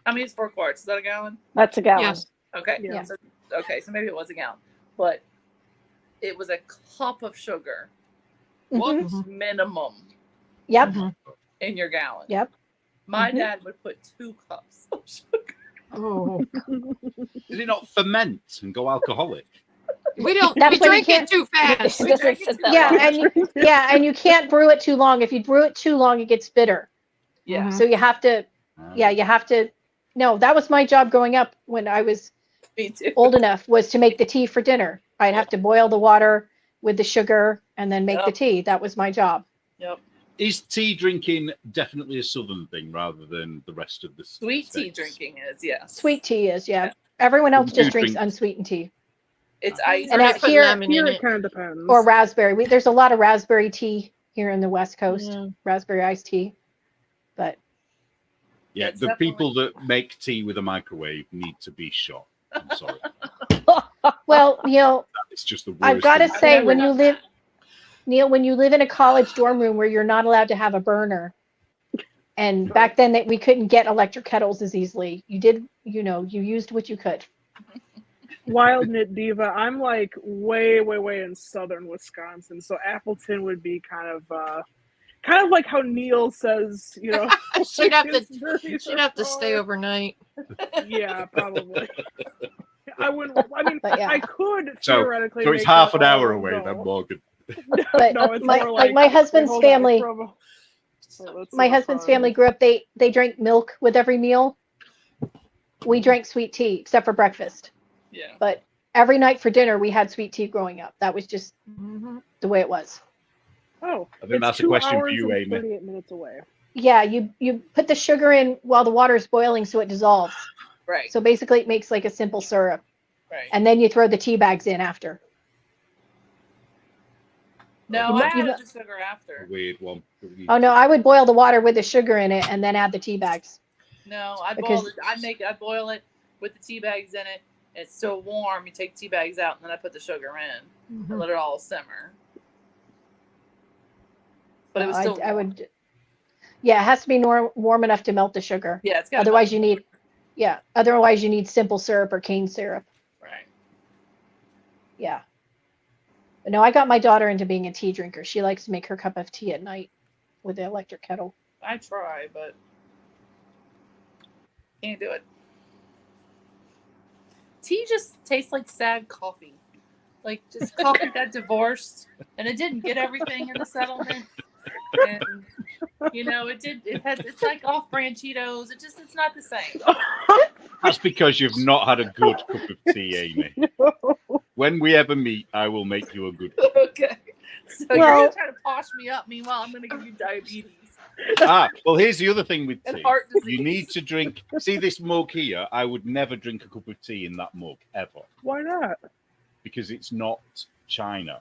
How many is 4 quarts? Is that a gallon? That's a gallon. Yes. Okay. Yeah. So, so maybe it was a gallon, but it was a cup of sugar. Mhm. What's Mhm. minimum Yep. Mhm. in your gallon? Yep. My Mhm. dad would put 2 cups of sugar. Oh, Did it not ferment and go alcoholic? we don't. That's we why you drink it can't- too fast. It doesn't sit that Yeah, long. and you can't brew it too long. If you brew it too long, it gets bitter. Yeah. So you have to, you have to. No, that was my job growing up when I was Me too. old enough, was to make the tea for dinner. I'd have to boil the water with the sugar and then make the Yep. tea. That was my job. Yep. Is tea drinking definitely a southern thing rather than the rest of the Sweet tea states? drinking is, yes. Sweet tea is, yeah. Everyone else You just do drinks drink- unsweetened tea It's ice. And Or out they put here- lemon Here in it it. kind of depends. or raspberry. There's a lot of raspberry tea here in the West Coast, Yeah. raspberry iced tea. But Yeah, It's the definitely- people that make tea with a microwave need to be shot. I'm sorry. well, It's just the worst. I've got to thing. say, never when you done live, Neil, when you live in a college dorm room where you're not allowed to have a burner, and back then that we couldn't get electric kettles as easily, you did, you used what you could. Wild Knit Diva. I'm like way in southern Wisconsin, so Appleton would be kind of like how Neil says, She'd have to. his journeys She'd are have to stay far. overnight. Yeah, probably. I wouldn't. I mean, But yeah. I could So- theoretically. So it's make half that an hour all away go. then, Morgan. But No, it's my more like my wait, husband's hold on, family, Wait, let's see my how husband's far- family grew up. They drank milk with every meal. We drank sweet tea except for breakfast. Yeah. But every night for dinner we had sweet tea growing up. That was just Mhm. the way it was. Oh, I think it's that's a 2 question for hours you, and Amy. 38 minutes away. Yeah, you put the sugar in while the water is boiling so it dissolves. Right. So basically it makes like a simple syrup. Right. And then you throw the tea bags in after. No, You I mu- you added mu- the sugar after. Weird one. Oh no, I would boil the water with the sugar in it and then add the tea bags. No, I Because- boil it. I boil it with the tea bags in it. It's still warm. You take tea bags out, and then I put the sugar in and Mhm. let it all simmer. But it was still. I warm. would. Yeah, it has to be warm enough to melt the sugar. Yeah, it's got. Otherwise you need, otherwise you need simple syrup or cane syrup. Right. Yeah. But no, I got my daughter into being a tea drinker. She likes to make her cup of tea at night with the electric kettle. I try, but can't do it. Tea just tastes like sad coffee. Like just coffee got divorced and it didn't get everything in the settlement. And it's like off-brand Cheetos. It's not the same. That's because you've not had a good cup of tea, Amy. When we ever meet, I will make you a good cup. Okay. So you're Well- gonna try to posh me up. Meanwhile, I'm gonna give you diabetes Well, here's the other thing with and tea. heart disease. You need to drink. See this mug here? I would never drink a cup of tea in that mug ever Why not? because it's not China.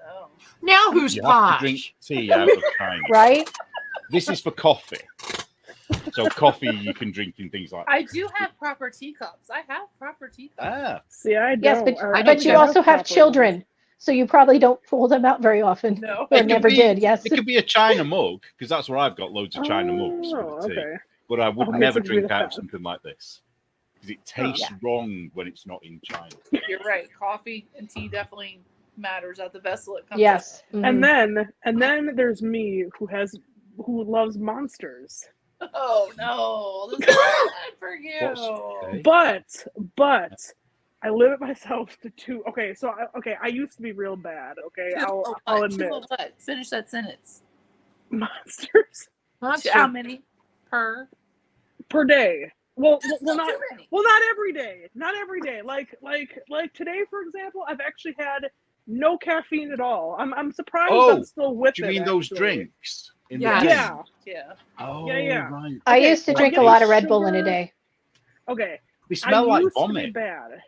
Oh. Now who's You have to drink posh? tea out of China. Right? This is for coffee. So coffee you can drink in things like I do have proper teacups. I have proper teacups. See, I don't. Yes, but, or I but don't you have also have proper children. So you probably don't pull them out very often. No. Or It could never be- did, yes. It could be a China mug because that's where I've got loads of ones. China mugs Oh, for the tea. okay. But I would Okay, never so do drink that. out something like this because it tastes wrong when it's not in China. You're right. Coffee and tea definitely matters at the vessel it comes Yes. in. Mhm. And then there's me who loves monsters. Oh no, this is bad for you. Okay. But I limit myself to 2. Okay, so I used to be real bad. Okay, I'll admit. What? Finish that sentence. Monsters Monster. How many per? per day. Well, That's well, not not too many. well, not every day. Not every day. Like today, for example, I've actually had no caffeine at all. I'm surprised Oh, I'm still with Do you it, mean those actually. drinks? In Yes. the Yeah. Yeah. Oh, Yeah. right. I Okay, used to I'm drink a getting lot of Red Bull in a sugar. day. Okay. They smell I like used to be vomit. bad.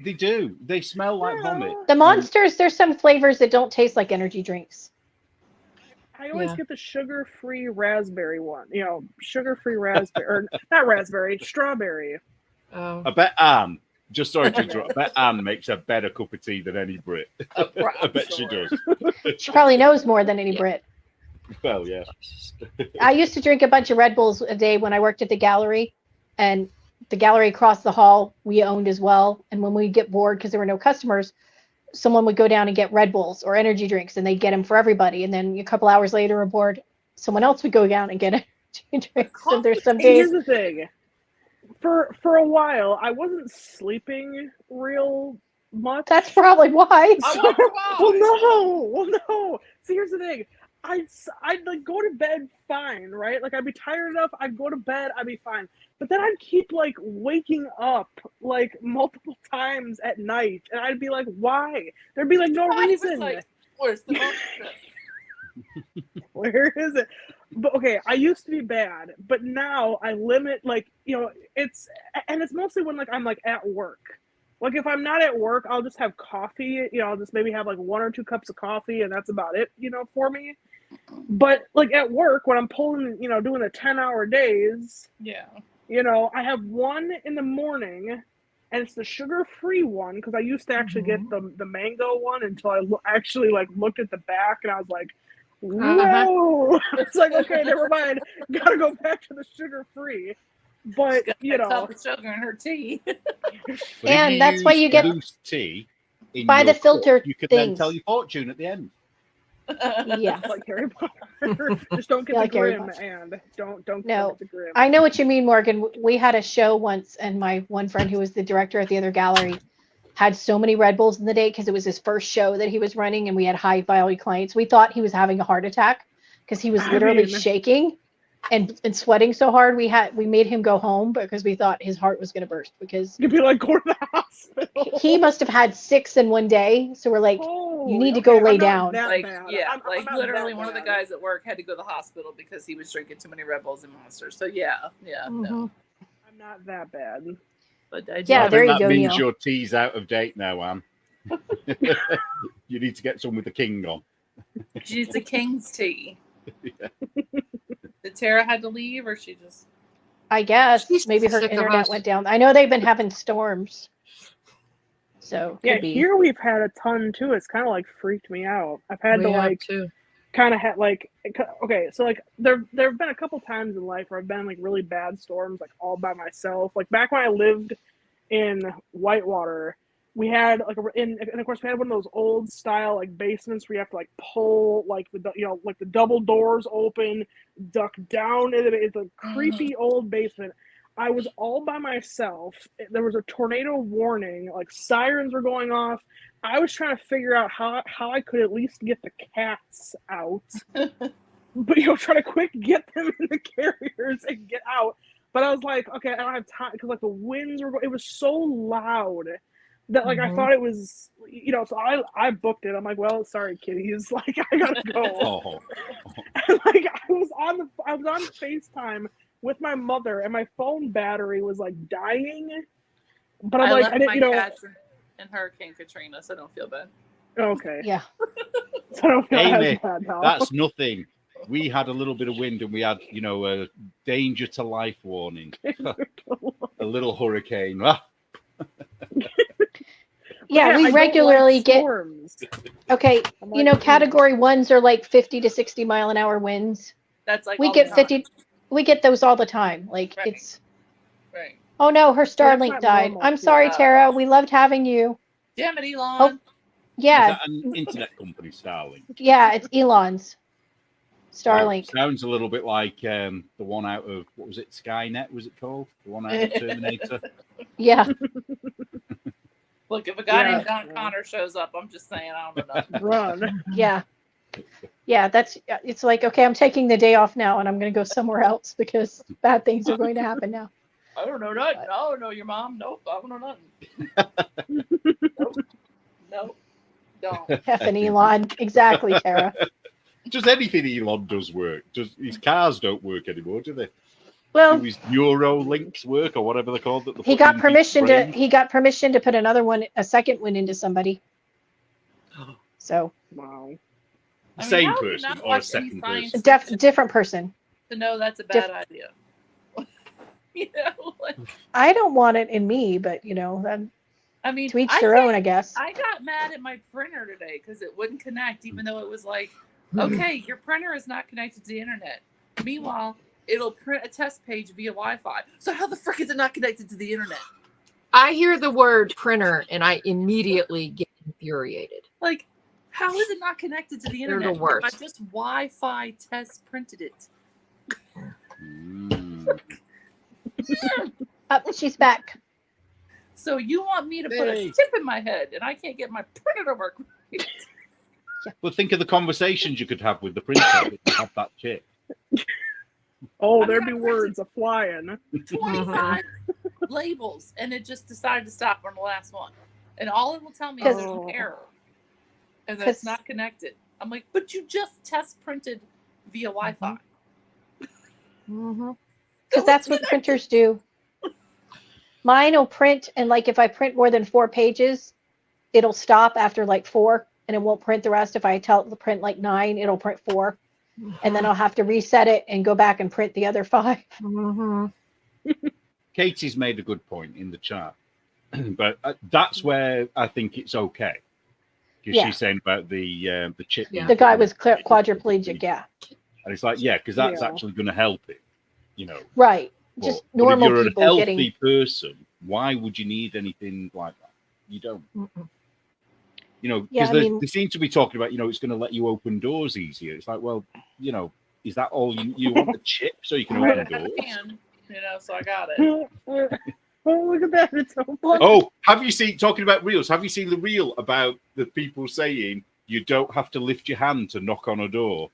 They do. They smell like vomit. The Monsters, there's some flavors that don't taste like energy drinks. I always Yeah. get the sugar-free raspberry one. Sugar-free raspberry or not raspberry, strawberry. Oh. I bet Anne, just sorry to interrupt, I bet Anne makes a better cup of tea than any Brit. I bet she sure. does. She probably knows more than any Brit. Well, yeah. I used to drink a bunch of Red Bulls a day when I worked at the gallery, and the gallery across the hall we owned as well. And when we'd get bored because there were no customers, someone would go down and get Red Bulls or energy drinks, and they'd get them for everybody. And then a couple hours later, we're bored. someone else would go down and get a drink. So there's some And here's days. the thing. For a while, I wasn't sleeping real much. That's probably why. I wonder why. Well, no. See, here's the thing. I'd like go to bed fine, right? Like I'd be tired enough, I'd go to bed, I'd be fine. But then I'd keep like waking up like multiple times at night, and I'd be like, why? There'd be like no I was reason. like, where's the moment? Where is it? But okay, I used to be bad, but now I limit like, it's mostly when like I'm like at work. Like if I'm not at work, I'll just have coffee, I'll just maybe have like 1 or 2 cups of coffee and that's about it, for me. But like at work when I'm pulling, doing the 10-hour days, Yeah. I have one in the morning and it's the sugar-free one because I used to actually get the mango one until I actually like looked at the back and I was like, whoa. It's like, okay, never mind. Gotta go back to the sugar-free. But, Got a cup of sugar in her tea. But if And you that's why use you get- loose tea in Buy your the filter cup, you can then things. tell your fortune at the end. Yeah. like Harry Potter. Just don't get Yeah, the like Harry Grim Potter. and don't No. get the Grim. I know what you mean, Morgan. We had a show once, and my one friend who was the director at the other gallery had so many Red Bulls in the day because it was his first show that he was running, and we had high value clients. We thought he was having a heart attack because he was I literally mean- shaking and sweating so hard. We made him go home because we thought his heart was going to burst because You'd be like, go to the hospital. he must have had 6 in one day. So we're like, Holy, need to go okay, lay I'm not down. that Like, bad. yeah, I'm like not literally that one of the bad. guys at work had to go to the hospital because he was drinking too many Red Bulls and Monsters. So yeah, no. I'm not that bad. But I Yeah, I there think you that go, means Neil. your tea's out of date now, Anne. You need to get some with the king on. she's a king's tea. Did Tara had to leave, or she just? I guess She's maybe her sick of internet us. went down. I know they've been having storms. So Yeah, could be. here we've had a ton too. It's kind of like freaked me out. I've had to like too. kind of had like okay, so like there have been a couple times in life where I've been in, like really bad storms like all by myself. Like back when I lived in Whitewater, we had like and of course we had one of those old style like basements where you have to like pull like the like the double doors open, duck down into it's a creepy old basement. I was all by myself. There was a tornado warning, like sirens were going off. I was trying to figure out how I could at least get the cats out. But trying to quick get them in the carriers and get out. But I was like, okay, I don't have time because like the winds were it was so loud that like I thought it was so I booked it. I'm like, well, sorry kitties, like I gotta go. Oh, And, like I was on FaceTime with my mother and my phone battery was like dying. But I'm I like, left I my didn't, cats in Hurricane Katrina, so don't feel bad. okay. Yeah. So I don't feel Amy, as bad now. that's nothing. We had a little bit of wind and we had, a danger to life warning. A little hurricane. Ah, Yeah, I we don't regularly like get storms. okay. I'm like, Category 1s are like 50 to 60 mile an hour winds. That's like We all get the time. 50. We get those all the time. Like Right. it's. Right. Oh no, her that's Starlink not died. normal. I'm sorry, Yeah. Tara. We loved having you. Damn it, Elon. Oh. Yeah, Is that an internet company, Starlink? yeah. It's Elon's Starlink. Sounds a little bit like the one out of, what was it, Skynet, was it called? The one out of Terminator? Yeah. Look, if a guy Yeah. named Don Connor shows up, I'm just saying I don't know nothing. Run. Yeah. Yeah, it's like, okay, I'm taking the day off now and I'm going to go somewhere else because bad things are going to happen now. I don't know nothing. No, no, your mom. Nope, I don't know nothing. Nope. Don't. Effing Elon. Exactly, Tara. Just anything Elon does work. Just his cars don't work anymore, do they? Do Well, his Neuralinks work or whatever they're called? That they he put got in permission people's brains? to put a second one into somebody. So, Wow. The I mean, same how do you person not or a watch second any science person? different person. to know that's a Diff- bad idea. Like, I don't want it in me, but then I mean, to each I their think- own, I guess. I got mad at my printer today because it wouldn't connect, even though it was like, Hmm. okay, your printer is not connected to the internet. Meanwhile, it'll print a test page via Wi-Fi. So how the frick is it not connected to the internet? I hear the word printer and I immediately get infuriated. Like, How is it not connected to the They're internet? the worst. I just Wi-Fi test printed it. Mm. Oh, she's back. So you want me to put a Hey. chip in my head, and I can't get my printer to work right? But think of the conversations you could have with the printer if you had that chip. Oh, I'm there'd be gonna words a flying. 25 labels, and it just decided to stop on the last one. And all it will tell me is there's an error, and that it's 'Cause- not connected. I'm like, but you just test printed via Wi-Fi. Mm-hmm. Because that's what printers do. Mine will print, and like if I print more than 4 pages, it'll stop after like 4, and it won't print the rest. If I tell it to print like 9, it'll print 4, and then I'll have to reset it and go back and print the other 5. Mm-hmm. Katie's made a good point in the chat, but that's where I think it's okay. Because Yeah. she's saying about the chip. Yeah. The guy was quadriplegic, yeah. And it's like, yeah, because that's Yeah. actually going to help it, you know. Right. But- Just but normal if you're people a healthy getting. person, why would you need anything like that? You don't. Mm-mm. You know, Yeah, because I mean- they seem to be talking about, you know, it's going to let you open doors easier. It's like, well, you know, is that all you want the chip so you can Right, open I had doors? a hand, so I got it. Oh, look at that. It's so funny. Oh, have you seen, talking about reels, have you seen the reel about the people saying you don't have to lift your hand to knock on a door?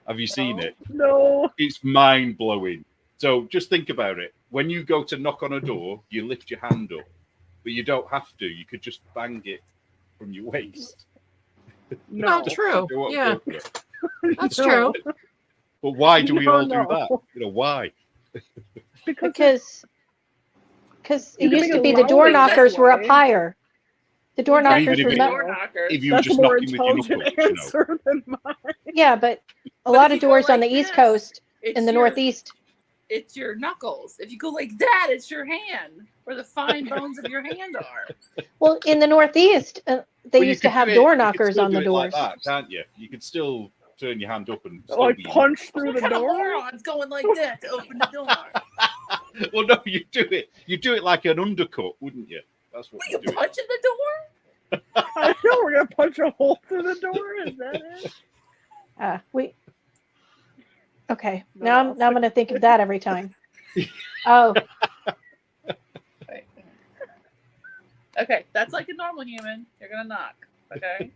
Have you seen No. it? No. It's mind blowing. So just think about it. When you go to knock on a door, you lift your hand up, but you don't have to. You could just bang it from your waist. No. Oh, true. It won't Yeah, go for it. that's No. true. But why do we No, all do no. that? You know, why? Because Because You it can used make to it be the door louder that knockers were up way. higher. The door Even knockers if were it- metal. Door knocker. If you were that's just a more knocking with your intelligent knuckles, you know. answer than mine. Yeah, but a But lot if of you go doors on like the East this, Coast, it's in the your- Northeast, It's your knuckles. If you go like that, it's your hand, where the fine bones of your hand are. well, in the Northeast, they Well, you used to could have do it- door you could knockers still on do the it like doors. that, can't you? You could still turn your hand up and still Like be- punch through What the kind of door. moron's going like that to open the door? Well, no, you do it. You do it like an undercut, wouldn't you? That's what What, you you do. punching the door? I know we're gonna punch a hole through the door. Is that it? We. Okay, No, now I'll I'm going to think of that every time. Oh, Right. Okay, that's like a normal human. You're gonna knock. Okay.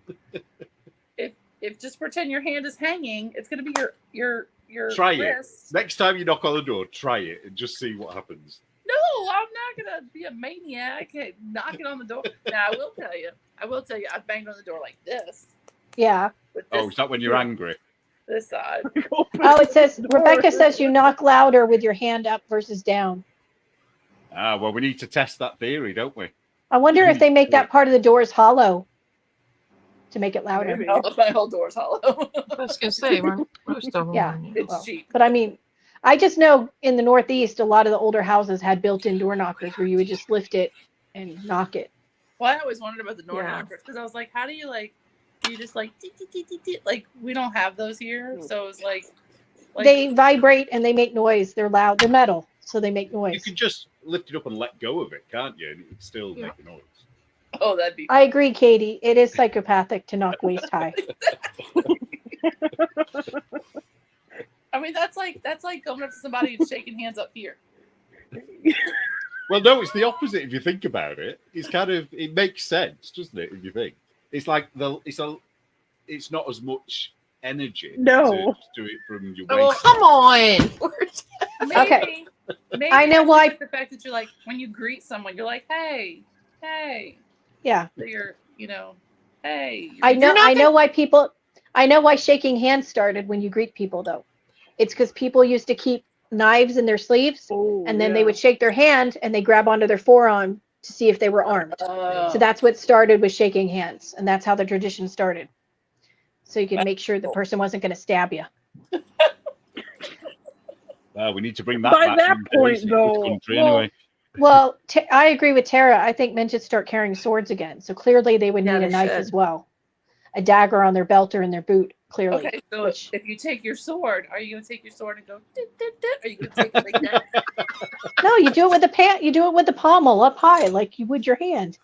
if just pretend your hand is hanging, it's gonna be your Try it. wrist. Next time you knock on the door, try it and just see what happens. No, I'm not gonna be a maniac and knocking on the door. Now I will tell you. I banged on the door like this. yeah. With Oh, this, is that when you're angry? this side. Oh, it says, The door. Rebecca says you knock louder with your hand up versus down. Ah, well, we need to test that theory, don't we? I wonder if they make that part of the doors hollow to make it louder. Maybe. Oh, my whole door's hollow. I was gonna say, most of them. Yeah. It's Well, cheap. But I mean, I just know in the Northeast, a lot of the older houses had built-in door knockers where you would just lift it and knock it. Well, I always wondered about the door Yeah. knockers because I was like, how do you just like, tee, tee, tee, tee, tee? Like, we don't have those here. So it's like They vibrate and they make noise. They're loud. They're metal, so they make You noise. can just lift it up and let go of it, can't you? And it would still Yeah. make a noise. oh, that'd be I agree, Katie. It is psychopathic to knock waist high. I mean, that's like going up to somebody and shaking hands up here. Well, no, it's the opposite if you think about it. It's kind of, it makes sense, doesn't it? If you think it's like it's not as much energy. No. to do it from your Oh, waist. come on. Maybe, Okay. Maybe I know it's why- just the fact that you're like, when you greet someone, you're like, hey. Yeah, So you're, hey. I know. You're not I know why people. I know why shaking hands started when you greet people, though. It's because people used to keep knives in their sleeves, Oh, and then they yeah. would shake their hand and they grab onto their forearm to see if they were armed. So that's what started with shaking hands, and that's how the tradition started. So you could make sure the person wasn't going to stab you. We need to bring that By back that in point, this though, country well, anyway. Well, I agree with Tara. I think men should start carrying swords again. So clearly, they would Yeah, need a they knife should. as well, a dagger on their belt or in their boot. Clearly, Okay, so which- if you take your sword, are you gonna take your sword and go? Dit, dit, dit? Are you gonna take it like that? no, you do it with the You do it with the pommel up high, like you would your hand.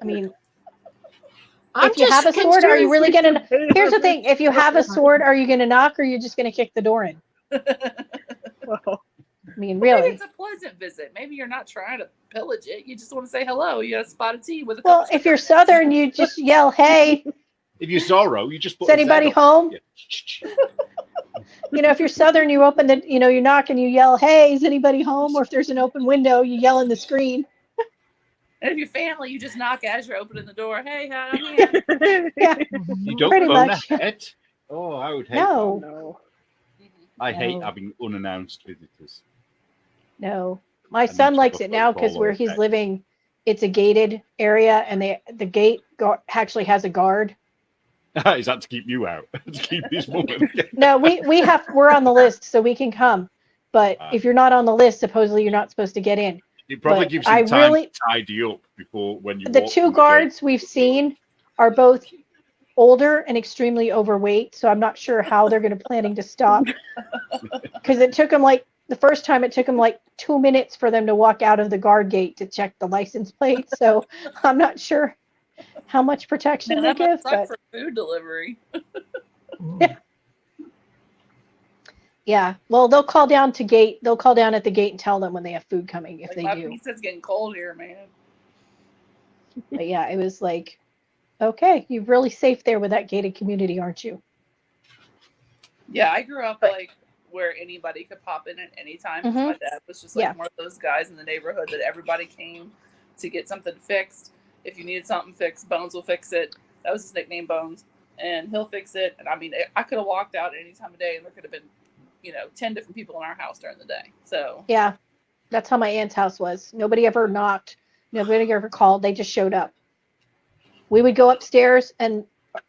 I mean, I'm if you have a just sword, are you really Seriously, going to? debate Here's the on thing: this if you have a sword, are you going to knock, or are you just going to kick the door in? show. I mean, Maybe really. it's a pleasant visit. Maybe you're not trying to pillage it. You just want to say hello. You got a spot of tea with a Well, couple if you're sugar in it. Southern, you just yell, "Hey, If you're Zorro, you just put is anybody a Z on. home?" Yeah. You know, if you're Southern, you open the, you know, you knock and you yell, "Hey, is anybody home?" Or if there's an open window, you yell in the screen. And if you're family, you just knock as you're opening the door. Hey, I'm here. Yeah, You don't Pretty phone much. ahead. Oh, I would hate No. that. No. I hate No. having unannounced visitors. no. My need son to likes have a it now phone because call where or a he's text. living, it's a gated area, and the gate actually has a guard. Is that to keep you out? To keep this woman? No, we're on the list, so we can come. But Ah. if you're not on the list, supposedly you're not supposed to get in. It probably But gives you I time really- to tidy up before when you The walk two through the guards gate. we've seen are both older and extremely overweight, so I'm not sure how they're going to planning to stop. Because it took them the first time it took them 2 minutes for them to walk out of the guard gate to check the license plate. So I'm not sure how much protection Man, they that must give, suck but for food delivery. yeah. Well, they'll call down at the gate and tell them when they have food coming if Like, they my do. pizza's getting cold here, man. But yeah, it was like, okay, you're really safe there with that gated community, aren't you? Yeah, I grew up But- like where anybody could pop in at any time. Mhm. My dad was just like Yeah. one of those guys in the neighborhood that everybody came to get something fixed. If you needed something fixed, Bones will fix it. That was his nickname, Bones, and he'll fix it. And I mean, I could have walked out any time of day, and there could have been, 10 different people in our house during the day. So Yeah, that's how my aunt's house was. Nobody ever knocked. Nobody ever called. They just showed up. We would go upstairs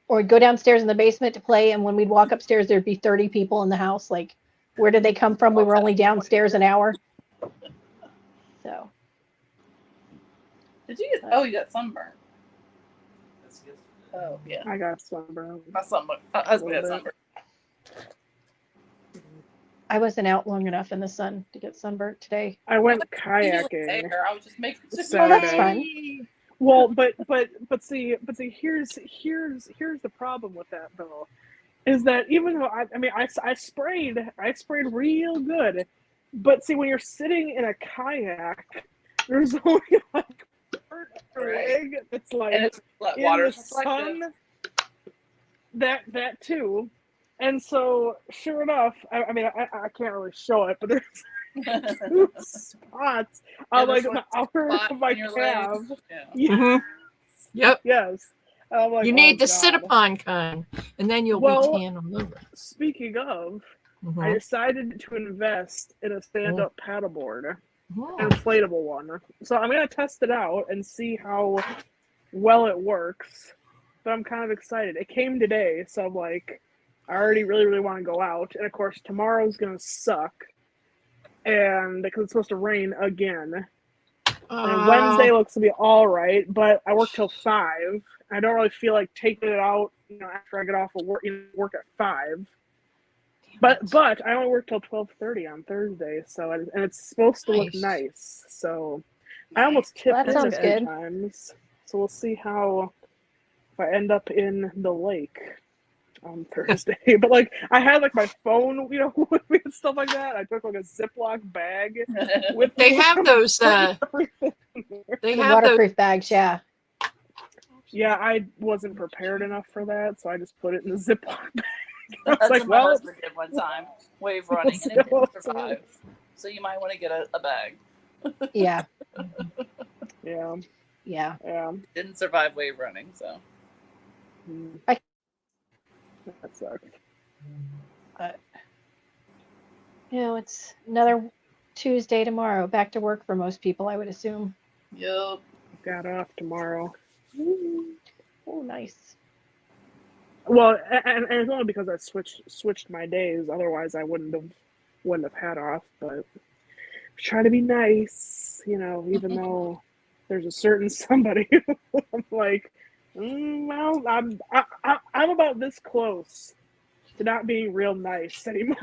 or go downstairs in the basement to play, and when we'd walk upstairs, there'd be 30 people in the house. Like, where did they come from? We were only downstairs an hour. So did you get? Oh, you got sunburn. Oh yeah, I got sunburn. my sunburn. My husband got sunburn. I wasn't out long enough in the sun to get sunburnt today. I went You kayaking. there. I was just making sure. Oh, that's Saturday. fun. Well, but see, here's the problem with that though, is that even though I sprayed real good, but see when you're sitting in a kayak, there's only like part of your Right. leg that's like And it's in water the sun. That too, and so sure enough, I can't really show it, but there's two spots on like there's the like outer spot of my in your calf. legs. Yeah. Yeah. Mhm. Yep. Yes. And I'm like, You need oh, the sit God. upon kind, and then you'll Well, be tan all over. Speaking of, I Mhm. decided to invest in a stand-up paddleboard, Oh. an inflatable one. So I'm gonna test it out and see how well it works. But I'm kind of excited. It came today, so I'm like, I already really, really want to go out. And of course, tomorrow's gonna suck, and because it's supposed to rain again. And Wednesday looks to be all right, but I work till 5. I don't really feel like taking it out, after I get off of work. Work at 5. But I only work till 12:30 on Thursday, so and it's supposed to look Nice. nice. So I almost tipped That in sounds a few good. times. So we'll see if I end up in the lake on Thursday. But like I had like my phone, with me and stuff like that. I took like a Ziploc bag with They me. have those. Everything in there. They The have those. waterproof bags, yeah. Yeah, I wasn't prepared enough for that, so I just put it in the Ziploc bag. I was That's like, what my well, husband did one time. Wave running, and it So- didn't survive. So you might want to get a bag. Yeah. yeah, Yeah. yeah. Didn't survive wave running, so. I- That sucks. It's another Tuesday tomorrow. Back to work for most people, I would assume. Yup. Got off tomorrow. Oh, nice. Well, and it's only because I switched my days. Otherwise, I wouldn't have had off. But try to be nice, even though there's a certain somebody who I'm like, well, I'm about this close to not being real nice anymore.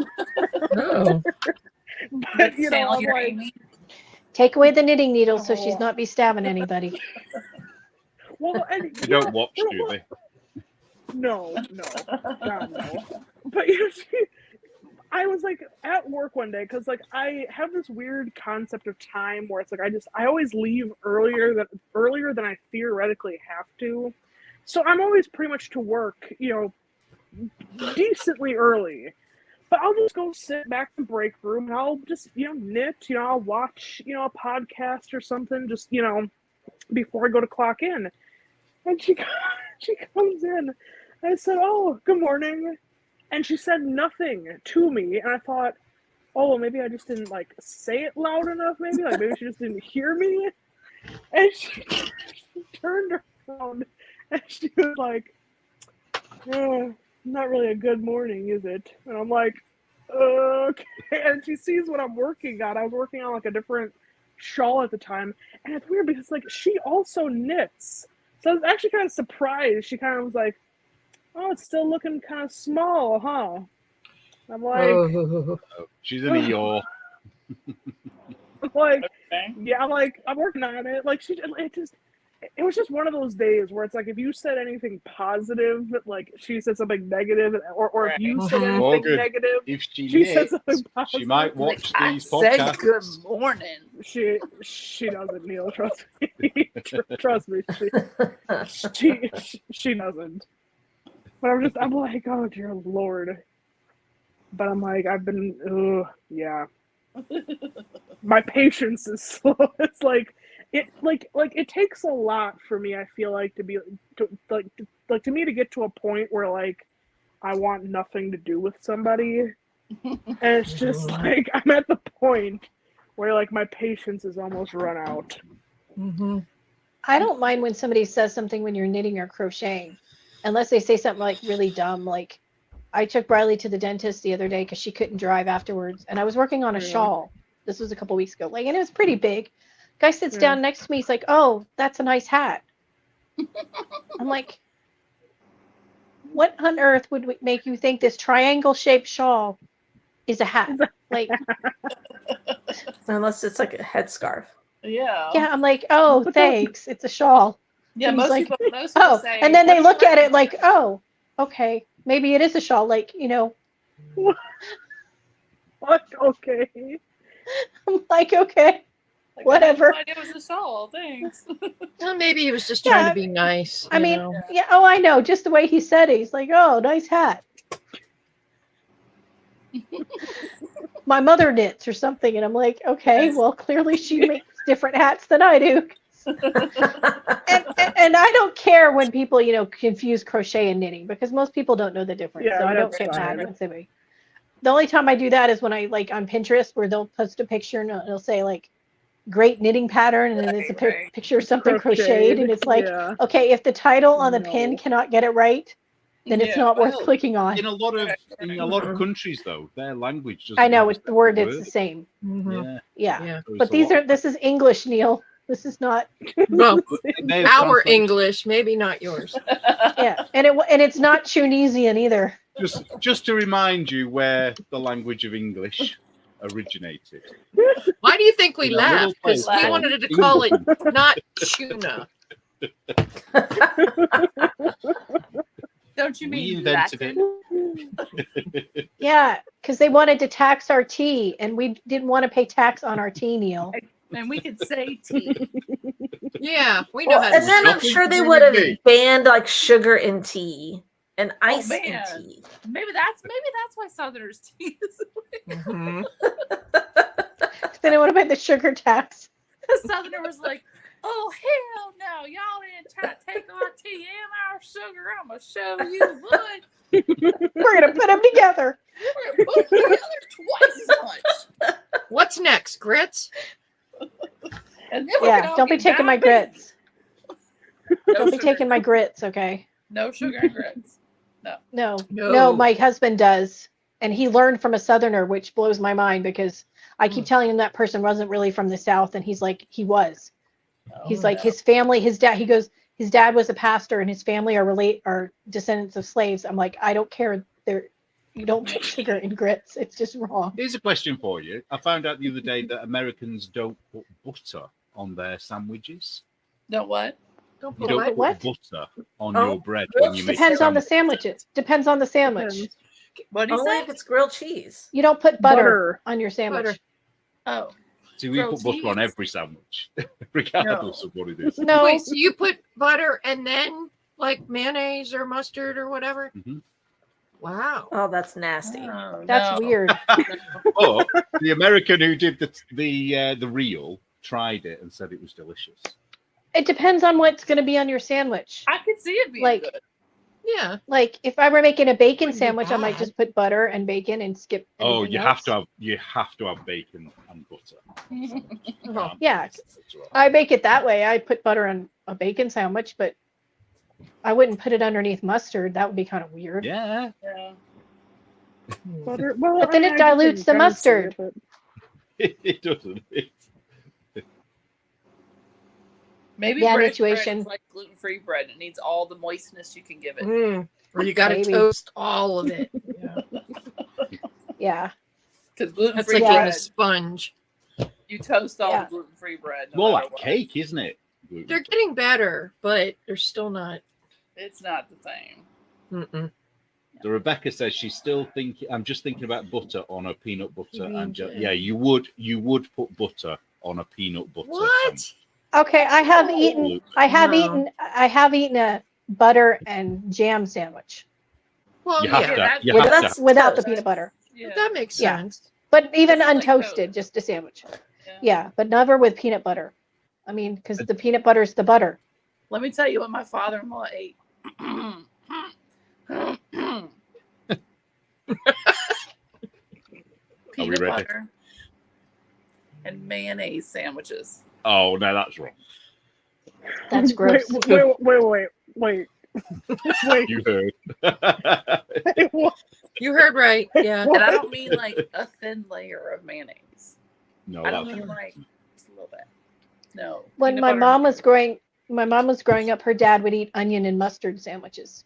Oh. But Channel I'm your like, Amy. Take away the knitting needles so she's Oh. not be stabbing anybody. Well, and They don't watch, you know do what? they? No, God no. But I was like at work one day because like I have this weird concept of time where it's like I always leave earlier than I theoretically have to. So I'm always pretty much to work, decently early. But I'll just go sit back in the break room and I'll just, knit, I'll watch, a podcast or something just, before I go to clock in. And she comes in. I said, "Oh, good morning." And she said nothing to me. And I thought, oh, well, maybe I just didn't like say it loud enough. Maybe she just didn't hear me. And she turned around and she was like, not really a good morning, is it? And I'm like, okay. And she sees what I'm working on. I was working on like a different shawl at the time. And it's weird because like she also knits. So I was actually kind of surprised. She kind of was like, "Oh, it's still looking kind of small, huh?" I'm like, Oh. She's in Eeyore. like, Okay. yeah, I'm working on it. Like it was just one of those days where it's like if you said anything positive, like she said something negative, or if you said Right. anything Morgan, negative, If she she said knits, something positive. she might watch I these said podcasts. good morning. She doesn't, Neil. Trust me. Trust me. She doesn't. But I'm like, oh dear Lord. But I'm like, yeah. My patience is slow. It's like it takes a lot for me. I feel like to me to get to a point where like I want nothing to do with somebody, and it's just like I'm at the point where like my patience is almost run out. Mhm. I don't mind when somebody says something when you're knitting or crocheting, unless they say something like really dumb. Like I took Briley to the dentist the other day because she couldn't drive afterwards, and I was working on a Yeah. shawl. This was a couple weeks ago, like, and it was pretty big. Guy sits Yeah. down next to me. He's like, "Oh, that's a nice hat." I'm like, "What on earth would make you think this triangle-shaped shawl is a hat?" Like, Unless it's like a headscarf. Yeah. yeah, I'm like, "Oh, thanks, it's a shawl." Yeah. And he's Most like, people. Most people Oh, say. and then they "What look at are it like, "Oh, okay, maybe it is a shawl." Like, What? Okay. I'm like, okay. Like, Whatever. I had no idea it was a shawl. Thanks. Well, maybe he was just trying Yeah, to be nice. I you mean, know. yeah, oh, I know, just the way he said it. He's like, "Oh, nice hat." My mother knits or something, and I'm like, okay, Yes. well, clearly she makes different hats than I do. And I don't care when people, confuse crochet and knitting because most people don't know the difference. Yeah, So I don't that's get mad fine. when somebody. The only time I do that is when I like on Pinterest where they'll post a picture and it'll say like great knitting pattern and then it's a Right. picture of something crocheted and it's like, Yeah. okay, if the title on the pin No. cannot get it right, then it's Yeah. not worth Well, clicking on. In a lot of Mhm. countries, though, their language doesn't. I know have with a the word separate it's the word. same. Mhm. Yeah. Yeah. Yeah. So But it's a lot. this is English, Neil. This is not. Well, There's our translation. English, maybe not yours. Yeah, and it's not Tunisian either. Just to remind you where the language of English originated. Why do you think we In a little laughed? Because place we called wanted to call it England. not tuna. Don't you We mean invented Latin? Yeah, because they wanted to tax our tea, and we didn't want to pay tax on our tea, Neil. And we could say tea. Yeah, we know Well, how to and then I'm Nothing sure to they do would with have me. banned like sugar in tea and ice in man. tea. Maybe that's why Southerners tea is Mhm. Then it would have been the sugar tax. the Southerner was like, oh hell no, y'all didn't try to take our tea and our sugar. I'm gonna show you what. We're gonna put them together. We're gonna put them together twice as much. What's next? Grits? And then we're Yeah, gonna don't be get taking my down to business. grits. No Don't be sugar. taking my grits, okay? No sugar and grits. No, No. no, my husband does, and he learned from a Southerner, which blows my mind because I keep telling him that person wasn't really from the South, and he's like, he was. He's like his family, his dad. He goes, his dad was a pastor, and his family are descendants of slaves. I'm like, I don't care. You don't put sugar in grits. It's just wrong. Here's a question for you. I found out the other day that Americans don't put butter on their sandwiches. No what? Don't You put don't what? put butter on Oh, your bread grilled when you cheese. make Depends on the sandwich. sandwiches. Depends on the sandwich. Depends. What do you Only say? if it's grilled cheese. You don't put butter, Butter. on your sandwich. Butter. Oh, See, we Grilled put butter on cheese. every sandwich, regardless No. of what it is. No, Wait, so you put butter and then like mayonnaise or mustard or whatever? Mhm. Wow. Oh, that's nasty. oh, that's no. weird. But the American who did the reel tried it and said it was delicious. It depends on what's going to be on your sandwich. I could see it being Like- good. Yeah. Like if I were making a bacon Wouldn't be sandwich, I might bad. just put butter and bacon and skip. Oh, anything you else. have to have bacon and butter. Oh, Yeah. That's right. I bake it that way. I put butter on a bacon sandwich, but I wouldn't put it underneath mustard. That would be kind of weird. Yeah. Yeah. Butter. Well, But then I it mean, I dilutes can the fancy mustard. it, but It doesn't. Maybe Yeah, British bread situation. is like gluten-free bread. It needs all the moistness you can give it. Or you got to Maybe. toast all of it. Yeah. Yeah. Because That's gluten-free like Yeah. eating bread, a sponge. you toast all Yeah. the gluten-free bread. No More matter like what. cake, isn't it? They're getting better, but they're still not. It's not the same. Mm-mm. So Rebecca says she's still thinking. I'm just thinking about butter on a peanut butter You mean and jam. yeah, you would put butter on a peanut butter. What? Okay, I have sandwich. eaten. Absolutely. I have No. eaten. I have eaten a butter and jam sandwich Well, You have yeah, to. that- You Well, have to. that's without the toast. peanut butter. Yeah. that makes Yeah. sense. But even This is like untoasted, toast. just a sandwich. Yeah. Yeah, but never with peanut butter. I mean, because the peanut butter's the butter. Let me tell you what my father-in-law ate. Peanut ready? butter and mayonnaise sandwiches. Oh no, that's wrong. That's gross. Wait. You heard. What? You heard right. Yeah. And I don't mean like a thin layer of mayonnaise. No, I don't that's mean wrong. like just a little bit. No. When peanut my butter mom and- was growing up, her dad would eat onion and mustard sandwiches,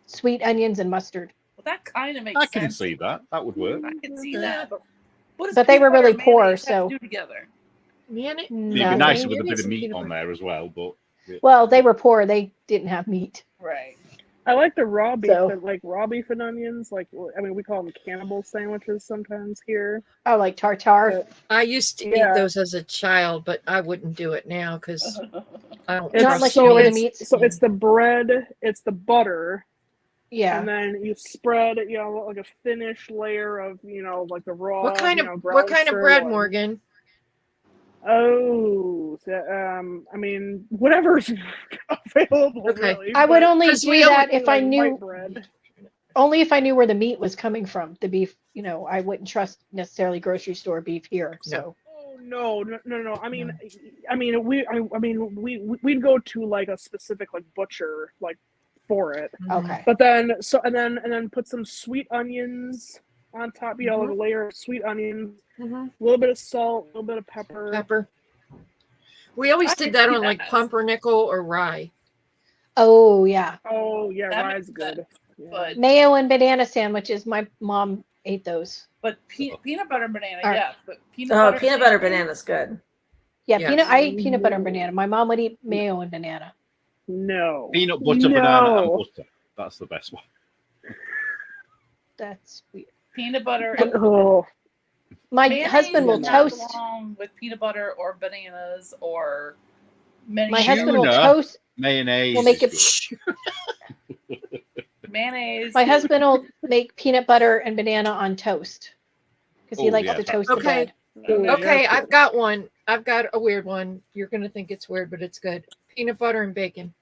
sweet onions and mustard. Well, that kind of makes I sense. can see that. That would work. I can see Okay. that. But what does But they peanut were really butter and poor, mayonnaise have so- to do together. Man, It'd be No, nicer they- with a bit mayonnaise of and meat peanut on butter. there as well, but Well, they were poor. They didn't have meat. Right. I like the raw beef, So- like raw beef and onions. Like, I mean, we call them cannibal sandwiches sometimes here. Oh, like tartare. I used to Yeah. eat those as a child, but I wouldn't do it now because I don't Not trust unless you know where the meat. meat's. So it's the bread, it's the butter, Yeah. and then you spread, like a thinnish layer of, like the raw. What kind of ground what kind of bread, sirloin. Morgan? Oh, I mean, whatever's available. Okay. Really, I would but only 'Cause do we that anything if I like knew white bread. only if I knew where the meat was coming from. The beef, I wouldn't trust necessarily grocery store beef here. So Oh no! I mean, we'd go to like a specific like butcher like for it. okay. But then and then put some sweet onions on top. Like a layer of sweet onions, Mhm. a little bit of salt, a little bit of pepper. Pepper. We always I did can that see on like that. pumpernickel or rye. Oh yeah. Oh yeah, That rye's makes good. sense, Yeah. But Mayo and banana sandwiches. My mom ate those. peanut butter and banana, All right. yeah. But Oh, peanut butter banana's good. Yeah, Yes. I eat peanut butter and banana. My mom would eat mayo and banana. No. peanut butter, banana, and No. butter. That's the best one. That's weird. peanut butter and Oh, My mayonnaise husband will does not toast. belong with peanut butter or bananas or many My husband will Tuna. toast. Mayonnaise. We'll make is it. good. mayonnaise. My husband will make peanut butter and banana on toast because he Oh, likes yeah. to toast the Okay. bread. Okay, yeah. I've got one. I've got a weird one. You're gonna think it's weird, but it's good. Peanut butter and bacon.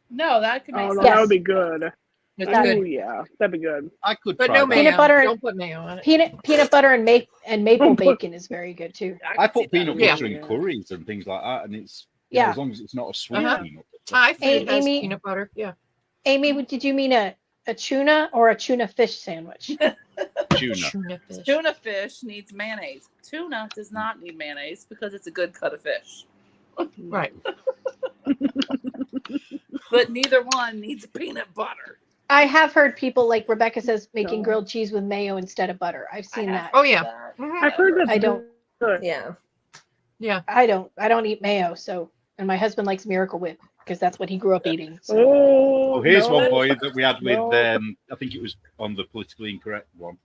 No, that could make oh sense. no, Yes. that would be good. It's Oh good, yeah, that'd be good. I could but try no that. mayo. Peanut butter and- Don't put mayo on it. Peanut butter and maple bacon is very good too. I could put see that. peanut Yeah. butter in curries and things like that, and it's Yeah. as long as it's not a sweet Uh-huh. peanut butter. Thai food has Amy- peanut butter. Yeah. Amy, did you mean a tuna or a tuna fish sandwich? Tuna. Tuna fish. Tuna fish needs mayonnaise. Tuna does not need mayonnaise because it's a good cut of fish. Right. But neither one needs peanut butter. I have heard people like Rebecca says making No. grilled cheese with mayo instead of butter. I've seen I that. have Oh, yeah. that. Mhm. I've heard that's I don't- good. Yeah. Yeah. I don't eat mayo, so and my husband likes Miracle Whip. because that's what he grew up eating. So. Oh, Here's no. one for you that we had with, No. I think it was on the politically incorrect one.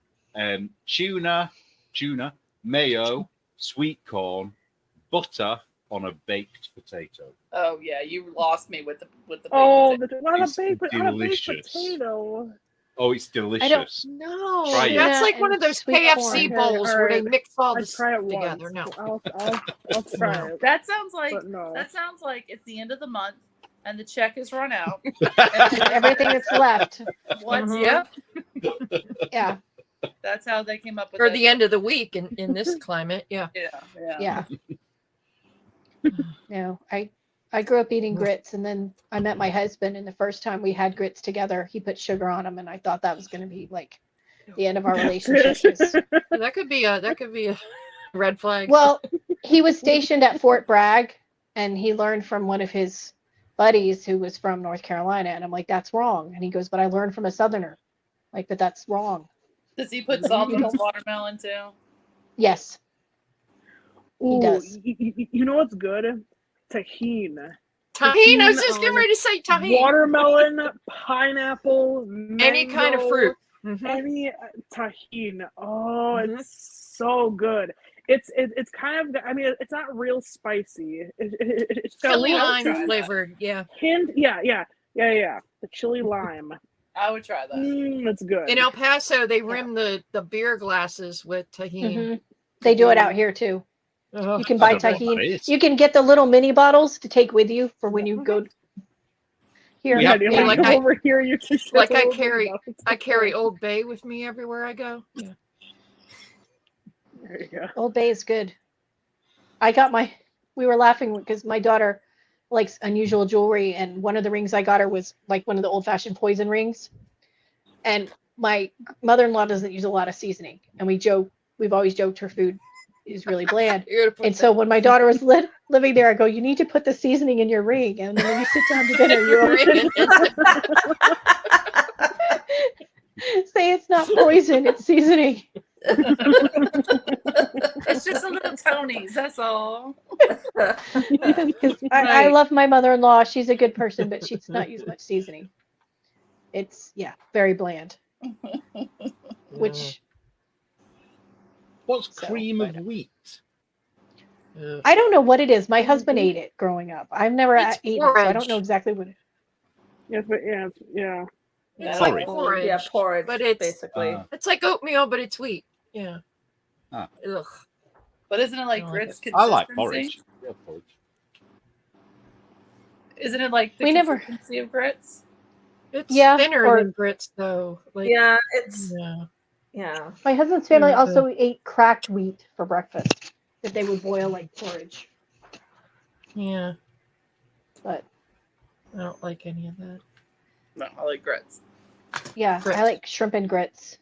Tuna, mayo, sweet corn, butter on a baked potato. Oh yeah, you lost me with the Oh, baked on a It's baked delicious. potato. Oh, it's delicious. No, Try it. that's Tuna like one and of those sweet KFC corn. bowls Okay, where they alright. mix all I'll the try stuff it together. once. No, I'll try No. it. That sounds like But no. it's the end of the month and the check is run out. Everything that's left. What? Mhm. Yep. Yeah. That's how they came up with or it. the end of the week in this climate. Yeah. Yeah. No, I grew up eating grits, and then I met my husband, and the first time we had grits together, he put sugar on them, and I thought that was going to be like the end of our relationship. 'cause- That could be a red flag. well, he was stationed at Fort Bragg, and he learned from one of his buddies who was from North Carolina, and I'm like, that's wrong. And he goes, but I learned from a Southerner, like, but that's wrong. Does he put salt in the watermelon too? Yes. Ooh, does. You know what's good? Tahine. Tahine. I was just on getting ready to say tahine. Watermelon, pineapple, Any kind of mango, fruit. Mhm. Any tahine. Oh, Mhm. it's so good. It's kind of. I mean, it's not real spicy. It's got a Chili little lime try that. flavored. Yeah. hint. Yeah. The chili lime. I would try that. That's good. In El Paso, they rim the beer glasses with tahine. Mhm. They do it out here too. Oh, You can I buy don't know what that tahine. is. You can get the little mini bottles to take with you for when you go. Here, We yeah, have- dude, yeah, when like you go I- over here, you just like get I a little carry- bit of- I carry Old Bay with me everywhere I go. Yeah. There you go. Old Bay is good. We were laughing because my daughter likes unusual jewelry, and one of the rings I got her was like one of the old fashioned poison rings. And my mother-in-law doesn't use a lot of seasoning, and we've always joked her food is really bland. You're gonna put And so when my daughter was living there, I go, you need to put the seasoning in your ring, and then when you sit down to dinner, you ring. say it's not poison, it's seasoning. It's just a little Tony's, that's all. Because I Right. love my mother-in-law. She's a good person, but she's not use much seasoning. It's very bland. Which What's So, cream of but- wheat? Ugh. I don't know what it is. My husband ate it growing up. I've never It's eaten it, so I don't porridge. know exactly what it is. Yes, but yeah. It's Porridge. like porridge. Yeah, porridge. but it's basically. it's like oatmeal, but it's wheat. Yeah. Ah. Ugh. But isn't it like I like grits it. I like consistency? porridge. Yeah, porridge. Isn't it like the We never- consistency of grits? It's Yeah, thinner or- than grits though. Like, Yeah, it's yeah. yeah. My husband's family Mhm. also ate cracked wheat for breakfast that they would boil like porridge. Yeah. But I don't like any of that. No, I like grits. yeah, Grits. I like shrimp and grits.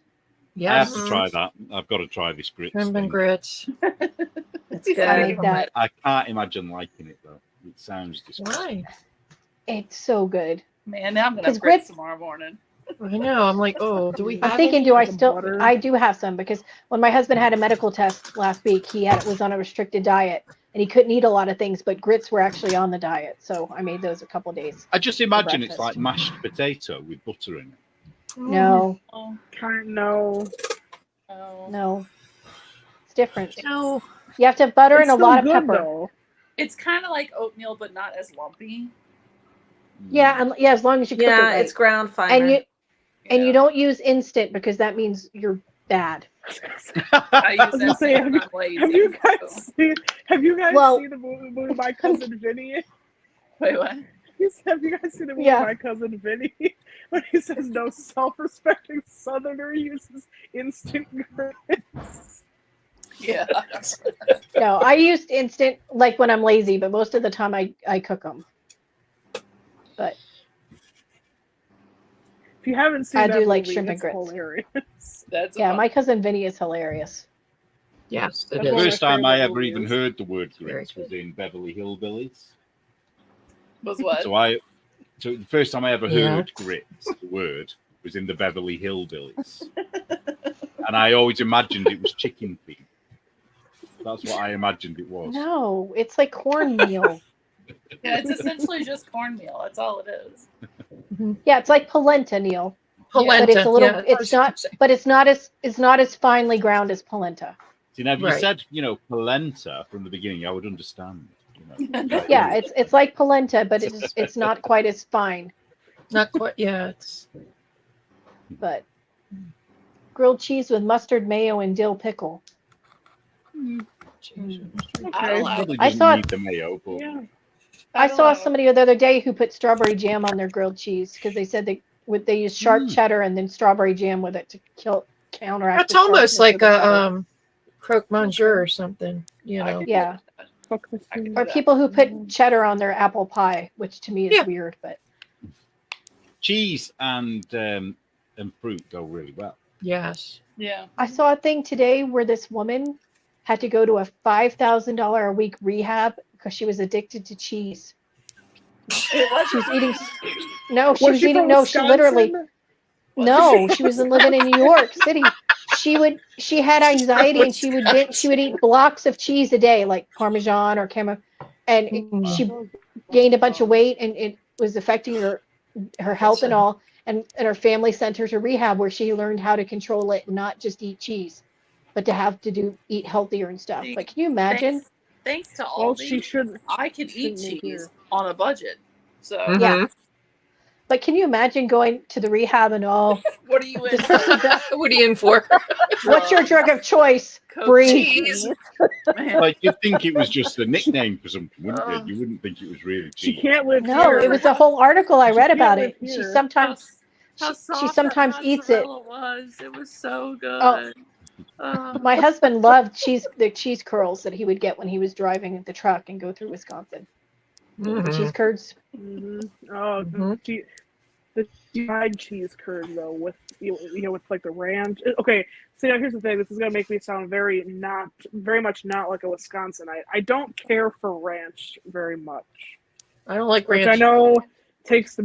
I have Yes. to try that. I've got to try this grits Shrimp and thing. grits. It's He's good. I made that. I can't imagine liking it though. It sounds disgusting. Why? It's so good. Man, now I'm gonna 'Cause have grits grits- tomorrow morning. I know. I'm like, oh, do we I'm have thinking, any? do I Some still? butter. I do have some because when my husband had a medical test last week, was on a restricted diet and he couldn't eat a lot of things, but grits were actually on the diet. So I made those a couple days. I just imagine it's breakfast. like mashed potato with butter in it. No, Oh, No. no, it's different. No. You have to have butter and It's a still lot of good, pepper. though. it's kind of like oatmeal, but not as lumpy. Yeah, and as long as you cook it Yeah, right. it's ground finer. and you Yeah. don't use instant because that means you're bad. I use gonna say, that when I'm lazy. Have you so- guys seen? Have you guys Well- seen the movie My Cousin Vinny? Wait, what? Have you guys seen the movie Yeah. My Cousin Vinny? When he says no self-respecting Southerner uses instant grits. Yeah. No, I used instant like when I'm lazy, but most of the time I cook them. But If you haven't seen I that do like movie, shrimp and it's grits. hilarious. That's yeah, fun. my cousin Vinny is hilarious. Yes, it That's The one of is. first my time I favorite ever even movies. heard the word Very grits was good. in Beverly Hillbillies. was what? So the first time I ever Yeah. heard grits, the word, was in the Beverly Hillbillies. And I always imagined it was chicken feed. That's what I imagined it was. No, it's like cornmeal. Yeah, it's essentially just cornmeal. That's all it is. Yeah, it's like polenta, Neil. Polenta. But it's a little. yeah, It's not. But it's not as finely ground as polenta. See, now if you Right. said, polenta from the beginning, I would understand. Like, Yeah, it's like polenta, but it's not quite as fine. Not quite. Yeah, it's But grilled cheese with mustard, mayo, and dill pickle. I allow probably I doesn't saw- need the mayo, but Yeah. I saw allow- somebody the other day who put strawberry jam on their grilled cheese because they said they use sharp cheddar and then strawberry jam with it to counteract. that's the almost sharpness like of the cheddar. a croque monsieur or something. You I know. could do Yeah. that. Fuck this I can thing. do Or that. people who put cheddar on their apple pie, which to me is Yeah. weird, but cheese and fruit go really well. Yes. Yeah. I saw a thing today where this woman had to go to a $5,000 a week rehab because she was addicted to cheese. She was eating. No, she was eating. from No, she literally. Wisconsin? No, she was living in New York City. She had anxiety and she would eat blocks of cheese a day, like Parmesan or Camembert, and she gained a bunch of weight and it was affecting her health and all. And her family sent her to rehab where she learned how to control it and not just eat cheese, but to have to eat healthier and stuff. But can you imagine? Thanks to Well, Aldi, she should. I can eat shouldn't live cheese here. on a budget. So Yeah. But can you imagine going to the rehab and all? what are you in? What are you in for? What's your drug of choice? Brie. Cheese. Man. Like you'd think it was just a nickname for something, wouldn't Oh. you? You wouldn't think it was really She cheese. can't live No, here. it was a whole article I She read can't about live it. She here. sometimes How she soft sometimes that eats it. mozzarella was. It was so good. Oh. My husband loved the cheese curls that he would get when he was driving the truck and go through Wisconsin. Mhm. Cheese curds. Oh, Mhm. the fried cheese curd though, with with like the ranch. Okay, so now here's the thing. This is gonna make me sound very much not like a Wisconsinite. I don't care for ranch very much, I don't like which ranch. I know takes the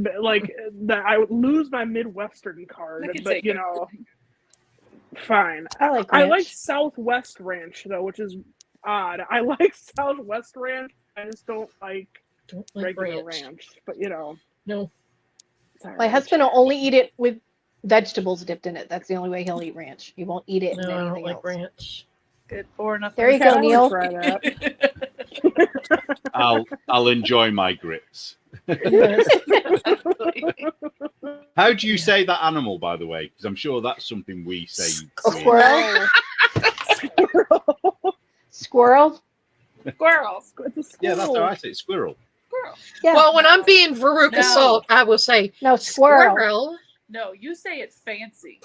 that I would lose my Midwestern card, I can but take it. fine. I like I ranch. like Southwest Ranch though, which is odd. I like Southwest Ranch. I just don't like Don't like regular ranch. ranch. But No. it's all My right. husband will only eat it with vegetables dipped in it. That's the only way he'll eat ranch. He won't eat it in No, I don't anything like else. ranch. Good for enough. There you Yeah, go, I wanna Neil. try that. I'll enjoy my grits. How do you say that animal, by the way? Because I'm sure that's something we say. Squirrel. Squirrel. Squirrels. It's a Yeah, that's squirrel. how I say it. Squirrel. Squirrel. Yeah. Well, when I'm being Veruca No. Salt, I will say No, squirrel. squirrel. No, you say it fancy.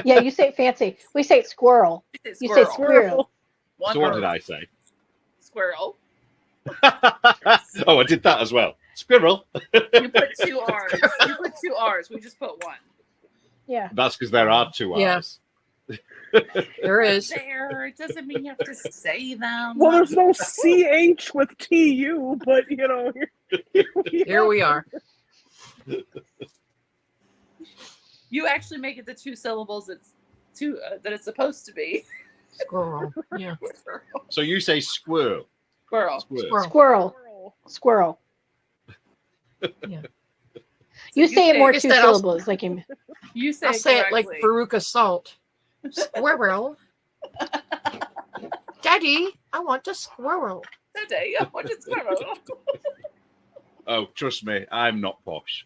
Yeah, you say it fancy. We say it squirrel. You say You say squirrel. squirrel. One So what word. did I say? Squirrel. Oh, I did that as well. Squirrel. You put two R's. You put two R's. We just put one. Yeah. That's because there are two Yeah. R's. There is. There. It doesn't mean you have to say them. Well, there's no CH with TU, but Here we are. You actually make it the two syllables it's two that it's supposed to be. Squirrel. Yeah. So you say squirrel. Squirrel. Squirrel. Squirrel. Squirrel. Yeah. You say it more Guess two that also- syllables, like you. You say I'll it say it like correctly. Veruca Salt. Squirrel. Daddy, I want a squirrel. Today, I want a squirrel. Oh, trust me, I'm not posh.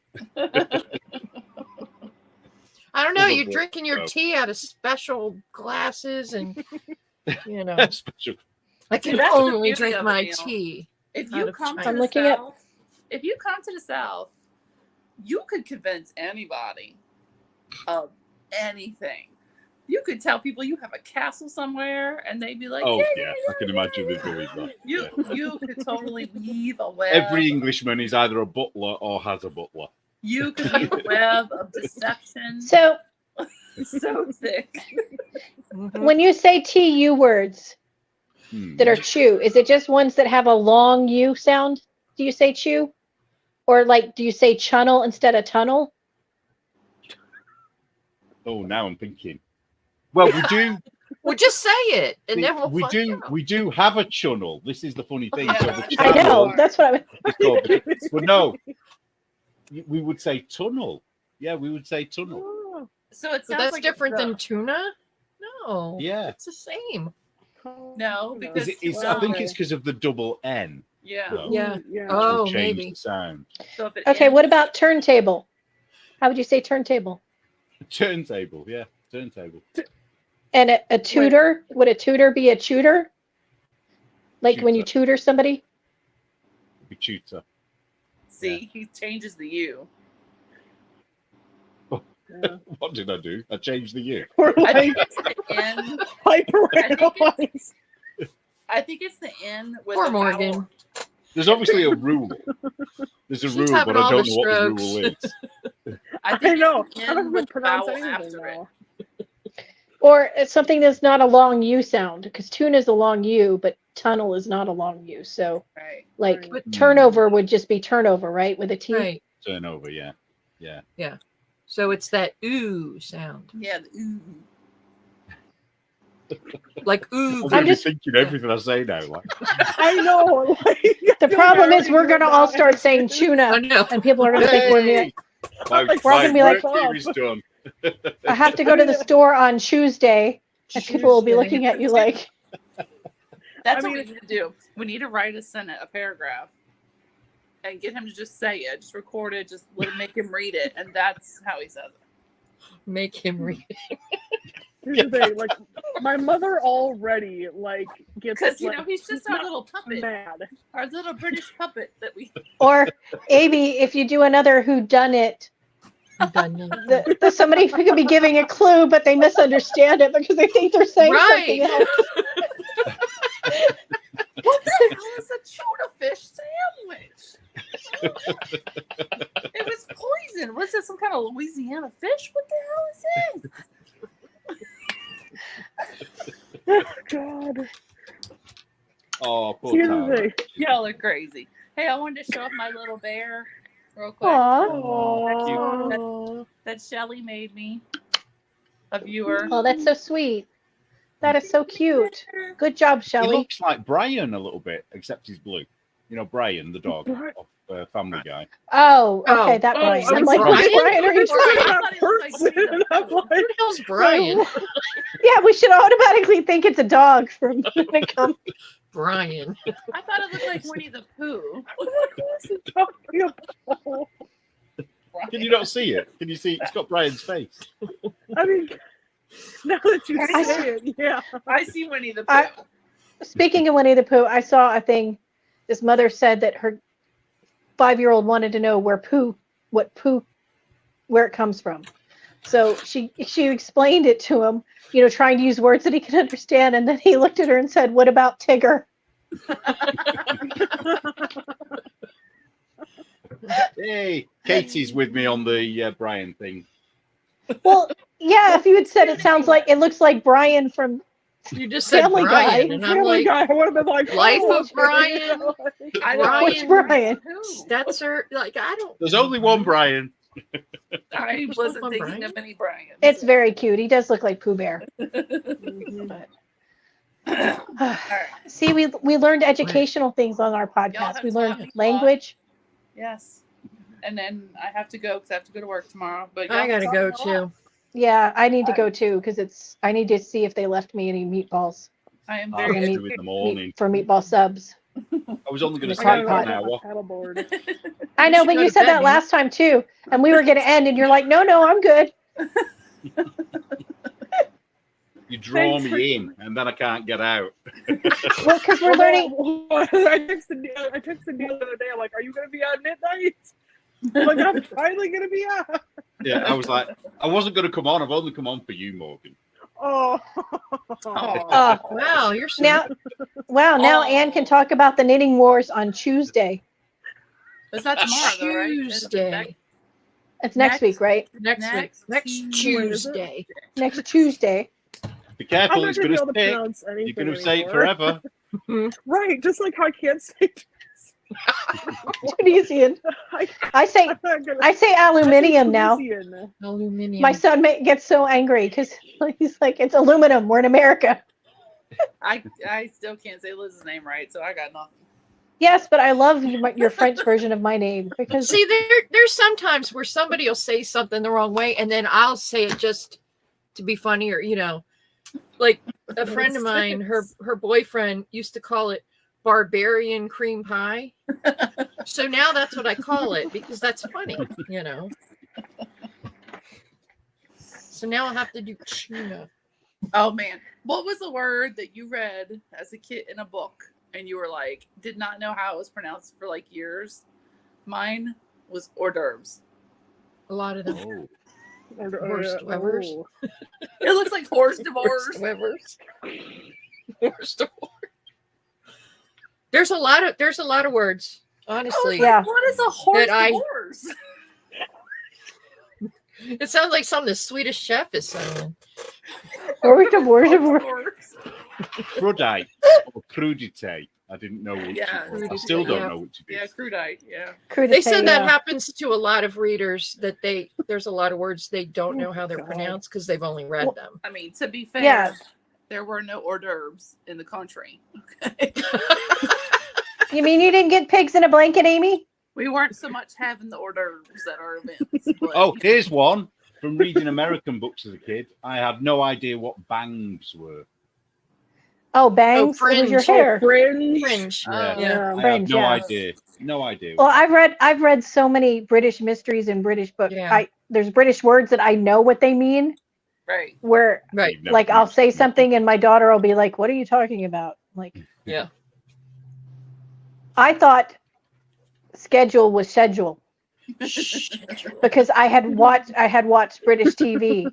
I don't know. You're Probably. drinking your Oh. tea out of special glasses, and Special. I can That's the only beauty drink of it, my Neil. tea. If Out you of come to China. I'm the looking at- South, if you come to the South, you could convince anybody of anything. You could tell people you have a castle somewhere, and they'd be like, Oh, yeah, yeah, I can imagine they believe that. You Yeah. you could totally weave a web. Every Englishman is either a butler or has a butler. You could weave a web of deception So so thick. Mhm. when you say TU words that are chew, is it just ones that have a long U sound? Do you say chew? Or like, do you say chunnel instead of tunnel? Oh, now I'm thinking. Well, we do. Well, just say it, and then we'll we find do out. we do have a channel. This is the funny thing. So the I know. channel That's what I was. is called, well, no, we would say tunnel. Yeah, we would say tunnel. Oh, So it So sounds that's like different it's than tuna. No. Yeah. It's the same. No, because I think it's because of the double N. yeah. No. Yeah. Yeah. Oh, Will change maybe. the sound. So if it Okay, ends- what about turntable? How would you say turntable? Turntable, yeah, turntable. And a tutor? Would a tutor be a tutor? Like when you tutor somebody? Be tutor. See, he changes the U. Yeah. What did I do? I changed the U. We're I like think it's the N. hyperanalyze. I think it's the N with Poor the vowel. Morgan. There's obviously a rule. There's a She's rule, having but I all don't the know what the strokes. rule is. I I think know. it's the I N don't even with the pronounce vowel anything after it. now. Or it's something that's not a long U sound, because tune is a long U, but tunnel is not a long U. So, Right. like, Right. But- turnover would just be turnover, right? With a T. Right. Turnover, yeah. Yeah. So it's that ooh sound. Yeah. The ooh. Like ooh. I'm I'm just- thinking everything I say now. Like, I know. Like, The problem is we're going to all start saying I tuna, know. and people are going to think we're Yay! My, Like, we're all my gonna be like, work here is done. I have to go to the store on Tuesday, and people will be looking at you like, That's I what we mean- need to do. We need to write a sentence, a paragraph, and get him to just say it. Just record it. Just make him read it, and that's how he says it. Make him read. Here's the thing, like my mother already like gets Because like, he's just our little puppet, mad. our little British puppet that we. or Amy, if you do another who done it, somebody could be giving a clue, but they misunderstand it because they think they're saying something Right. else. What the hell is a tuna fish sandwich? It was poison. Was it some kind of Louisiana fish? What the hell is this? God. Oh, poor Here's the Tara. thing. Y'all are crazy. Hey, I wanted to show off my little bear real quick. Aw. Aw. That Shelly made me. A viewer. Oh, that's so sweet. That is so cute. Good job, He Shelley. looks like Brian a little bit, except he's blue. You know, Brian, the dog Bri- of Family Guy. Oh, okay, Oh. that Oh, Brian. I'm I'm like, Brian. which Brian are you It's talking like about? I that thought it was like person. Winnie the I'm Pooh. like, Who the hell's Brian? Yeah, we should automatically think it's a dog from when it comes. Brian. I thought it looked like Winnie the Pooh. what's he talking about? Can you not see it? Can you see? It's got Brian's face. I mean, now that you I say it, yeah. I see Winnie the Pooh. I- Speaking of Winnie the Pooh, I saw a thing. This mother said that her 5-year-old wanted to know where it comes from. So she explained it to him, trying to use words that he could understand. And then he looked at her and said, "What about Tigger?" Hey, Katie's with me on the Brian thing. Well, yeah, if you had said it looks like Brian from You just said Family Brian, Guy. and I'm Family like, Guy, I would have been like, Life oh, of Brian. I know Brian. Which Brian? Who? That's her. Like, I don't. There's only one Brian. I wasn't One thinking Brian? of any Brian. It's very cute. He does look like Pooh Bear. See, we learned educational things on our podcast. We learned have language. Yes. And then I have to go because I have to go to work tomorrow. But I y'all gotta talk go a lot. too. Yeah, I need to go too because I need to see if they left me any meatballs I am I'll very gonna get meet- to it in the morning. for meatball subs. I was only going to I stay gotta for go an to hour. Paddleboard. I know, should but go you to said bed, that man. last time too, and we were going to end, and you're like, no, I'm good. You draw me in, and then I can't get out. Well, because we're learning. I texted Neil the other day. I'm like, "Are you going to be on knit night?" I'm like, I'm finally going to be on. Yeah, I was like, I wasn't going to come on. I've only come on for you, Morgan. Oh. Wow, you're so Now, now Anne can talk about the knitting wars on Tuesday. It's not tomorrow, though, right? It's Tuesday. It's next week, right? Next week. Next Tuesday. Next Tuesday. Be I'm careful, not it's going to going be able to to stick. pronounce anything You're going to say it anymore. forever. Right, just like how I can't say Tunisian. I say I'm not gonna- I say I say aluminium now. Tunisian. Aluminium. My son gets so angry because he's like, it's aluminum. We're in America. I still can't say Liz's name right, so I got nothing. Yes, but I love your French version of my name because See, there's sometimes where somebody will say something the wrong way, and then I'll say it just to be funny, or like a friend of mine, her boyfriend used to call it barbarian cream pie. So now that's what I call it because that's funny. So now I'll have to do tuna. Oh man, what was the word that you read as a kid in a book and you were like, did not know how it was pronounced for like years? Mine was hors d'oeuvres. A lot of them. Oh, Horst Webbers. Oh. It looks like horse divorce. There's a lot of words, honestly. Yeah. What is a horse That I- divorce? It sounds like something the Swedish chef is saying. Divorce. crudite or crudite. I didn't know which Yeah, it was. I still don't yeah. know which it Yeah, is. crudite. Yeah. They said that yeah. happens to a lot of readers, that there's a lot of words they don't know how they're God. pronounced because they've only read them. I mean, to be fair, Yeah. there were no hors d'oeuvres in the country. Okay. You mean you didn't get pigs in a blanket, Amy? We weren't so much having the hors d'oeuvres at our events. But Oh, here's one from reading American books as a kid. I had no idea what bangs were. Oh, bangs! It was your fringe. hair. Fringe. Fringe. Yeah, Yeah. I Fringe, had no yeah. idea. No idea. Well, I've read so many British mysteries and British books. Yeah. There's British words that I know what they mean. right. Where Right. You've never like I'll used say it. something and my daughter will be like, "What are you talking about?" Like, Yeah. I thought schedule was schedule because I had watched British TV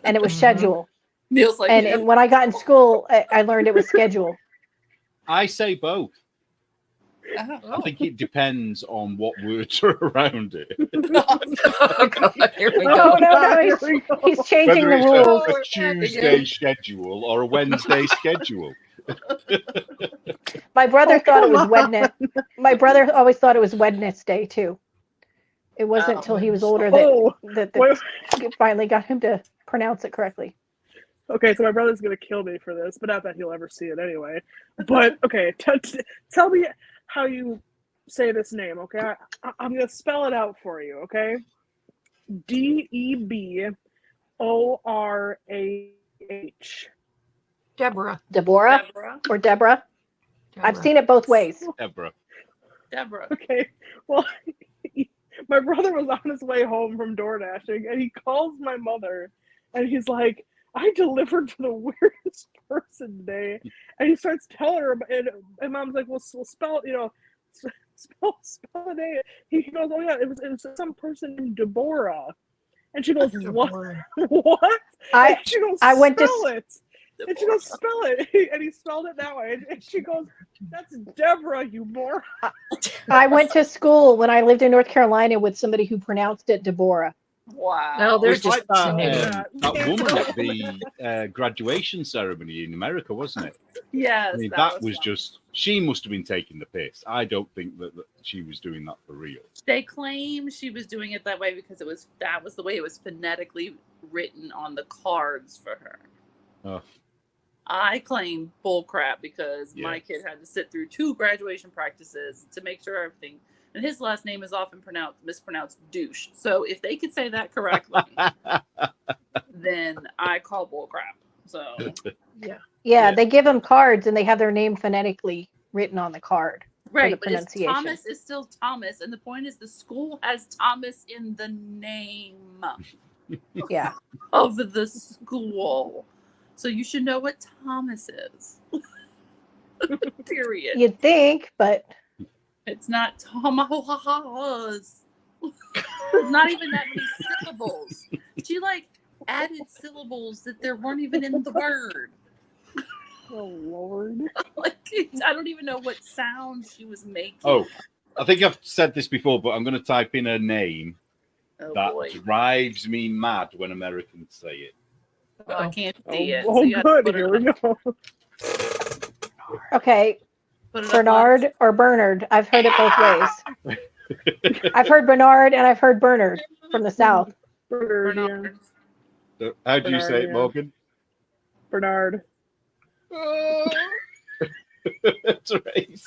and it was Mhm. schedule. Neil's like, And when I got in school, I learned it was schedule. I say both. I think it depends on what words are around it. Oh, God, here we Oh go. no, Here we go. he's changing Whether the it's rules. a Tuesday schedule or a Wednesday schedule. My brother Oh, thought it come was on. Wednesday. My brother always thought it was Wednesday too. It wasn't Oh. until he was older that Oh, that wait, finally got him to pronounce it correctly. okay, so my brother's gonna kill me for this, but not that he'll ever see it anyway. But okay, tell me how you say this name, okay? I'm gonna spell it out for you, okay? DEBORAH. Deborah. Deborah Deborah. or Deborah. I've seen it both ways. Deborah. Deborah. Okay, well, my brother was on his way home from door dashing, and he calls my mother, and he's like, "I delivered for the weirdest person today," and he starts telling her, and mom's like, "Well, spell, spell the name." He goes, "Oh yeah, it was some person named Deborah," and she goes, "What? What?" I And she goes, I went to "Spell it." And she goes, "Spell it," and he spelled it that way. And she goes, "That's Deborah, you moron." I went to school when I lived in North Carolina with somebody who pronounced it Deborah. Wow. No, they're It was like just that, fascinating. that woman at the graduation ceremony in America, wasn't it? Yes. I mean, that was fun. just, she must have been taking the piss. I don't think that she was doing that for real. They claim she was doing it that way because that was the way it was phonetically written on the cards for her. Oh. I claim bullcrap because Yeah. my kid had to sit through 2 graduation practices to make sure everything. And his last name is often mispronounced douche. So if they could say that correctly, then I call bullcrap. So Yeah, Yeah. they give them cards and they have their name phonetically written on the card. right, the but it's pronunciation. Thomas is still Thomas, and the point is the school has Thomas in the name Yeah. of the school. So you should know what Thomas is. Period. You'd think, but It's not Thomas. There's not even that many syllables. She added syllables that there weren't even in the word. Oh Lord. I don't even know what sound she was making. Oh, I think I've said this before, but I'm going to type in her name. Oh, That boy. drives me mad when Americans say it. Oh, I can't see it. So Oh you have to good. put Here her- we go. okay. Put it up Bernard or Bernard. I've heard it both ways. I've heard Bernard and I've heard Bernard from the South. Bernard, yeah. Bernard. So how do you say it, Bernard, yeah. Morgan? Bernard. That's right.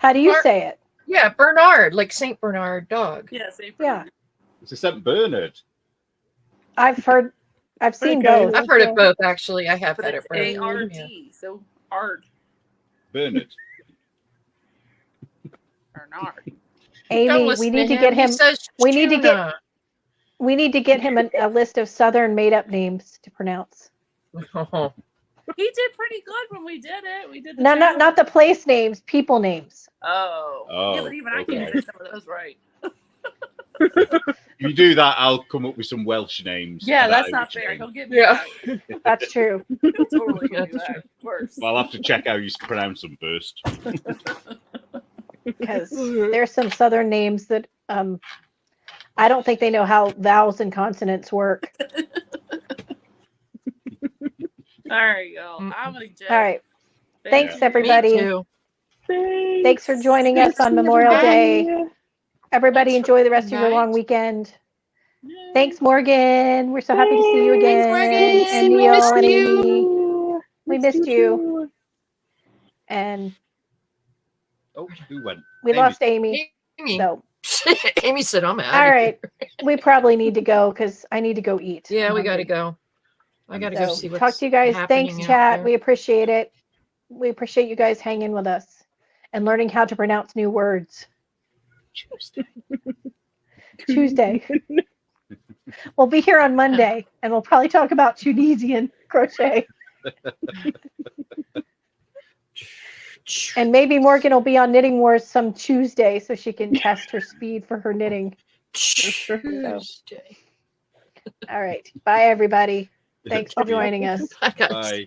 How do you Bar- say it? Yeah, Bernard, like Saint Bernard dog. Yeah, same Yeah. It's a St. Bernard. I've seen Okay. both. I've heard it both actually. I have But had it's it Bernard. ARD, Yeah. so Ard. Bernard. Bernard. Don't Amy, listen we need to him. get He him. says we need to get- tuna. We need to get him a list of Southern made-up names to pronounce. He did pretty good when we did it. We did the No, not challenge. the place names, people names. Oh. Yeah, but even I okay. can't say some of those right. If you do that, I'll come up with some Welsh names. Yeah, that that's I not would fair. change. He'll give me Yeah. that. That's true. He'll totally give me That's that. Worse. Well, I'll have to check how you pronounce them first. Because there's some Southern names that I don't think they know how vowels and consonants work. There you go. I'm gonna jet. All right. Thanks, Yeah. everybody. Me too. Thanks for joining us on Memorial Day. Everybody enjoy the rest of your Night. long weekend. Thanks, Morgan. We're so happy to see you again. Morgan. And We Neil missed and you. Amy. We missed you. And Oh, who went? we Amy. lost Amy. Amy. So, Amy said, I'm out. all right. We probably need to go because I need to go eat. Yeah, I'm we got to hungry. go. I got to go So, see what's talk to you guys. Thanks, happening out chat. there. We appreciate it. We appreciate you guys hanging with us and learning how to pronounce new words. Tuesday. We'll be here on Monday and we'll probably talk about Tunisian crochet. And maybe Morgan will be on Knitting Wars some Tuesday so she can test her speed for her knitting. Tuesday. All right. Bye, everybody. Thanks for joining us. I got Bye.